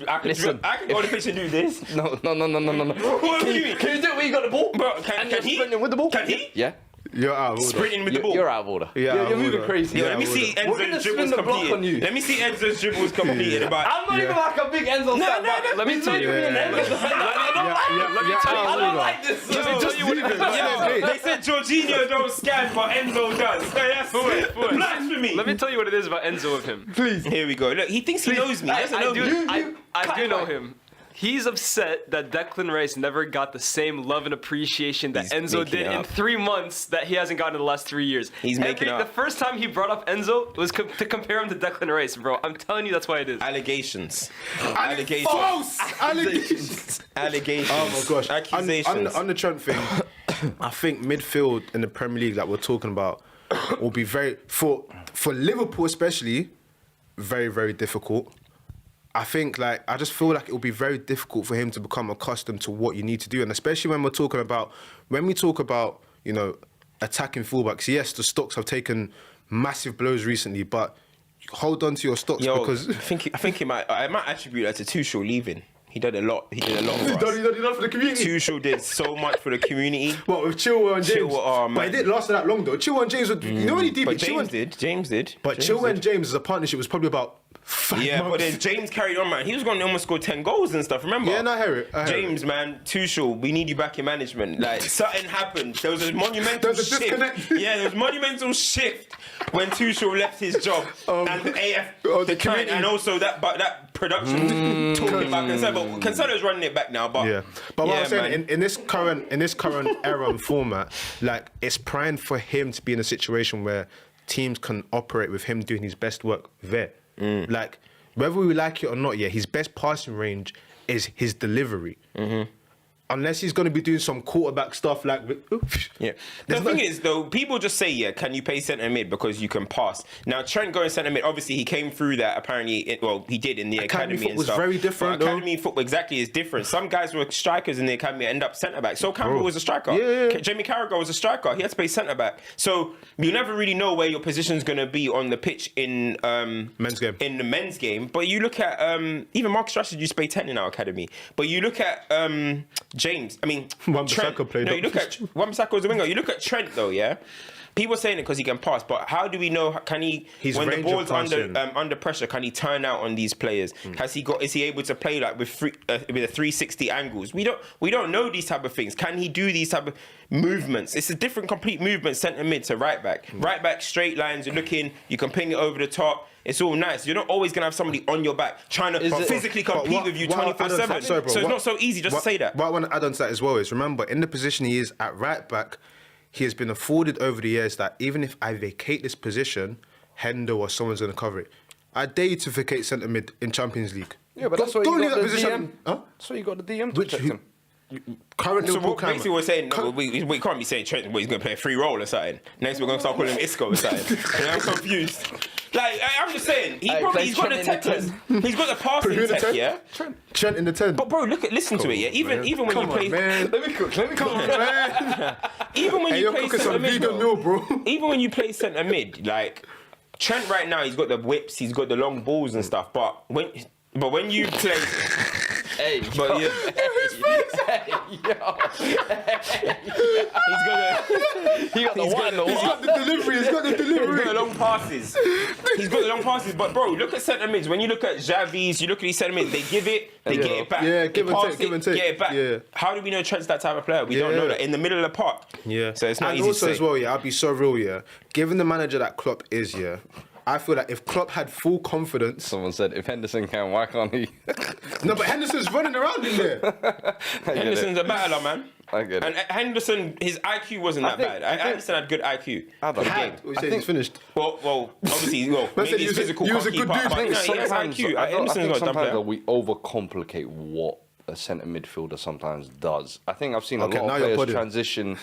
I can Listen, go on the pitch and do this. No. What do you mean? Can you do it when you got the ball? Bro, and can you're he? sprinting with the ball? Can he? Yeah. you're out of order. Sprinting with the ball. You're out of order. Yeah, You're moving crazy. Yo, let me see We're gonna Enzo's spin dribbles the block on completed. you. Let me see Enzo's dribbles completed. About I'm not even like a big Enzo fan, but Let me tell you. I don't like this. They said Jorginho don't scan, but Enzo does. That's blasphemy. Let me tell you what it is about Enzo of him. Here we go. Look, he thinks he knows me. He doesn't know me. I do know him. He's upset that Declan Rice never got the same love and appreciation that He's Enzo making did it in up. 3 months that he hasn't gotten in the last 3 years. He's making it up. The first time he brought up Enzo was to compare him to Declan Rice, bro. I'm telling you, that's why it is. Allegations. False allegations. Allegations. Oh my gosh. Accusations. On the Trent thing, I think midfield in the Premier League that we're talking about will be very for Liverpool especially very, very difficult. I think I just feel like it will be very difficult for him to become accustomed to what you need to do, and especially when we talk about attacking fullbacks. Yes, the stocks have taken massive blows recently, but hold on to your stocks because I think I might attribute that to Tuchel leaving. He did a lot. He did a lot for us. He done for the community. Tuchel did so much for the community. What with Chilwell and James? Chilwell, but it didn't last that long though. Chilwell and James were, you know when he did. But James did. But Chilwell and James as a partnership was probably about 5 Yeah, months. but then James carried on, man. He was going to almost score 10 goals and stuff, remember? Yeah, no, I hear it. James, man, Tuchel, we need you back in management. Like, something happened. There was a monumental There was a shift. disconnect. Yeah, there was a monumental shift when Tuchel left his job and the AF declined, community. and also that production talking about Cancelo. But Cancelo's running it back now. But Yeah, but what I'm saying man. in this current era and format, like it's prime for him to be in a situation where teams can operate with him doing his best work there. Like whether we like it or not, yeah, his best passing range is his delivery. Unless he's going to be doing some quarterback stuff like... Yeah. The thing is, though, people just say, yeah, can you play centre mid because you can pass? Now, Trent going centre mid, obviously, he came through that, apparently, he did in the academy football and was stuff. very different, But academy football, exactly, is different. Some guys were strikers in the academy and end up centre back. So Campbell was a striker. Yeah. Jamie Carragher was a striker. He had to play centre back. So you never really know where your position's going to be on the pitch in... men's game. In the men's game. But you look at... even Marcus Rashford used to play 10 in our academy. But you look at James. I mean, Wan-Bissaka Trent. played No, up. you look at Wan-Bissaka was a winger. You look at Trent though, yeah. People are saying it because he can pass, but how do we know? Can he? His when the range of ball's passing. under pressure, can he turn out on these players? Has he got? Is he able to play like with a 360 angles? We don't know these type of things. Can he do these type of movements? It's a different, complete movement. Centre mid to right back. Right back, straight lines. You're looking. You can ping it over the top. It's all nice. You're not always gonna have somebody on your back trying to physically compete with you 24/7. So it's not so easy just to say that. What I want to add on to that as well is, remember, in the position he is at right back, he has been afforded over the years that even if I vacate this position, Hendo or someone's going to cover it. I dare you to vacate centre mid in Champions League. Yeah, but that's why Don't you leave got that the position. DM. Huh? That's why you got the DM to Which protect who- him. Current So Liverpool what basically we're saying, we can't be saying Trent, he's going to play a free role or something. Next we're going to start calling him Isco or something. And I'm confused. Like, I'm just saying, he's got the tech. He's got the passing Who in the tech, 10? yeah? Trent in the 10. But bro, listen to it, yeah? Even when you play... man. Let me cook. Come on, man. Even when Hey, you you're play cooking centre some mid, vegan bro, meal, bro. even when you play centre mid, like Trent right now, he's got the whips, he's got the long balls and stuff. But when you play, Hey, but yeah, he got the one and the He's one. got the delivery. He's got the he's got delivery. the long passes. He's got the long passes. But bro, look at centre mids. When you look at Xavi's, you look at these centre mids. They give it, they get it back. Yeah, They give and pass take, give and take. Get it back. Yeah. How do we know Trent's that type of player? We don't Yeah. know that in the middle of the park. Yeah. So it's not and easy also to as say. well, yeah, I'll be so real, yeah. Given the manager that Klopp is, yeah, I feel that if Klopp had full confidence... Someone said, if Henderson can, why can't he? No, but Henderson's running around in there. Henderson's a battler, man. I get it. And Henderson, his IQ wasn't that bad. Henderson had good IQ. I don't know. What you saying? He's finished. Well, obviously, Man maybe said he his was a- physical he was can't a keep good up, dude. but I no, think he has IQ. Henderson's got a dumb sometimes player. we overcomplicate what a centre midfielder sometimes does. I think I've seen a Okay, lot now of you're players putting- transition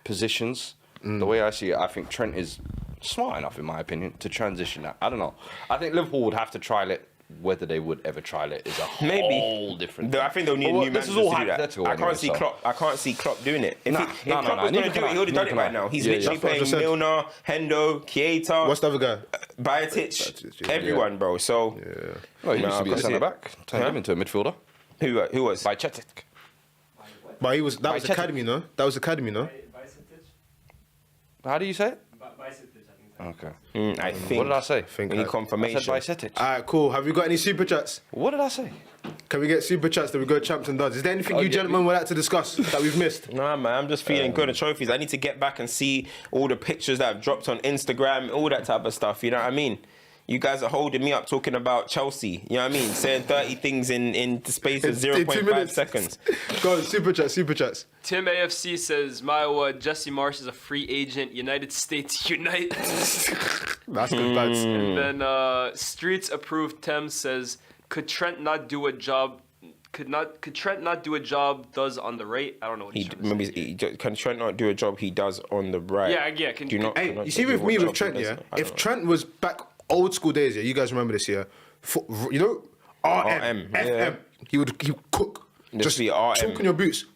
positions. The way I see it, I think Trent is smart enough, in my opinion, to transition that. I don't know. I think Liverpool would have to trial it. Whether they would ever trial it is a whole different thing. I think they'll need Well, new this managers is all to do that. hypothetical I anyway, can't see so. Klopp. I can't see Klopp doing it. If Klopp was going neither to do it, he would have done it right now. He's Yeah, literally that's what I playing just said. Milner, Hendo, Keita, What's the other guy? Bajetic, yeah. everyone, bro. So Well, he No, used to be a because centre it- back. Turned him into a midfielder. who was? By Chetic. But he was... That was Bajetic. academy, no? That was academy, no? How do you say it? Okay. I think. What did I say? We need I confirmation. said by Cetic. Alright, cool. Have we got any super chats? What did I say? Can we get super chats that we go champs and duds? Is there anything you yeah, gentlemen would like to discuss that we've missed? Nah, man, I'm just feeling good at trophies. I need to get back and see all the pictures that I've dropped on Instagram, all that type of stuff. You know what I mean? You guys are holding me up talking about Chelsea. You know what I mean? Saying 30 things in the space of In 2 0.5 minutes. seconds. Go on, super chats. Tim AFC says, Maiwa, Jesse Marsh is a free agent. United States Unite. That's good lads. And then Streets Approved Tem says, could Trent not do a job? Could Trent not do a job does on the right? I don't know what he's trying to say. Can Trent not do a job he does on the right? Yeah. Do you not? Hey, cannot you see do with what me with job Trent, he yeah? does? I don't If know. Trent was back old school days, yeah, you guys remember this, yeah? You know, RM, yeah. FM, he would cook. Just be RM. chalk on your boots.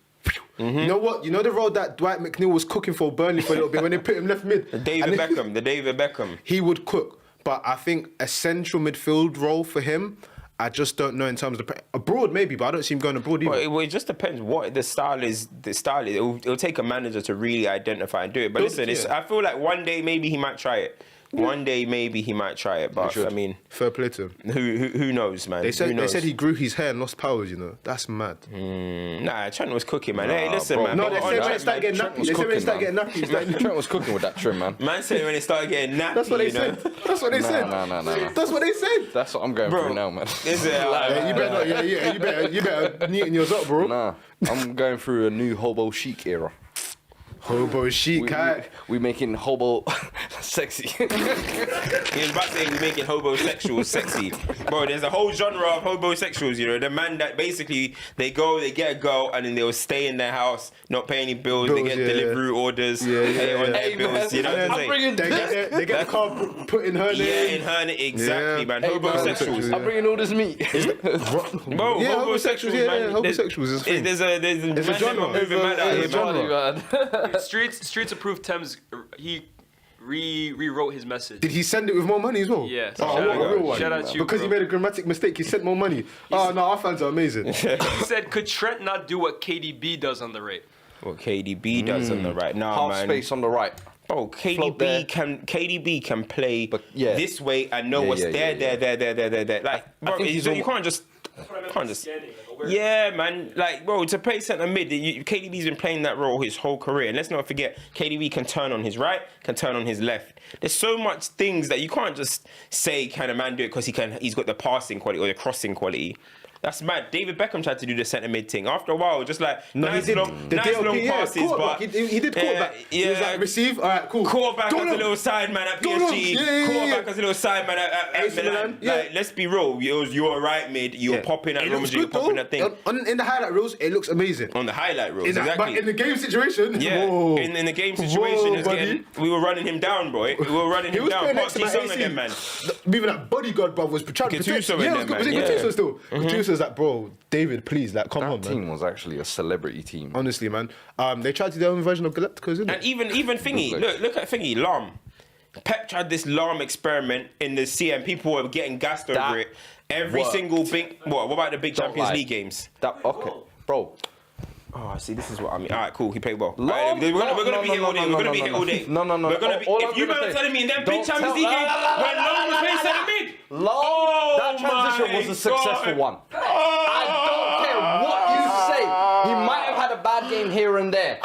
You know what? You know the role that Dwight McNeil was cooking for Burnley for a little bit when they put him left mid? The David Beckham. He would cook. But I think a central midfield role for him, I just don't know in terms of... Abroad maybe, but I don't see him going abroad either. Well, it just depends what the style is. It'll take a manager to really identify and do it. But listen, I feel like one day maybe he might try it. One day maybe he might try it. But I mean, Fair play to him. who knows, man? They said Who knows? he grew his hair and lost powers, you know. That's mad. Nah, Trent was cooking, man. Hey, listen, bro. man. No, But they on said when Trent, it started man, getting nappy. They said when it started getting nappies, man. Trent was cooking with that trim, man. Man said when it started getting nappy, That's what they you know? said. That's what they said. No. That's what they said. That's what I'm going Bro. through now, man. Is it? Yeah, you better not. Yeah, you better neaten yours up, bro. Nah, I'm going through a new hobo chic era. Hobo chic, cat. We making hobo sexy. He was about to say we're making homosexuals sexy. Bro, there's a whole genre of homosexuals, you know. The man that basically they get a girl and then they'll stay in their house, not pay any bills, they get delivery orders, pay on their bills, you know what I'm saying? They get the car put in her Yeah, name. in her exactly, Yeah. man. Hey, man, Homosexuals. yeah. I'm bringing all this meat. Bro, Yeah, homosexuals, yeah, man. homosexuals is a thing. There's a It's a genre. moving man out It's here, a man. genre. Streets Approved Thames. He rewrote his message. Did he send it with more money as well? Yeah. Oh, Shout what out- a real one. shout out to you, Because he bro. made a grammatic mistake, he sent more money. Oh, no, our fans are amazing. He said, could Trent not do what KDB does on the right? What KDB does on the right now, Half man. space on the right. Bro, Float there. KDB can play But, yeah. this way and know Yeah, what's yeah, there. Like, bro, think he's you can't just. Yeah, man. Like, bro, to play centre mid, KDB's been playing that role his whole career. And let's not forget, KDB can turn on his right, can turn on his left. There's so much things that you can't just say, can a man do it because he's got the passing quality or the crossing quality. That's mad. David Beckham tried to do the centre mid thing. After a while, just like nice long passes, but he did quarterback. He was like, receive, all right, cool. Quarterback as a little side man at PSG. Quarterback as a little side man at Milan. Like, let's be real. You were right mid. You were popping at Real Madrid. You were popping that thing. In the highlight reels, it looks amazing. On the highlight reels, exactly. But in the game situation, yeah, whoa. in the game situation, Whoa, buddy. we were running him down, boy. We were running him was down. playing next to Party my some of AC. them, man. Even that bodyguard, bro, was trying to protect. Gattuso in Yeah, there, was it man. Gattuso still? Gattuso was like, bro, David, please, like, come on, That man. team was actually a celebrity team. Honestly, man. They tried to do their own version of Galacticos, didn't And they? even Thingy, look at Thingy, Lam. Pep tried this Lam experiment in the CM. People were getting gassed over That it. Every worked. single big. What about the big Don't Champions lie. League games? Okay, bro. Oh, see, this is what I mean. All right, cool. He played well. Lam- All right, we're gonna be here all day. We're gonna be here all day. No. We're gonna be. All If I'm you gonna man are say- telling me in them big Don't Champions tell- League games when Lam was playing centre mid. That transition was a successful one. I don't care what you say. He might have had a bad game here and there.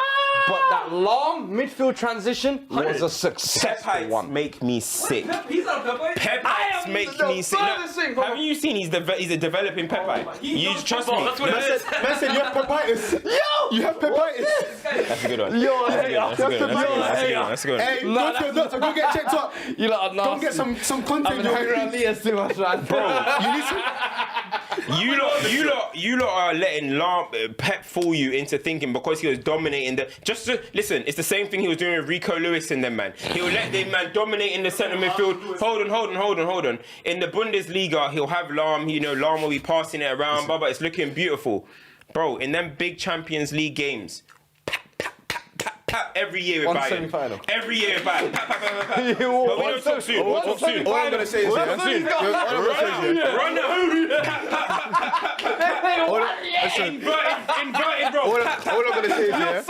But that long midfield transition was a successful Pep one. make me sick. He's not a Pep. Pep am make the me sick. furthest thing from- Haven't you seen he's a developing Pep? You trust me. That's what it is. Man said you have pepitis. Yo! You have pepitis. That's a good one. Yo, That's a good one. That's a good one. Hey, go to your doctor, go get checked up. you lot are nasty. Go get some content. I've been hanging around Leah's too much, man. Bro, You need some. You lot are letting Pep fool you into thinking because he was dominating the. Listen, it's the same thing he was doing with Rico Lewis and them, man. He will let them man dominate in the centre midfield. Hold on. In the Bundesliga, he'll have Lahm. Lahm will be passing it around. But it's looking beautiful, bro. In them big Champions League games. Every year with One Bayern. semi-final. Every year with Bayern. But we One don't talk soon. We'll talk soon. All I'm gonna say is, Run Inverted, bro. all I'm gonna say is, yeah.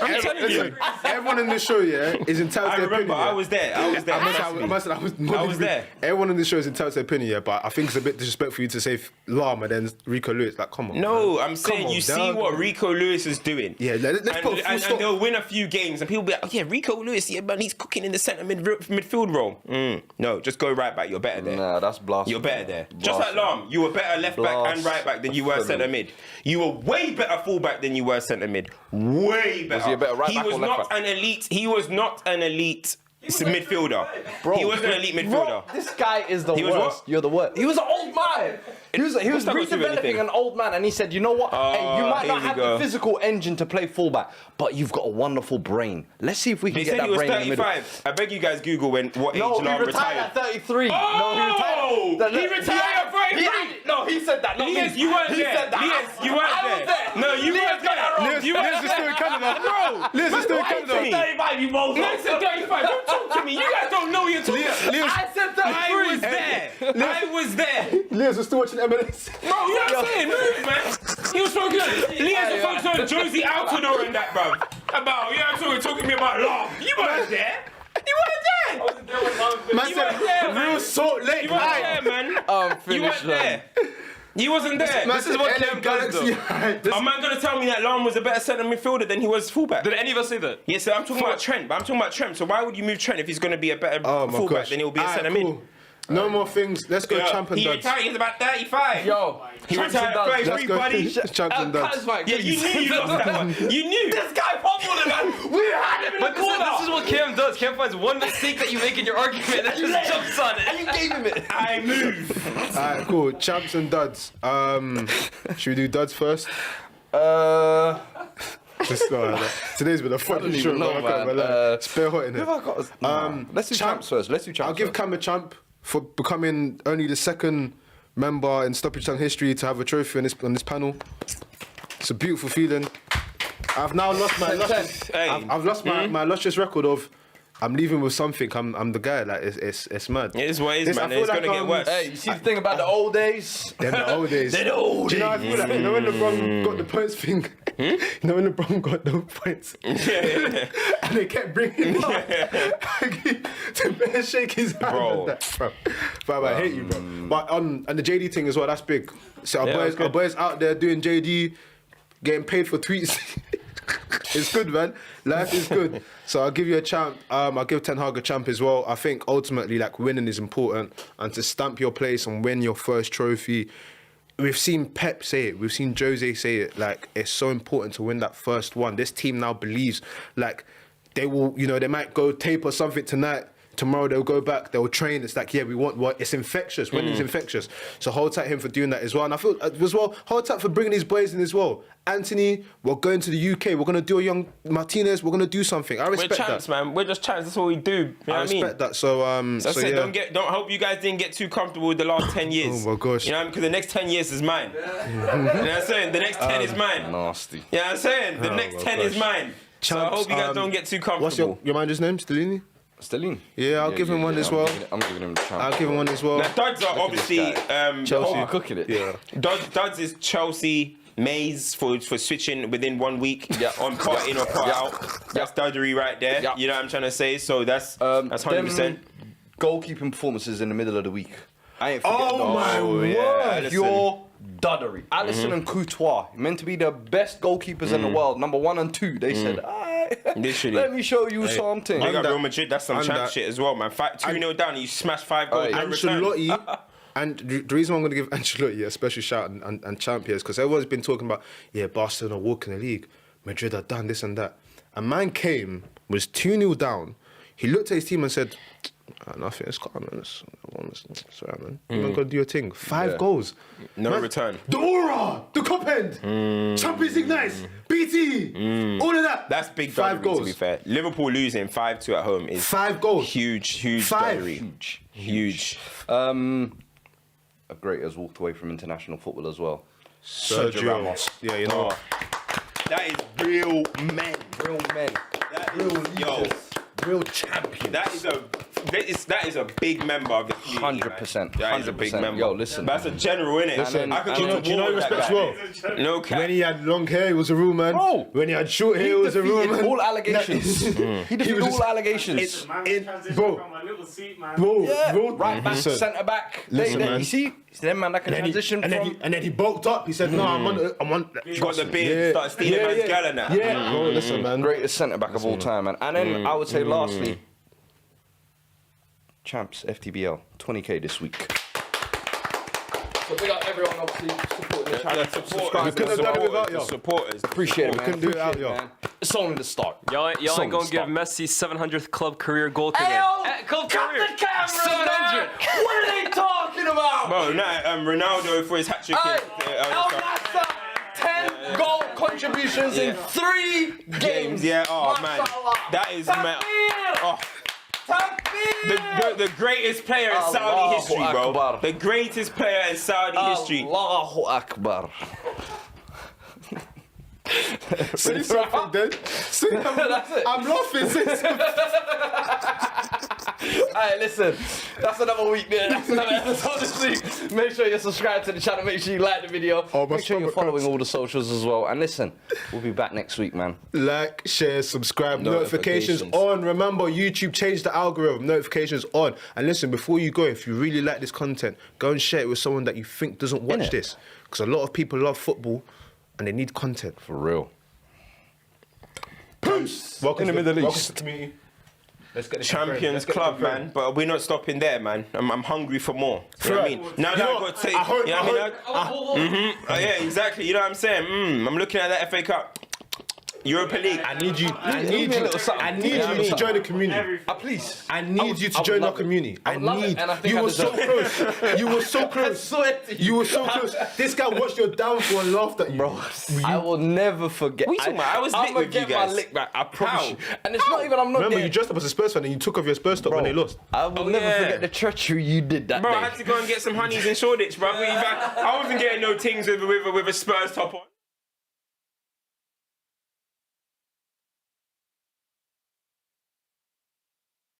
I'm telling you. Listen, everyone in this show, yeah, is entitled I to their remember, opinion. I was there. I was there. Everyone in the show is entitled to their opinion, yeah, but I think it's a bit disrespectful for you to say Lam and then Rico Lewis. Like, come on. No, man. I'm saying Come on, you see dog. what Rico Lewis is doing. Yeah, let's put a full and stop. they'll win a few games, and people be like, "Oh yeah, Rico Lewis, yeah, man, he's cooking in the centre midfield role." No, just go right back. You're better there. Nah, that's blasphemy. You're better there. Just like Lam, you were better left back and right back than you were centre mid. You were way better full back than you were centre mid. Way better. Was he a better right He back was or left not back? an elite. He was not an elite midfielder. Bro, he wasn't an elite midfielder. Bro, this guy is the He was worst. what? You're the worst. He was an old man. He was What's that got to do with redeveloping anything? an old man, and he said, "You know what? Hey, you might here not we have go. the physical engine to play fullback, but you've got a wonderful brain. Let's see if we can He get said that he was brain in the middle." 35. I beg you guys Google what age No, he Lam retired retired. at 33. Oh! No, he retired. He retired at 33. No, he said that. Not me. Lias, you weren't He there. said that. Lias, you weren't I was there. there. No, you Lias weren't got that there. wrong. You weren't Liz is still in Canada. Bro, Liz is still in why Canada. to me? 35, you both. I said 35. Don't talk to me. You guys don't know you're talking. I said 33. I was there. I was there. Liz was still watching MLS. Bro, you know what I'm saying? Move, man. He was so good. Lias was focused on Josie Altidore and that, bruv. About, talking to me about Lam. You weren't there. You weren't there. Man You said, weren't there, man. real Salt Lake. You weren't High. there, man. You Finished, weren't there. You wasn't there. Man said, LA Galaxy. High. A man gonna tell me that Lam was a better centre midfielder than he was fullback? Did any of us say that? Yes, so I'm talking about Trent, but I'm talking about Trent. So why would you move Trent if he's gonna be a better Oh my fullback gosh. than he'll be a Alright, centre mid? cool. No more things. Let's go champ and He duds. retired. He's about 35. Yo, he retired at 33, Let's go buddy. champ and duds. Yeah, you knew you lost that one. You knew. this guy pummeled him, man. We had him in But the corner. this is what Cam does. Cam finds one mistake that you make in your argument and just jumps on it. And you gave him it. I move. Alright, cool. Champs and duds. Should we do duds first? Today's been a funny show, even know, man. I can't man. lie. It's bare hot in here. Let's do champs first. Let's do champs. I'll give first. Cam a champ for becoming only the second member in Stoppage Time history to have a trophy on this panel. It's a beautiful feeling. I've now lost my Hey. I've lost my lustrous record of I'm leaving with something. I'm the guy. Like it's mad. It is what it is, Listen, man. I feel It's like, gonna get worse. Hey, you see the thing about the old days? They're the old days. They're the old Do you know how I feel like? You know when LeBron got the points thing? You know when LeBron got the points? And they kept bringing it up. To bear shake his hand. Bro. And that, bro. I hate you, bro. But and the JD thing as well, that's big. So our boys out there doing JD, getting paid for tweets. It's good, man. Life is good. So I'll give you a champ. I'll give Ten Hag a champ as well. I think ultimately, like, winning is important, and to stamp your place and win your first trophy. We've seen Pep say it. We've seen Jose say it. Like, it's so important to win that first one. This team now believes, like, they will. You know, they might go tape or something tonight. Tomorrow they'll go back, they'll train. It's like, yeah, we want what? It's infectious. Winning's infectious. So hold tight him for doing that as well. And I feel as well, hold tight for bringing these boys in as well. Anthony, we're going to the UK. We're going to do a young Martinez. We're going to do something. I respect We're champs, that. man. We're just champs. That's what we do. You know what I mean? respect that. So, That's it. yeah. Don't hope you guys didn't get too comfortable with the last 10 years. Oh my gosh. You know what I mean? Because the next 10 years is mine. You know what I'm saying? The next 10 is mine. Nasty. You know what I'm saying? The Oh next my 10 is gosh. mine. So I hope you guys don't get too comfortable. What's your manager's name? Stellini? Stellini. Yeah, I'll give him one as well. I'm giving him the champ. I'll give him one as well. Now, Duds are obviously Chelsea. Oh, cooking it. Yeah. Duds is Chelsea. Maze for switching within 1 week on part in or part out. That's dudgery right there. Yeah. You know what I'm trying to say? So that's 100%. Them goalkeeping performances in the middle of the week. I ain't forgetting Oh my those. word. Pure duddery. Alisson and Courtois, meant to be the best goalkeepers in the world, number 1 and 2. They said, Literally. let me show you something. They got that- Real Madrid. That's some and champ that- shit as well, man. 2-0 down. You smash 5 goals. in return. Ancelotti, and the reason why I'm going to give Ancelotti a special shout and champ here is because everyone's been talking about, yeah, Barcelona walking the league, Madrid are done, this and that. A man came, was 2-0 down. He looked at his team and said, nothing, it's calm, man. Sorry, man. You're going to do your thing. 5 goals. No return. The aura, the cup end, Champions League nights, BT, all of that. That's big 5 dudgery, goals. to be fair. Liverpool losing 5-2 at home is 5 goals. huge 5. dudgery. Huge. A great has walked away from international football as well. Sergio Ramos. Yeah, you know. That is real men. Real men. Yo, Real champion. that is a big member of the community. 100%. That is a big 100%. member. Yo, listen. That's a general, innit? Listen, I could do you go know- to Do you know war who with that respects guy. well? No cap. When he had long hair, he was a real man. Bro, When he had short hair, he was a real man. all allegations. He defeated all allegations. It's Man, it, transition bro. from a little seat, man. Bro, Yeah, bro, right back, listen. centre back. Listen, man. You see, it's them man that can transition and from. then he bulked up. He said, "No, I'm on." Got the beard, started stealing man's gal and that. Yeah, bro, listen, man. Greatest centre back of all time, man. And then I would say, lastly, champs FTBL 20k this week. So big up everyone, obviously supporting the channel. We couldn't have done it without y'all. Supporters. Appreciate it, man. couldn't do it without Appreciate y'all. man. It's only the start. Y'all ain't It's only gonna the give start. Messi 700th club career goal today. Club career. 700. What are they talking about? Bro, Ronaldo for his hat trick. El Nasser, 10 goal contributions in 3 games. Yeah, oh man, Mashallah. that is Takbir. oh, Takbir. the greatest player in Saudi Allahu history, bro. Akbar. The greatest player in Saudi history. Allahu Akbar. Say something, then. That's it. I'm laughing. Say something. Alright, listen, that's another week there. That's another episode this week. Make sure you're subscribed to the channel. Make sure you like the video. Oh, my Make sure you're stomach following hurts. all the socials as well. And listen, we'll be back next week, man. Like, share, subscribe, notifications on. Remember, YouTube changed the algorithm, notifications on. And listen, before you go, if you really like this content, go and share it with someone that you think doesn't watch this. Because a lot of people love football and they need content. For real. Welcome In the Middle East. Welcome to the community. Let's get this Champions confirmed. Let's get Club, it confirmed. man. But we're not stopping there, man. I'm hungry for more. You know what I mean? Now You that know I've what? got to take. I heard- You know what I mean? I Oh, yeah, exactly. You know what I'm saying? I'm looking at that FA Cup. Europa League. I need you. I me need a you. little something. I need You know what I you to mean? join the community. Please. I need you to would join our love it. community. I would love it, need. and I think You I were so deserve close. You were so close. swear to you. You were so close. This guy watched your downfall and laughed at you. Bro, I will never forget. What you talking about? I was lit I'ma with you get my guys. lick back. I promise How? you. And it's not even. I'm not Remember, there. you dressed up as a Spurs fan and you took off your Spurs top when they lost. I will Oh, never yeah. forget the treachery you did that Bro, day. I had to go and get some honeys in Shoreditch, bro. I wasn't getting no things with a Spurs top on.